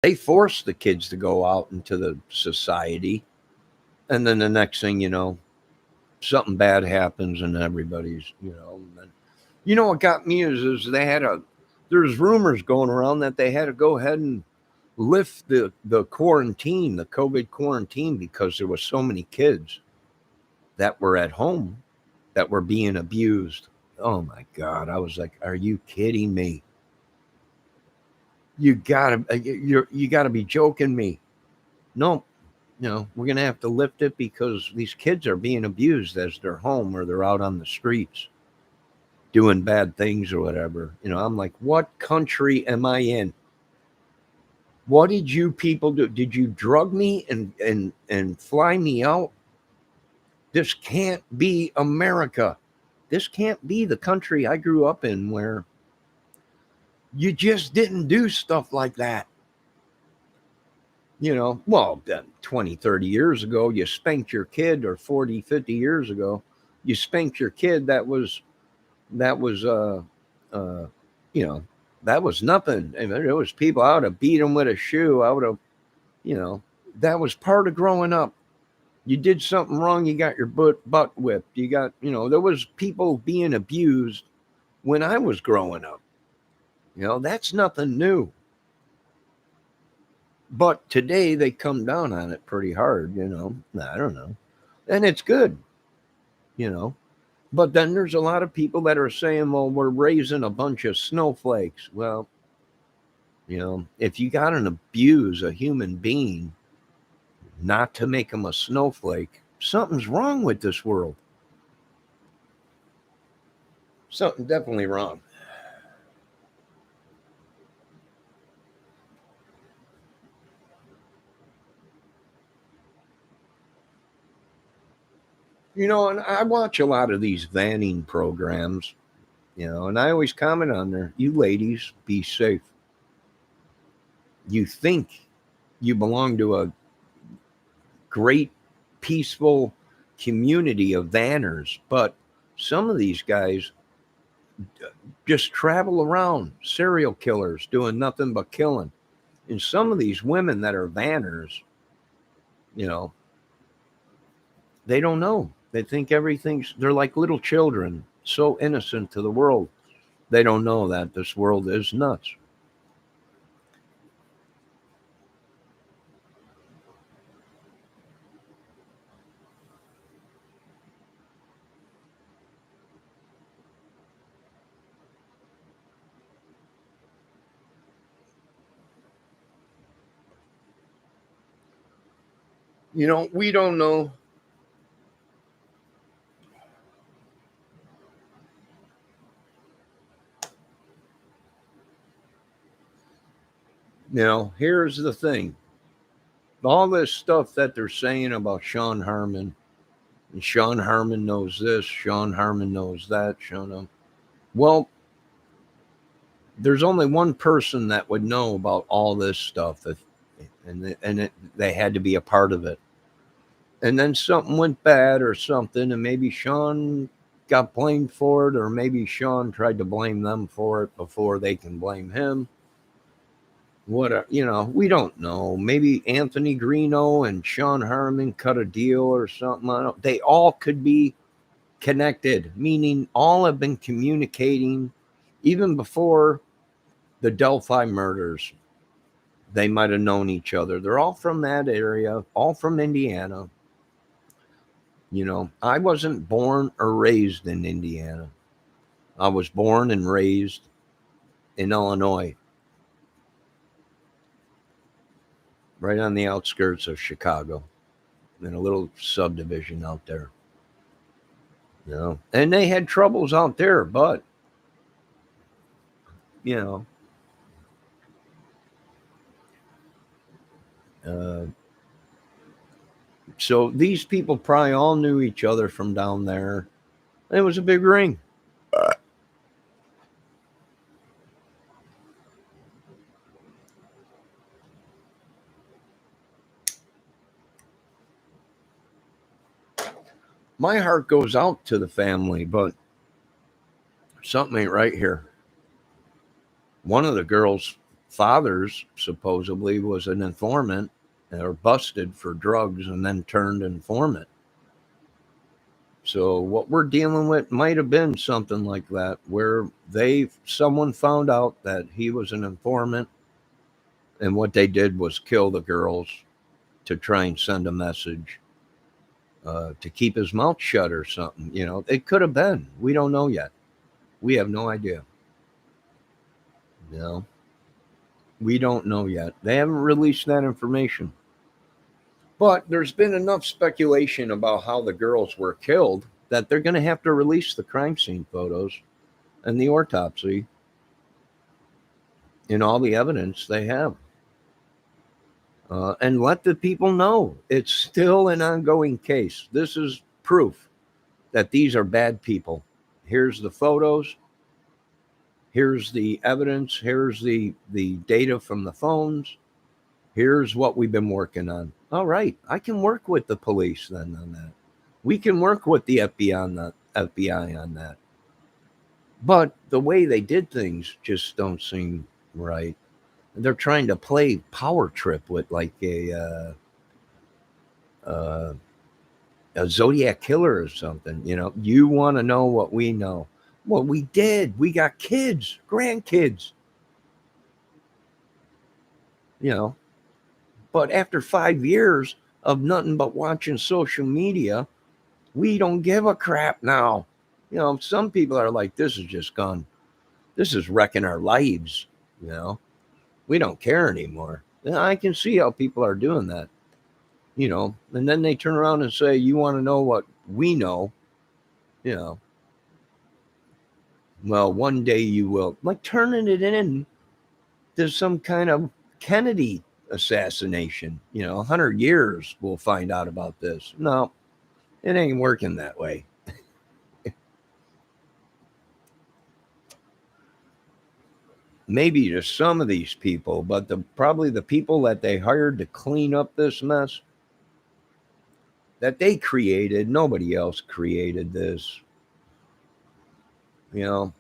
They force the kids to go out into the society. And then the next thing you know, something bad happens and everybody's. What got me is there's rumors going around that they had to go ahead and lift the quarantine, the COVID quarantine, because there was so many kids that were at home that were being abused. Oh my God. I was like, are you kidding me? You gotta be joking me. No, we're going to have to lift it because these kids are being abused as they're home or they're out on the streets doing bad things or whatever. I'm like, what country am I in? What did you people do? Did you drug me and fly me out? This can't be America. This can't be the country I grew up in where you just didn't do stuff like that. Well, 20, 30 years ago, you spanked your kid, or 40, 50 years ago, you spanked your kid. That was uh, you know, that was nothing. I mean, there was people, I would have beat them with a shoe. I would have, you know, that was part of growing up. You did something wrong, you got your butt whipped. There was people being abused when I was growing up. That's nothing new. But today they come down on it pretty hard, I don't know. And it's good, you know. But then there's a lot of people that are saying, well, we're raising a bunch of snowflakes. Well, if you got to abuse a human being not to make them a snowflake, something's wrong with this world. Something definitely wrong. And I watch a lot of these vanning programs, and I always comment on there, you ladies, be safe. You think you belong to a great, peaceful community of vanners, but some of these guys just travel around, serial killers doing nothing but killing. And some of these women that are vanners, you know, they don't know. They think they're like little children, so innocent to the world. They don't know that this world is nuts. We don't know. Here's the thing. All this stuff that they're saying about Sean Harmon, and Sean Harmon knows this, Sean Harmon knows that, well, there's only one person that would know about all this stuff, they had to be a part of it. And then something went bad or something, and maybe Sean got blamed for it, or maybe Sean tried to blame them for it before they can blame him. We don't know. Maybe Anthony Greeno and Sean Harmon cut a deal or something. They all could be connected, meaning all have been communicating even before the Delphi murders. They might have known each other. They're all from that area, all from Indiana. I wasn't born or raised in Indiana. I was born and raised in Illinois, right on the outskirts of Chicago, in a little subdivision out there. And they had troubles out there, but you know, uh, so these people probably all knew each other from down there. It was a big ring. My heart goes out to the family, but something ain't right here. One of the girls' fathers supposedly was an informant or busted for drugs and then turned informant. So what we're dealing with might have been something like that, where someone found out that he was an informant, and what they did was kill the girls to try and send a message, to keep his mouth shut or something. It could have been. We don't know yet. We have no idea. We don't know yet. They haven't released that information. But there's been enough speculation about how the girls were killed that they're going to have to release the crime scene photos and the autopsy and all the evidence they have. And let the people know it's still an ongoing case. This is proof that these are bad people. Here's the photos. Here's the evidence. Here's the data from the phones. Here's what we've been working on. All right, I can work with the police then on that. We can work with the FBI on that. But the way they did things just don't seem right. They're trying to play power trip with like a Zodiac killer or something. You want to know what we know. Well, we did. We got kids, grandkids. But after 5 years of nothing but watching social media, we don't give a crap now. Some people are like, this is just gone. This is wrecking our lives. We don't care anymore. And I can see how people are doing that. And then they turn around and say, you want to know what we know? Well, one day you will. Like turning it in to some kind of Kennedy assassination. 100 years we'll find out about this. No, It ain't working that way. Maybe to some of these people, but probably the people that they hired to clean up this mess that they created, nobody else created this. You know,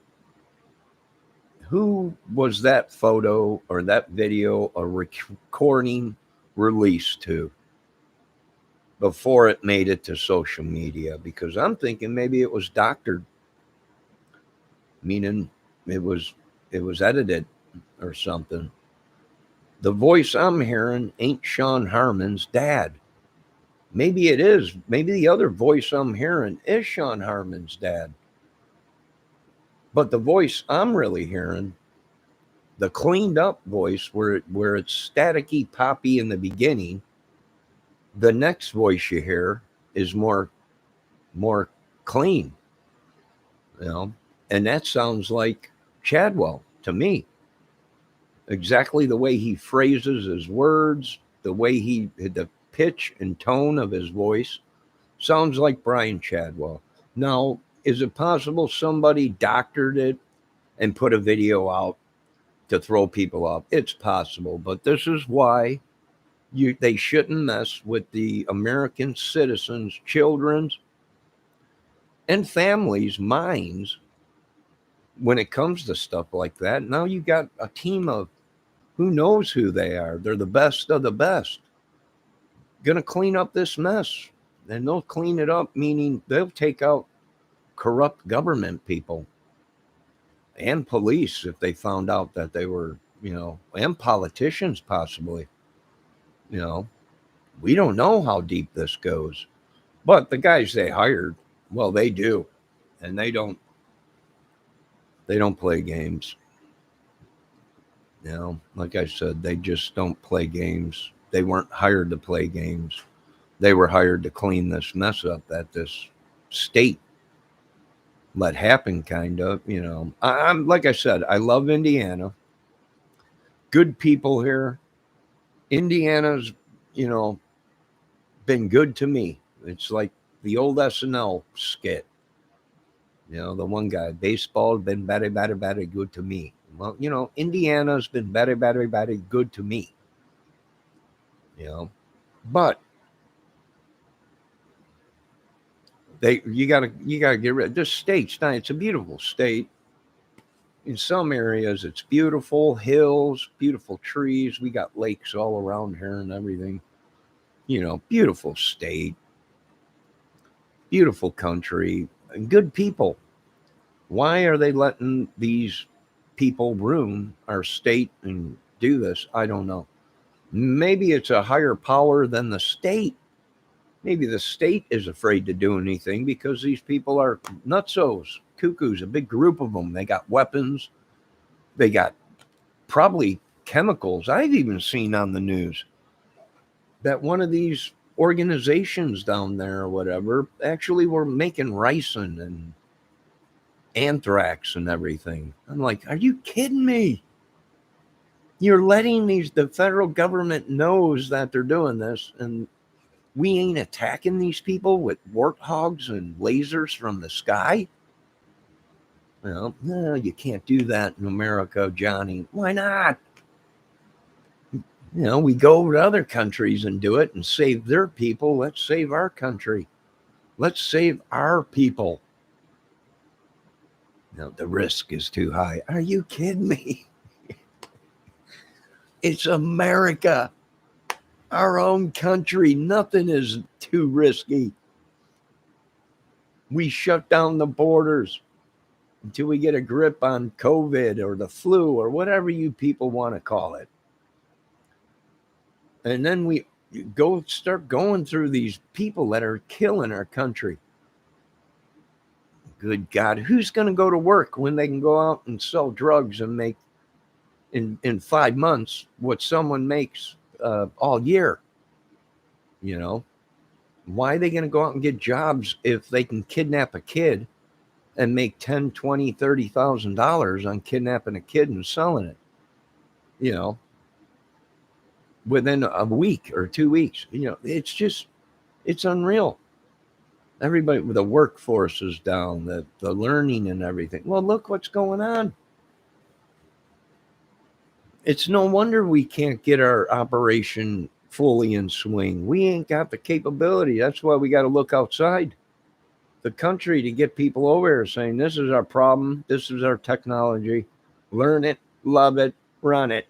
who was that photo or that video or recording released to before it made it to social media? Because I'm thinking maybe it was doctored, meaning it was it was edited or something. The voice I'm hearing ain't Sean Harmon's dad. Maybe it is. Maybe the other voice I'm hearing is Sean Harmon's dad. But the voice I'm really hearing, the cleaned up voice where it's staticky poppy in the beginning, the next voice you hear is more clean, you know. And that sounds like Chadwell to me. Exactly the way he phrases his words, the pitch and tone of his voice sounds like Brian Chadwell. Now, is it possible somebody doctored it and put a video out to throw people off? It's possible, but this is why they shouldn't mess with the American citizens, children's, and families' minds when it comes to stuff like that. Now you got a team of who knows who they are. They're the best of the best. Going to clean up this mess. And they'll clean it up, meaning they'll take out corrupt government people and police if they found out that they were, and politicians possibly. You know, we don't know how deep this goes. But the guys they hired, well, they do. And they don't play games. Like I said, they just don't play games. They weren't hired to play games. They were hired to clean this mess up that this state let happen, kind of. I'm like I said, I love Indiana. Good people here. Indiana's, you know, been good to me. It's like the old SNL skit. The one guy, baseball's been very, very, very good to me. Well, Indiana's been very, very, very good to me. But you gotta get rid. This state's nice. It's a beautiful state. In some areas, it's beautiful hills, beautiful trees. We got lakes all around here and everything. Beautiful state, beautiful country, and good people. Why are they letting these people ruin our state and do this? I don't know. Maybe it's a higher power than the state. Maybe the state is afraid to do anything because these people are nutsos, cuckoos, a big group of them. They got weapons. They got probably chemicals. I've even seen on the news that one of these organizations down there or whatever actually were making ricin and anthrax and everything. I'm like, are you kidding me? You're letting the federal government knows that they're doing this, and we ain't attacking these people with warthogs and lasers from the sky? Well, no, you can't do that in America, Johnny. Why not? We go over to other countries and do it and save their people. Let's save our country. Let's save our people. The risk is too high. Are you kidding me? It's America, our own country. Nothing is too risky. We shut down the borders until we get a grip on COVID or the flu or whatever you people want to call it. And then we start going through these people that are killing our country. Good God, who's going to go to work when they can go out and sell drugs and make in 5 months what someone makes all year? Why are they going to go out and get jobs if they can kidnap a kid and make 10, 20, $30,000 on kidnapping a kid and selling it, within a week or 2 weeks? It's unreal. Everybody with the workforce is down, the learning and everything. Well, look what's going on. It's no wonder we can't get our operation fully in swing. We ain't got the capability. That's why we got to look outside the country to get people over here saying, this is our problem. This is our technology. Learn it, love it, run it.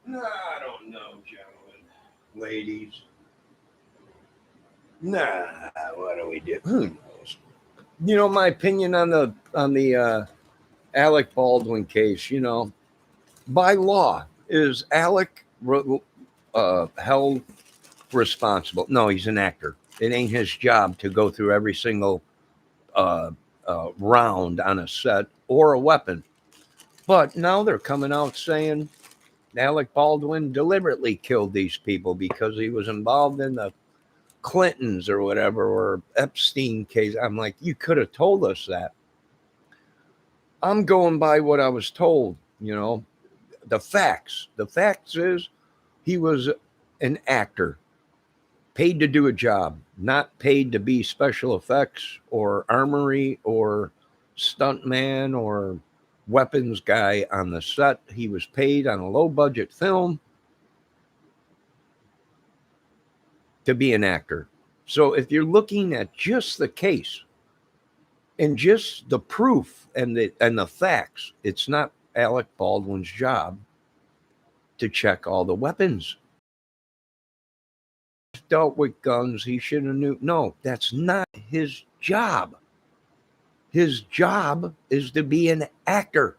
No, I don't know, gentlemen, ladies. Nah, what do we do? Who knows? You know, my opinion on the Alec Baldwin case. You know, by law, is Alec held responsible? No, he's an actor. It ain't his job to go through every single uh, round on a set or a weapon. But now they're coming out saying Alec Baldwin deliberately killed these people because he was involved in the Clintons or whatever, or Epstein case. I'm like, you could have told us that. I'm going by what I was told, you know, the facts. The facts is he was an actor, paid to do a job, not paid to be special effects or armory or stuntman or weapons guy on the set. He was paid on a low budget film to be an actor. So if you're looking at just the case and just the proof and the facts, it's not Alec Baldwin's job to check all the weapons. Dealt with guns, he should have knew. No, that's not his job. His job is to be an actor.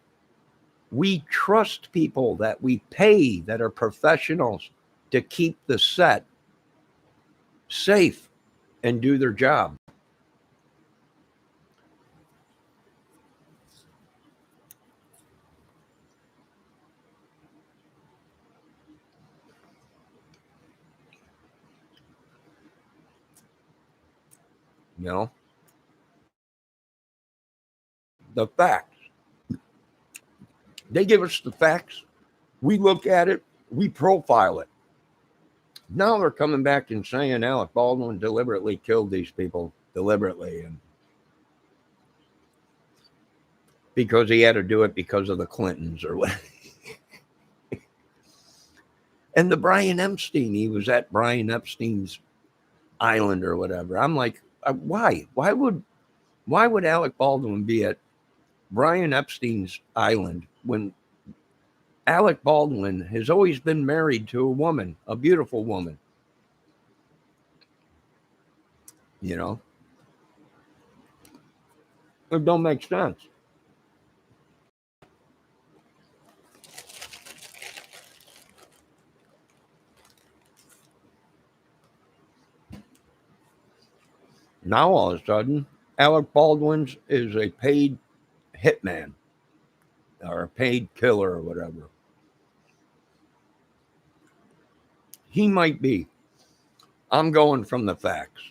We trust people that we pay that are professionals to keep the set safe and do their job. You know, the facts. They give us the facts. We look at it. We profile it. Now they're coming back and saying Alec Baldwin deliberately killed these people deliberately, and because he had to do it because of the Clintons or what. And the Brian Epstein, he was at Brian Epstein's island or whatever. I'm like, why? Why would Alec Baldwin be at Brian Epstein's island when Alec Baldwin has always been married to a woman, a beautiful woman? You know, it don't make sense. Now all of a sudden, Alec Baldwin is a paid hitman or a paid killer or whatever. He might be. I'm going from the facts.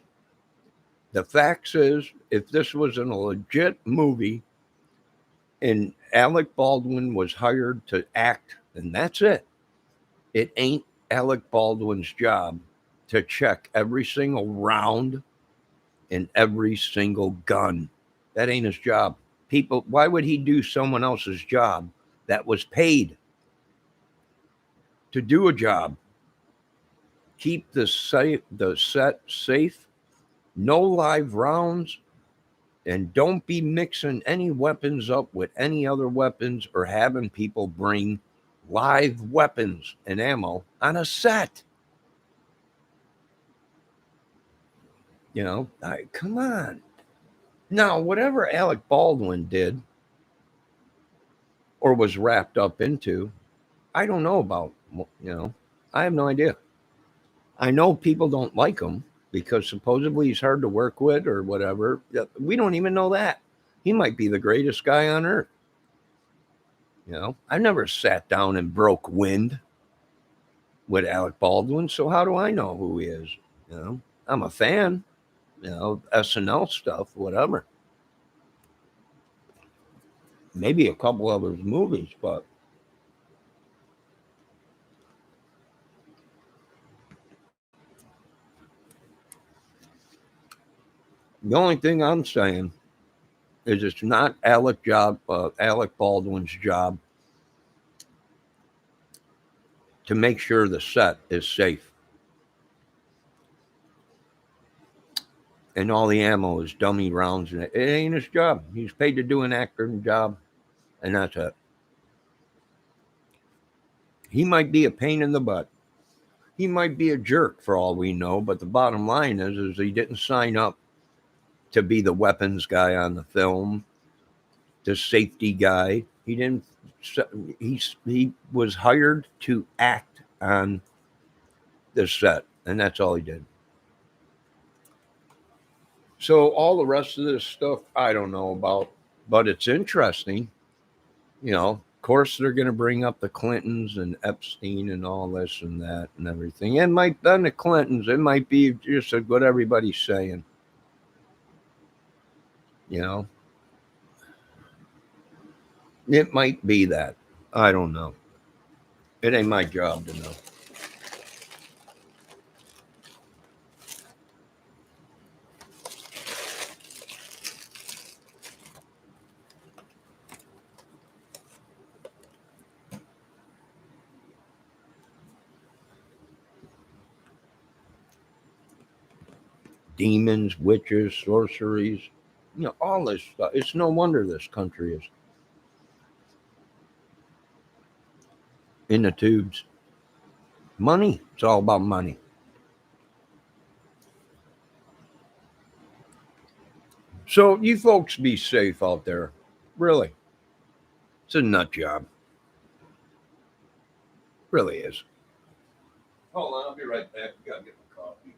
The facts is if this was a legit movie and Alec Baldwin was hired to act, then that's it. It ain't Alec Baldwin's job to check every single round and every single gun. That ain't his job. People, why would he do someone else's job that was paid to do a job? Keep the set safe, no live rounds, and don't be mixing any weapons up with any other weapons or having people bring live weapons and ammo on a set. You know, come on. Now, whatever Alec Baldwin did or was wrapped up into, I don't know about. I have no idea. I know people don't like him because supposedly he's hard to work with or whatever. We don't even know that. He might be the greatest guy on earth. I never sat down and broke wind with Alec Baldwin, so how do I know who he is? I'm a fan, SNL stuff, whatever. Maybe a couple of his movies, but the only thing I'm saying is it's not Alec Baldwin's job to make sure the set is safe and all the ammo is dummy rounds, and it ain't his job. He's paid to do an acting job, and that's it. He might be a pain in the butt. He might be a jerk for all we know, but the bottom line is he didn't sign up to be the weapons guy on the film, the safety guy. He didn't. He was hired to act on the set, and that's all he did. So all the rest of this stuff, I don't know about, but it's interesting. Of course, they're going to bring up the Clintons and Epstein and all this and that and everything. It might be the Clintons. It might be just what everybody's saying. You know, it might be that. I don't know. It ain't my job to know. Demons, witches, sorceries, all this stuff. It's no wonder this country is in the tubes. Money. It's all about money. So you folks be safe out there. Really. It's a nut job. Really is. Hold on, I'll be right back. Gotta get my coffee.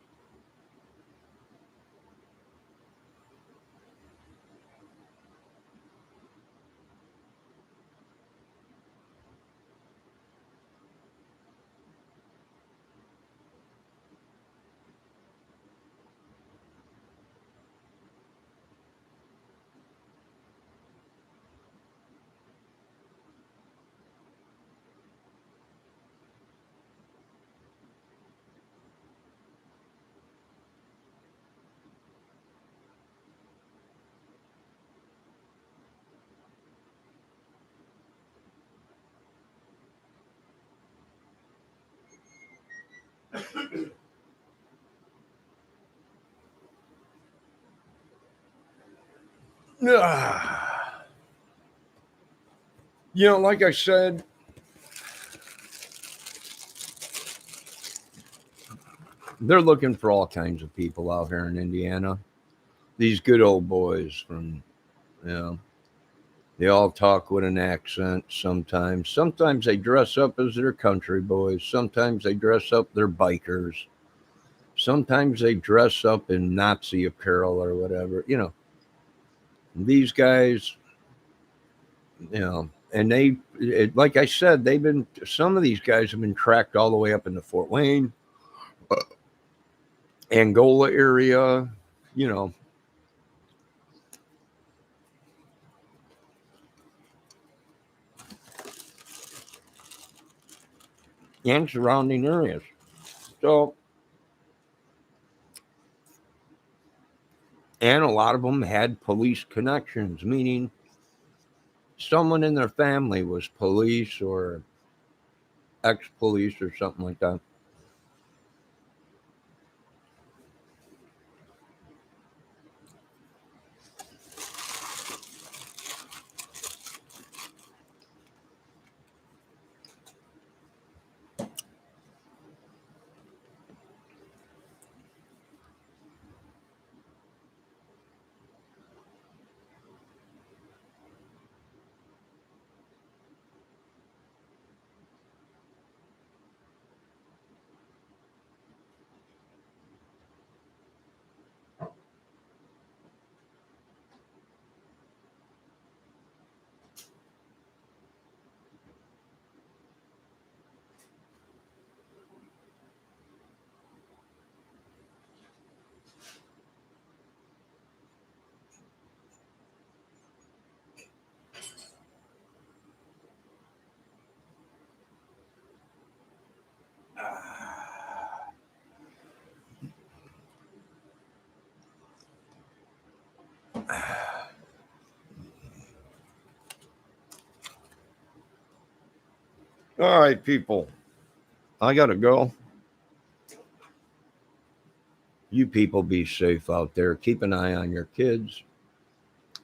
Like I said, they're looking for all kinds of people out here in Indiana. These good old boys from, you know, they all talk with an accent sometimes. Sometimes they dress up as their country boys. Sometimes they dress up their bikers. Sometimes they dress up in Nazi apparel or whatever. These guys, and like I said, some of these guys have been tracked all the way up into Fort Wayne, Angola area, you know, and surrounding areas. So, and a lot of them had police connections, meaning someone in their family was police or ex police or something like that. All right, people. I got to go. You people be safe out there. Keep an eye on your kids.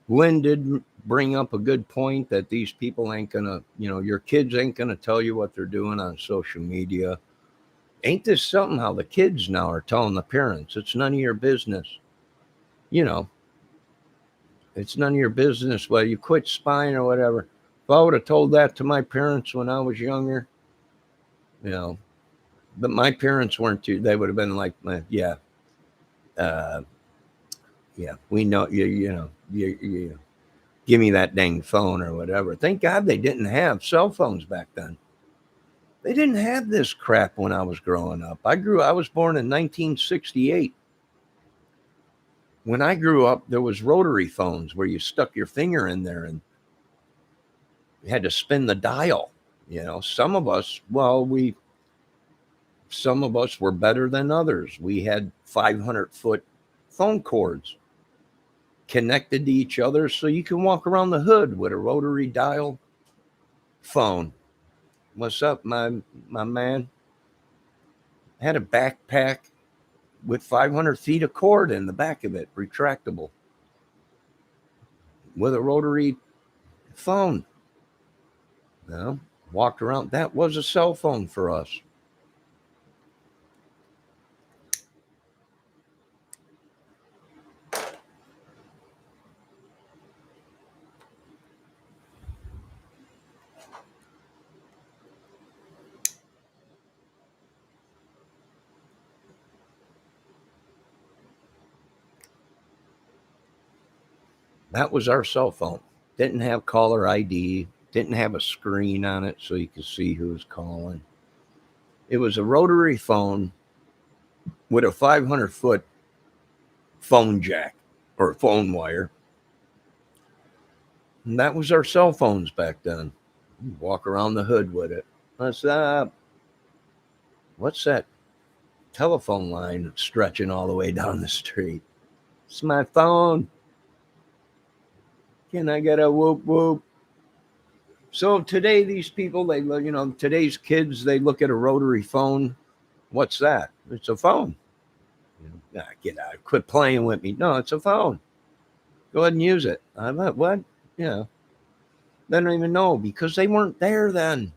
Lynn did bring up a good point that these people ain't going to, your kids ain't going to tell you what they're doing on social media. Ain't this something how the kids now are telling the parents? It's none of your business. You know, it's none of your business whether you quit spying or whatever. If I would have told that to my parents when I was younger, you know, but my parents weren't too, they would have been like, yeah, uh, yeah, we know you give me that dang phone or whatever. Thank God they didn't have cell phones back then. They didn't have this crap when I was growing up. I was born in 1968. When I grew up, there was rotary phones where you stuck your finger in there and you had to spin the dial. Some of us were better than others. We had 500-foot phone cords connected to each other so you can walk around the hood with a rotary dial phone. What's up, my man? Had a backpack with 500 feet of cord in the back of it, retractable, with a rotary phone. Walked around. That was a cell phone for us. That was our cell phone. Didn't have caller ID, didn't have a screen on it so you could see who was calling. It was a rotary phone with a 500-foot phone jack or phone wire. And that was our cell phones back then. You'd walk around the hood with it. What's that telephone line stretching all the way down the street? It's my phone. Can I get a whoop whoop? So today, these people, today's kids, they look at a rotary phone. What's that? It's a phone. Get out. Quit playing with me. No, it's a phone. Go ahead and use it. I'm like, what? They don't even know because they weren't there then.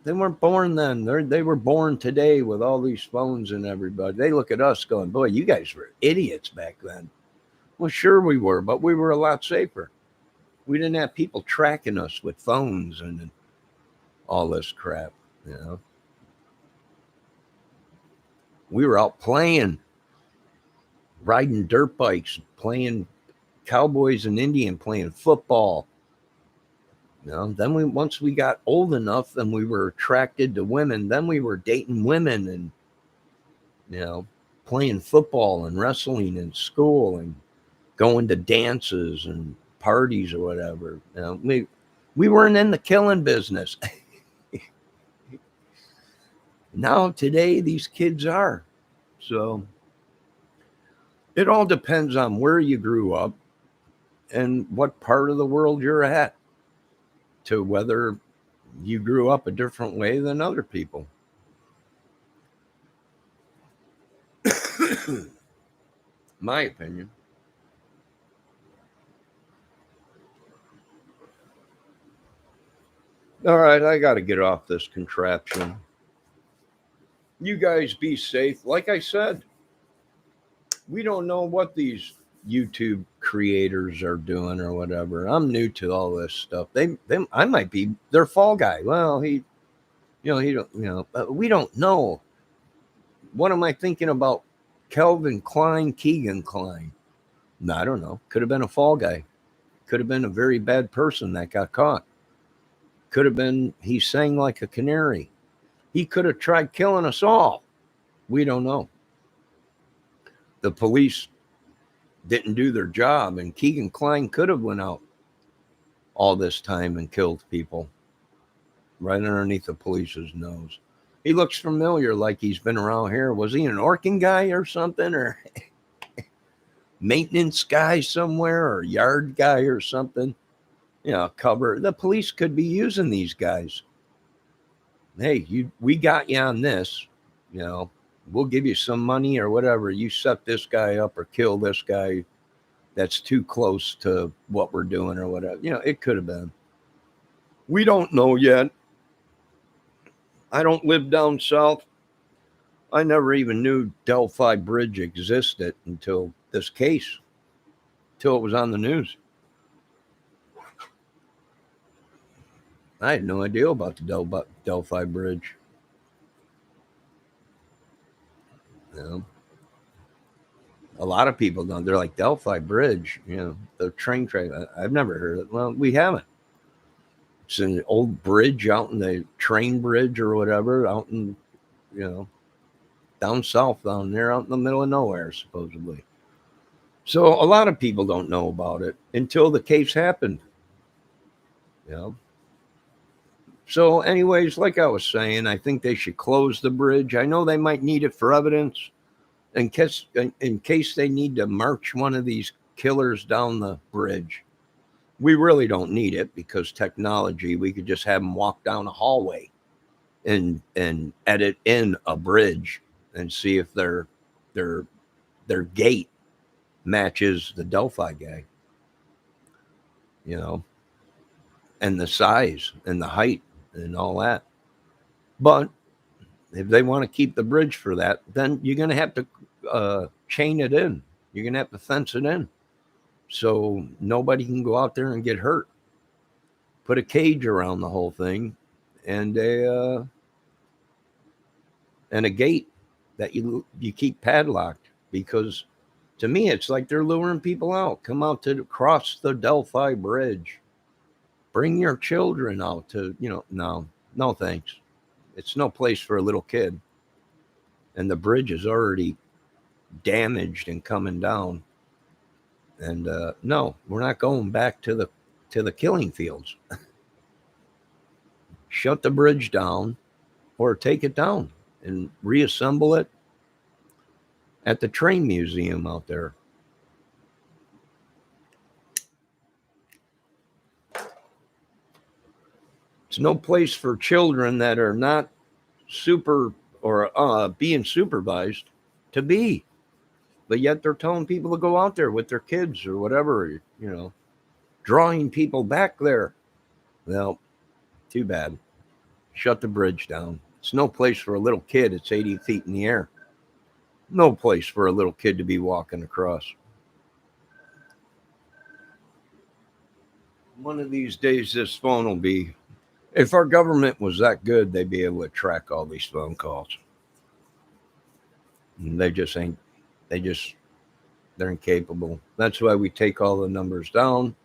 They weren't born then. They were born today with all these phones and everybody. They look at us going, boy, you guys were idiots back then. Well, sure we were, but we were a lot safer. We didn't have people tracking us with phones and all this crap, We were out playing, riding dirt bikes, playing cowboys and Indian, playing football. Then once we got old enough, then we were attracted to women. Then we were dating women and, playing football and wrestling in school and going to dances and parties or whatever. We weren't in the killing business. Now, today, these kids are. So it all depends on where you grew up and what part of the world you're at to whether you grew up a different way than other people. My opinion. All right, I got to get off this contraption. You guys be safe. Like I said, we don't know what these YouTube creators are doing or whatever. I'm new to all this stuff. I might be their fall guy. Well, he don't, we don't know. What am I thinking about? Kelvin Klein, Keegan Klein. No, I don't know. Could have been a fall guy. Could have been a very bad person that got caught. Could have been he sang like a canary. He could have tried killing us all. We don't know. The police didn't do their job, and Keegan Klein could have went out all this time and killed people right underneath the police's nose. He looks familiar, like he's been around here. Was he an Orkin guy or something, or maintenance guy somewhere, or yard guy or something? cover. The police could be using these guys. Hey, we got you on this. We'll give you some money or whatever. You set this guy up or kill this guy that's too close to what we're doing or whatever. It could have been. We don't know yet. I don't live down south. I never even knew Delphi Bridge existed until this case, until it was on the news. I had no idea about the Delphi Bridge. A lot of people don't. They're like, Delphi Bridge, the train track. I've never heard of it. Well, we haven't. It's an old bridge out in the train bridge or whatever, out in, down south, down there, out in the middle of nowhere, supposedly. So a lot of people don't know about it until the case happened. So anyways, like I was saying, I think they should close the bridge. I know they might need it for evidence in case they need to march one of these killers down the bridge. We really don't need it because technology, we could just have them walk down a hallway and edit in a bridge and see if their gait matches the Delphi guy, and the size and the height and all that. But if they want to keep the bridge for that, then you're going to have to chain it in. You're going to have to fence it in so nobody can go out there and get hurt. Put a cage around the whole thing and a gate that you keep padlocked, because to me it's like they're luring people out. Come out to cross the Delphi Bridge. Bring your children out to, no thanks. It's no place for a little kid. And the bridge is already damaged and coming down. And no, we're not going back to the killing fields. Shut the bridge down or take it down and reassemble it at the train museum out there. It's no place for children that are not super or being supervised to be. But yet they're telling people to go out there with their kids or whatever, drawing people back there. Well, too bad. Shut the bridge down. It's no place for a little kid. It's 80 feet in the air. No place for a little kid to be walking across. One of these days, this phone will be, if our government was that good, they'd be able to track all these phone calls. And they just ain't. They're incapable. That's why we take all the numbers down.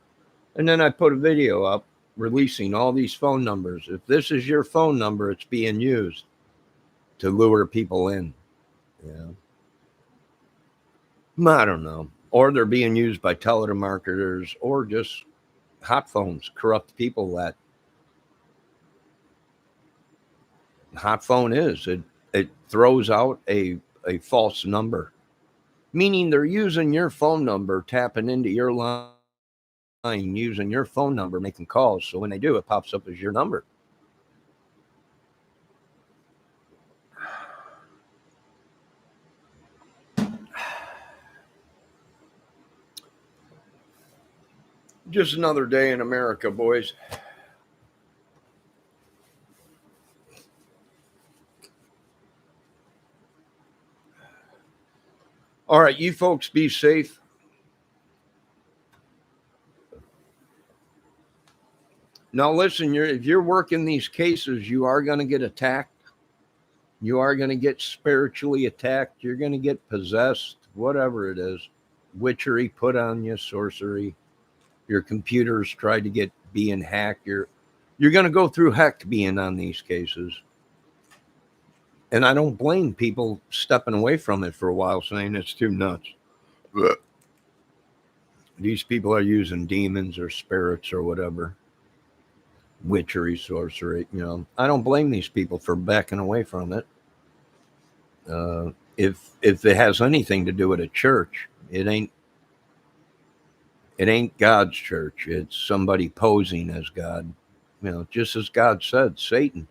And then I put a video up releasing all these phone numbers. If this is your phone number, it's being used to lure people in. I don't know. Or they're being used by telemarketers or just hot phones, corrupt people. That hot phone is. It throws out a false number. Meaning they're using your phone number, tapping into your line, using your phone number, making calls. So when they do, it pops up as your number. Just another day in America, boys. All right, you folks be safe. Now, listen, if you're working these cases, you are going to get attacked. You are going to get spiritually attacked. You're going to get possessed, whatever it is. Witchery put on you, sorcery. Your computers tried to get being hacked. You're going to go through heck being on these cases. And I don't blame people stepping away from it for a while, saying it's too nuts. These people are using demons or spirits or whatever. Witchery, sorcery, I don't blame these people for backing away from it. If it has anything to do with a church, it ain't It ain't God's church. It's somebody posing as God. Just as God said, Satan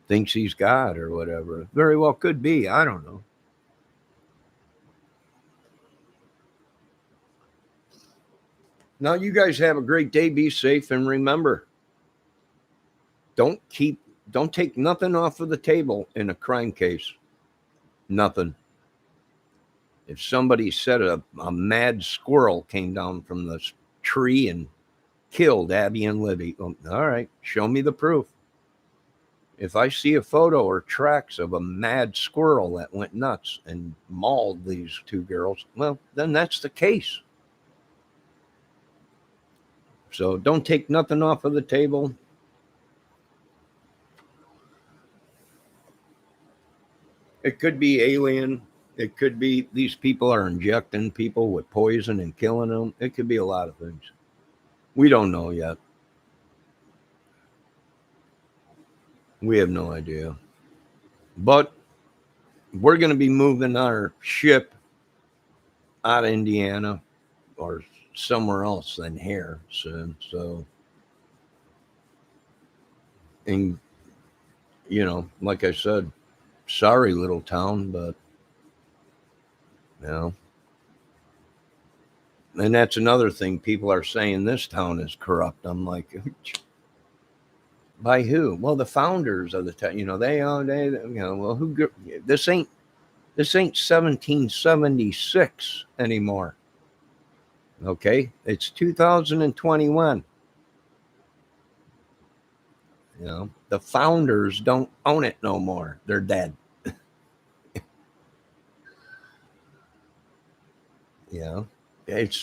thinks he's God or whatever. Very well could be. I don't know. Now, you guys have a great day. Be safe. And remember, don't take nothing off of the table in a crime case. Nothing. If somebody said a mad squirrel came down from the tree and killed Abby and Libby, well, all right, show me the proof. If I see a photo or tracks of a mad squirrel that went nuts and mauled these two girls, well, then that's the case. So don't take nothing off of the table. It could be alien. It could be these people are injecting people with poison and killing them. It could be a lot of things. We don't know yet. We have no idea. But we're going to be moving our ship out of Indiana or somewhere else than here soon. So, and, like I said, sorry, little town, but, and that's another thing. People are saying this town is corrupt. I'm like, by who? Well, the founders of the town, well, this ain't 1776 anymore. Okay. It's 2021. The founders don't own it no more. They're dead.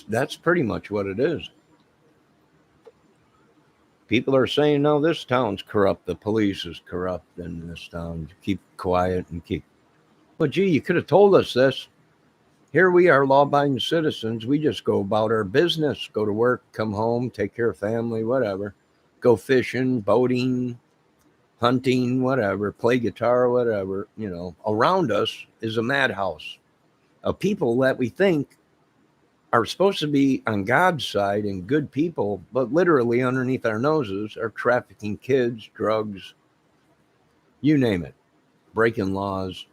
That's pretty much what it is. People are saying, no, this town's corrupt. The police is corrupt in this town. Keep quiet and keep. Well, gee, you could have told us this. Here we are, law-abiding citizens. We just go about our business, go to work, come home, take care of family, whatever. Go fishing, boating, hunting, whatever, play guitar, whatever. Around us is a madhouse of people that we think are supposed to be on God's side and good people, but literally underneath our noses are trafficking kids, drugs, you name it, breaking laws.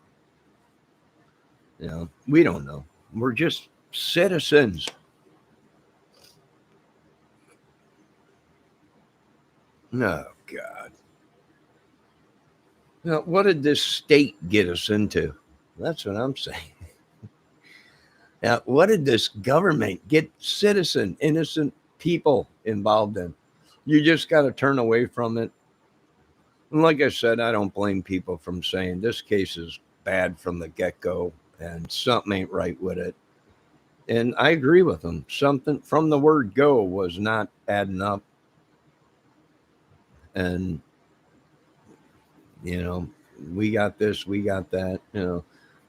We don't know. We're just citizens. Oh, God. Now, what did this state get us into? That's what I'm saying. Now, what did this government get innocent people involved in? You just got to turn away from it. And like I said, I don't blame people from saying this case is bad from the get-go and something ain't right with it. And I agree with them. Something from the word go was not adding up. And, we got this, we got that.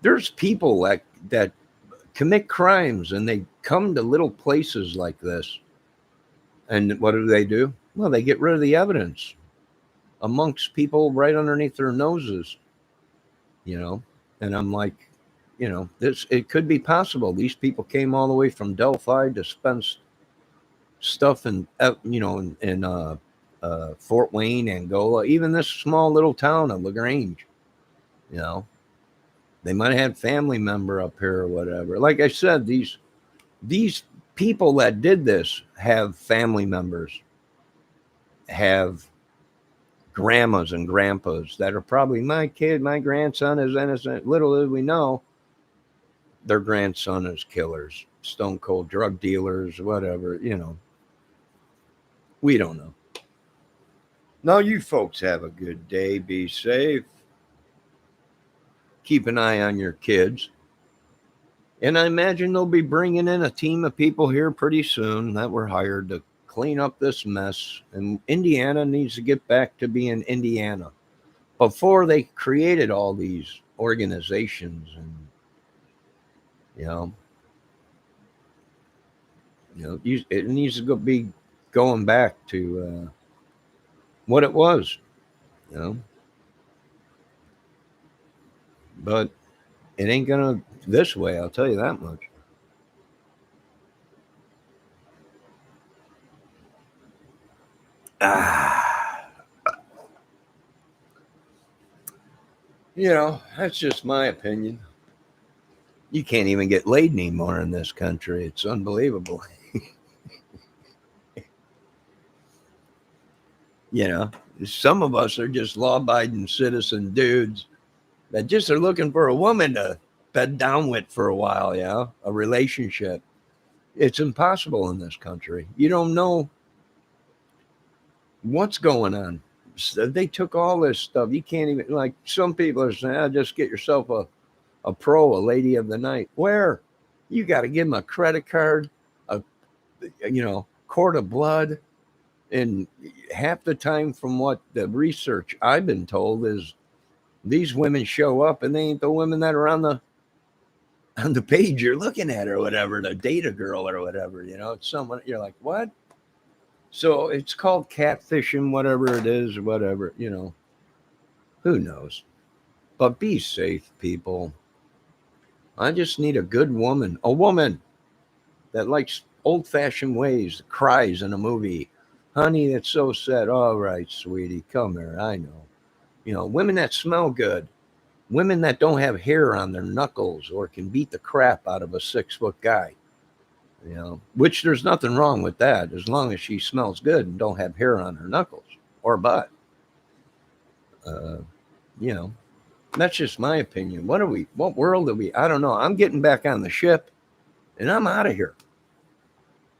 There's people that commit crimes and they come to little places like this. And what do? Well, they get rid of the evidence amongst people right underneath their noses, and I'm like, it could be possible. These people came all the way from Delphi to spend stuff in Fort Wayne, Angola, even this small little town of LaGrange. They might have had family member up here or whatever. Like I said, these people that did this have family members, have grandmas and grandpas that are probably my grandson is innocent. Little as we know, their grandson is killers, stone cold drug dealers, whatever, we don't know. Now, you folks have a good day. Be safe. Keep an eye on your kids. And I imagine they'll be bringing in a team of people here pretty soon that were hired to clean up this mess. And Indiana needs to get back to being Indiana. Before they created all these organizations and, it needs to be going back to what it was, but it ain't gonna this way. I'll tell you that much. That's just my opinion. You can't even get laid anymore in this country. It's unbelievable. you know, some of us are just law-abiding citizen dudes that just are looking for a woman to bed down with for a while, a relationship. It's impossible in this country. You don't know what's going on. They took all this stuff. You can't even, like, some people are saying, just get yourself a pro, a lady of the night. Where? You got to give them a credit card, a quart of blood. And half the time, from what the research I've been told, is these women show up and they ain't the women that are on the page you're looking at or whatever, the data girl or whatever. It's someone you're like, what? So it's called catfishing, whatever it is, or whatever. Who knows? But be safe, people. I just need a good woman, a woman that likes old-fashioned ways, cries in a movie. Honey, it's so sad. All right, sweetie, come here. I know. Women that smell good, women that don't have hair on their knuckles or can beat the crap out of a 6-foot guy. Which there's nothing wrong with that as long as she smells good and don't have hair on her knuckles or butt. That's just my opinion. What world are we? I don't know. I'm getting back on the ship and I'm out of here.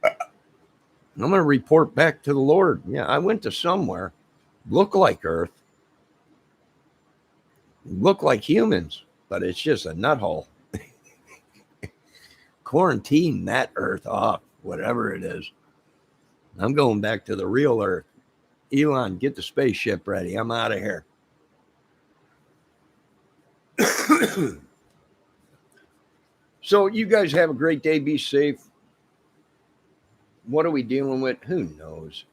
I'm going to report back to the Lord. Yeah, I went to somewhere, look like Earth, look like humans, but it's just a nut hole. Quarantine that Earth off, whatever it is. I'm going back to the real Earth. Elon, get the spaceship ready. I'm out of here. So you guys have a great day. Be safe. What are we dealing with? Who knows?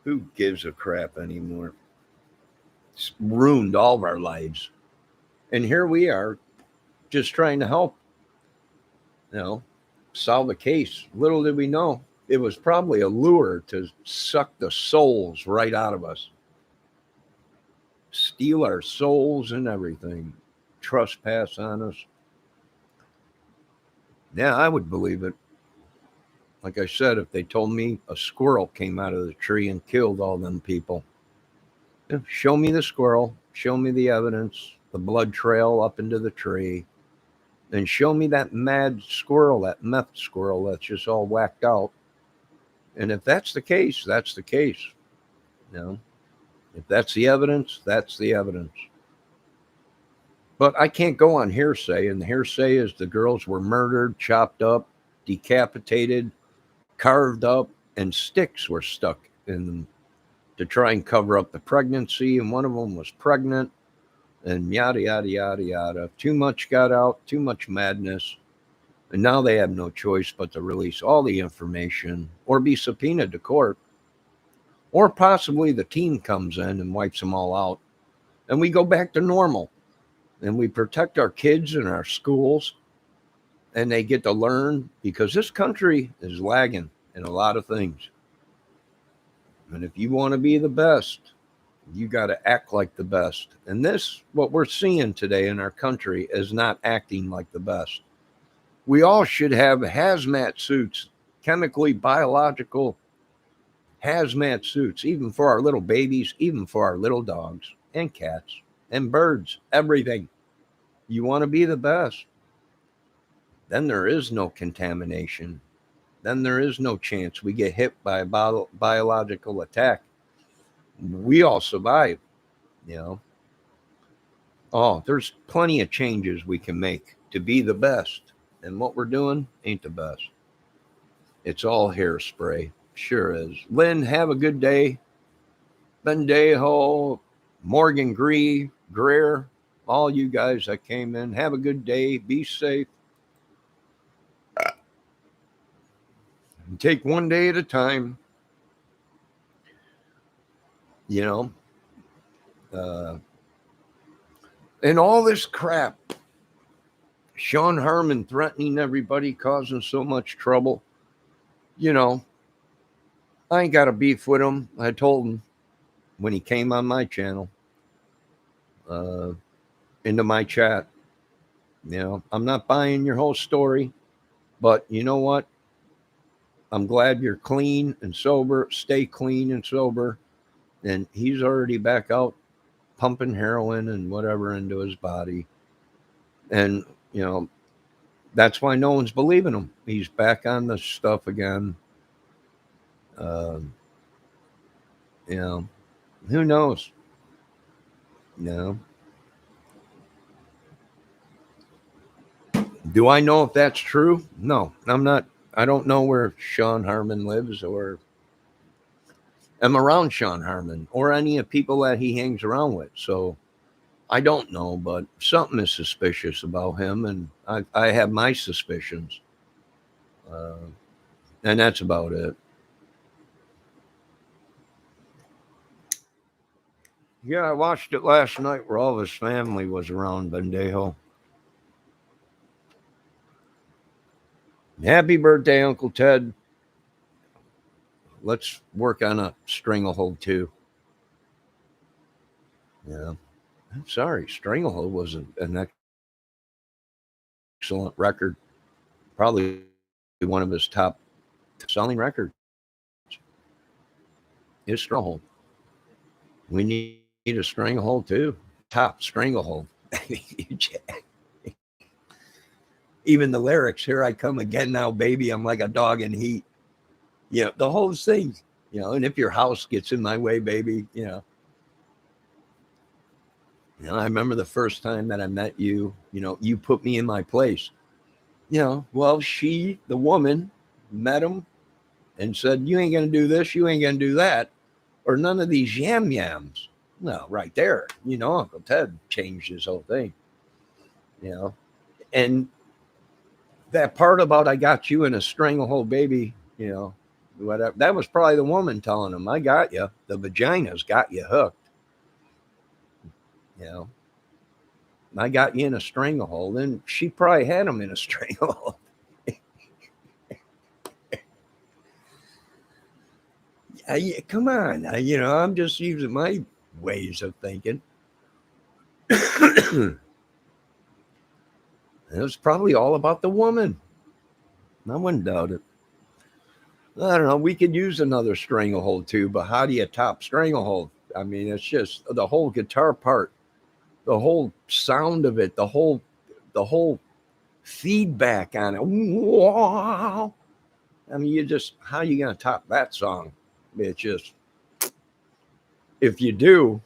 Who gives a crap anymore? It's ruined all of our lives. And here we are just trying to help, solve a case. Little did we know, it was probably a lure to suck the souls right out of us. Steal our souls and everything. Trespass on us. Yeah, I would believe it. Like I said, if they told me a squirrel came out of the tree and killed all them people, show me the squirrel, show me the evidence, the blood trail up into the tree, and show me that mad squirrel, that meth squirrel that's just all whacked out. And if that's the case, that's the case. If that's the evidence, that's the evidence. But I can't go on hearsay, and the hearsay is the girls were murdered, chopped up, decapitated, carved up, and sticks were stuck in them to try and cover up the pregnancy, and one of them was pregnant, and yada, yada, yada, yada. Too much got out, too much madness, and now they have no choice but to release all the information or be subpoenaed to court, or possibly the team comes in and wipes them all out, and we go back to normal, and we protect our kids and our schools, and they get to learn, because this country is lagging in a lot of things. And if you want to be the best, you got to act like the best. And this, what we're seeing today in our country, is not acting like the best. We all should have hazmat suits, chemically biological hazmat suits, even for our little babies, even for our little dogs and cats and birds, everything. You want to be the best. Then there is no contamination. Then there is no chance we get hit by a biological attack. We all survive, Oh, there's plenty of changes we can make to be the best. And what we're doing ain't the best. It's all hairspray. Sure is. Lynn, have a good day. Bendejo, Morgan Greer, all you guys that came in, have a good day. Be safe. And take one day at a time. And all this crap. Sean Harmon threatening everybody, causing so much trouble. I ain't got a beef with him. I told him when he came on my channel, uh, into my chat, I'm not buying your whole story, but you know what? I'm glad you're clean and sober. Stay clean and sober. And he's already back out pumping heroin and whatever into his body. And, that's why no one's believing him. He's back on the stuff again. Uh, you know, who knows? You know, do I know if that's true? No, I'm not. I don't know where Sean Harmon lives or am around Sean Harmon or any of people that he hangs around with. So I don't know, but something is suspicious about him, and I have my suspicions, uh, and that's about it. Yeah, I watched it last night where all of his family was around Bendejo. Happy birthday, Uncle Ted. Let's work on a Stranglehold too. Yeah. I'm sorry. Stranglehold was an excellent record. Probably one of his top selling records is Stranglehold. We need a Stranglehold too. Top Stranglehold. Even the lyrics, here I come again now, baby. I'm like a dog in heat. The whole thing, and if your house gets in my way, baby, I remember the first time that I met you, you put me in my place. Well, the woman, met him and said, you ain't going to do this, you ain't going to do that, or none of these yams. No, right there, Uncle Ted changed his whole thing, you know. And that part about I got you in a stranglehold, baby, whatever, that was probably the woman telling him, I got you. The vagina's got you hooked, you know. I got you in a stranglehold, and she probably had him in a stranglehold. Come on, I'm just using my ways of thinking. It was probably all about the woman. I wouldn't doubt it. I don't know. We could use another stranglehold too, but how do you top stranglehold? I mean, it's just the whole guitar part, the whole sound of it, the whole feedback on it. Wow. I mean, how are you going to top that song? It's just, if you do,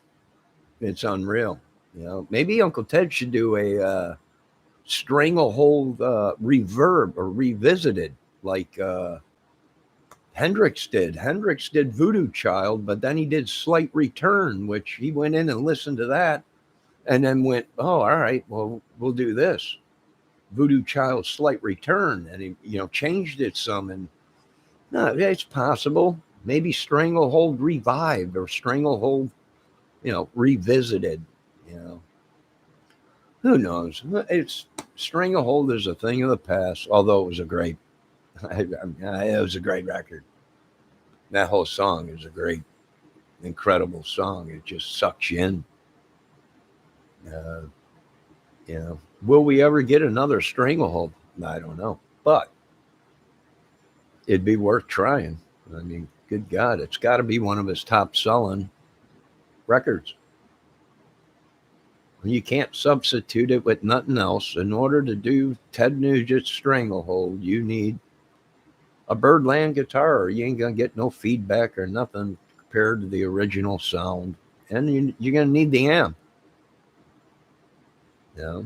it's unreal. Maybe Uncle Ted should do a stranglehold reverb or revisited like Hendrix did. Hendrix did Voodoo Child, but then he did Slight Return, which he went in and listened to that and then went, oh, all right, well, we'll do this. Voodoo Child Slight Return. And he, changed it some. And no, it's possible. Maybe Stranglehold revived or Stranglehold, revisited, you know. Who knows? It's Stranglehold is a thing of the past, although it was a great, it was a great record. That whole song is a great, incredible song. It just sucks you in. Uh, will we ever get another Stranglehold? I don't know, but it'd be worth trying. I mean, good God, it's got to be one of his top selling records. You can't substitute it with nothing else. In order to do Ted Nugent's Stranglehold, you need a Birdland guitar, or you ain't gonna get no feedback or nothing compared to the original sound. And you're gonna need the amp. I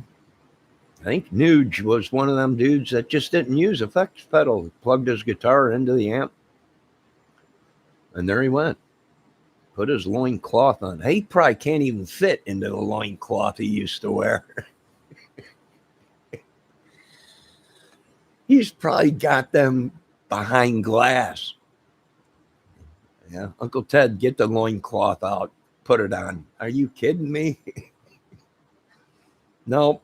think Nuge was one of them dudes that just didn't use effects pedal. He plugged his guitar into the amp, and there he went. Put his loincloth on. He probably can't even fit into the loincloth he used to wear. He's probably got them behind glass. Yeah, Uncle Ted, get the loincloth out. Put it on. Are you kidding me? Nope.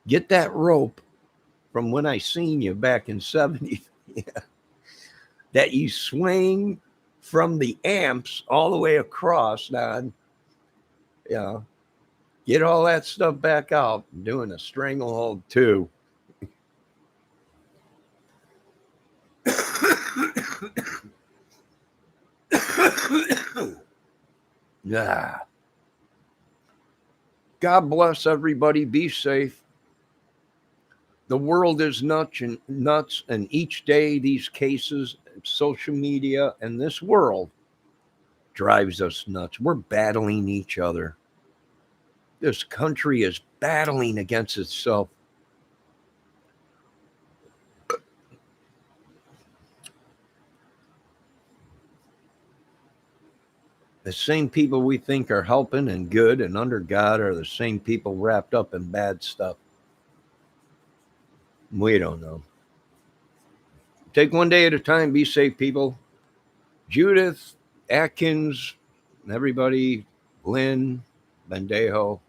Get that rope from when I seen you back in 70. Yeah. that you swing from the amps all the way across. Now, get all that stuff back out. I'm doing a stranglehold too. Yeah. God bless everybody. Be safe. The world is nuts, and each day these cases, social media, and this world drives us nuts. We're battling each other. This country is battling against itself. The same people we think are helping and good and under God are the same people wrapped up in bad stuff. We don't know. Take one day at a time. Be safe, people. Judith, Atkins, everybody, Lynn, Bendejo.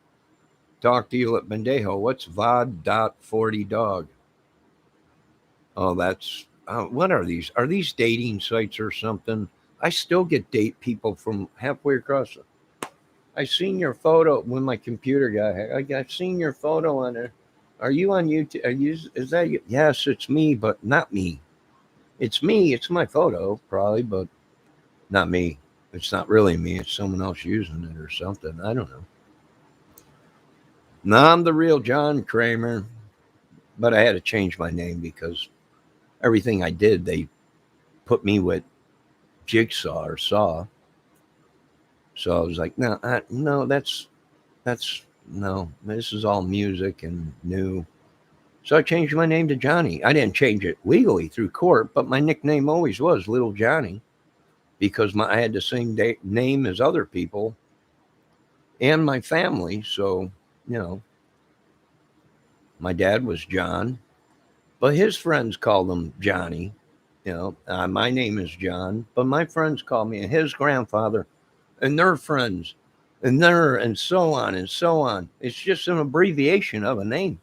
Talk to you at Bendejo. What's VOD.40 dog? Oh, that's what are these? Are these dating sites or something? I still get date people from halfway across. I seen your photo when my computer got hacked. I've seen your photo on there. Are you on YouTube? Is that you? Yes, it's me, but not me. It's me. It's my photo, probably, but not me. It's not really me. It's someone else using it or something. I don't know. No, I'm the real John Kramer, but I had to change my name because everything I did, they put me with Jigsaw or Saw. So I was like, no, that's no. This is all music and new. So I changed my name to Johnny. I didn't change it legally through court, but my nickname always was Little Johnny because I had the same name as other people and my family. So, my dad was John, but his friends called him Johnny. My name is John, but my friends call me his grandfather and their friends and so on and so on. It's just an abbreviation of a name.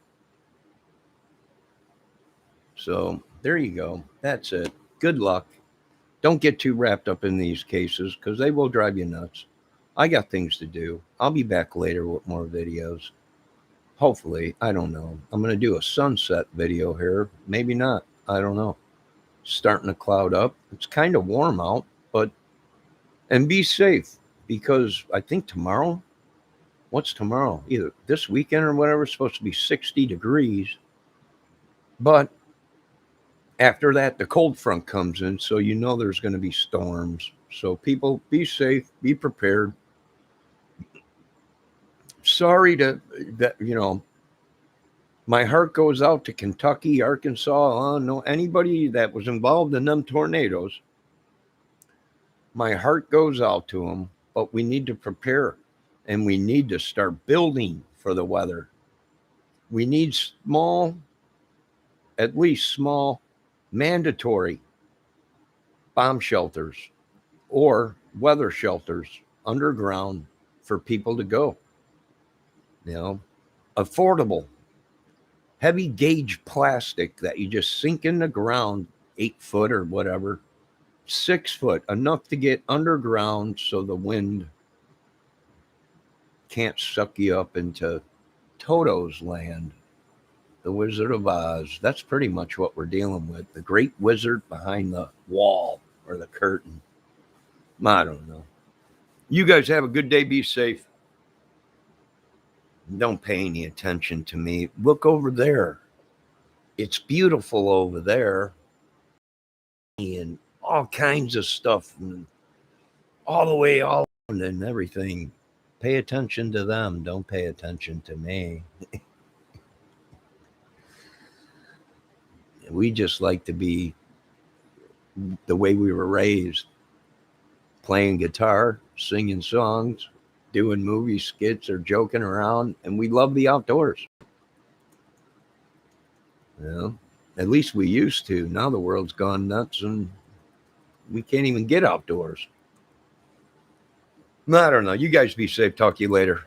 So there you go. That's it. Good luck. Don't get too wrapped up in these cases because they will drive you nuts. I got things to do. I'll be back later with more videos. Hopefully, I don't know. I'm going to do a sunset video here. Maybe not. I don't know. Starting to cloud up. It's kind of warm out, and be safe because I think tomorrow, what's tomorrow? Either this weekend or whatever, it's supposed to be 60 degrees. But after that, the cold front comes in, so there's going to be storms. So people, be safe, be prepared. Sorry that my heart goes out to Kentucky, Arkansas. No, anybody that was involved in them tornadoes. My heart goes out to them, but we need to prepare and we need to start building for the weather. We need at least small, mandatory bomb shelters or weather shelters underground for people to go. Affordable, heavy gauge plastic that you just sink in the ground, 8 foot or whatever, 6 foot, enough to get underground so the wind can't suck you up into Toto's land, the Wizard of Oz. That's pretty much what we're dealing with. The great wizard behind the wall or the curtain. I don't know. You guys have a good day. Be safe. Don't pay any attention to me. Look over there. It's beautiful over there. And all kinds of stuff and all the way all around and everything. Pay attention to them. Don't pay attention to me. We just like to be the way we were raised, playing guitar, singing songs, doing movie skits or joking around, and we love the outdoors. At least we used to. Now the world's gone nuts and we can't even get outdoors. I don't know. You guys be safe. Talk to you later.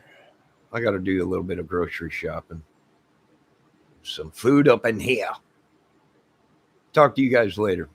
I got to do a little bit of grocery shopping. Some food up in here. Talk to you guys later.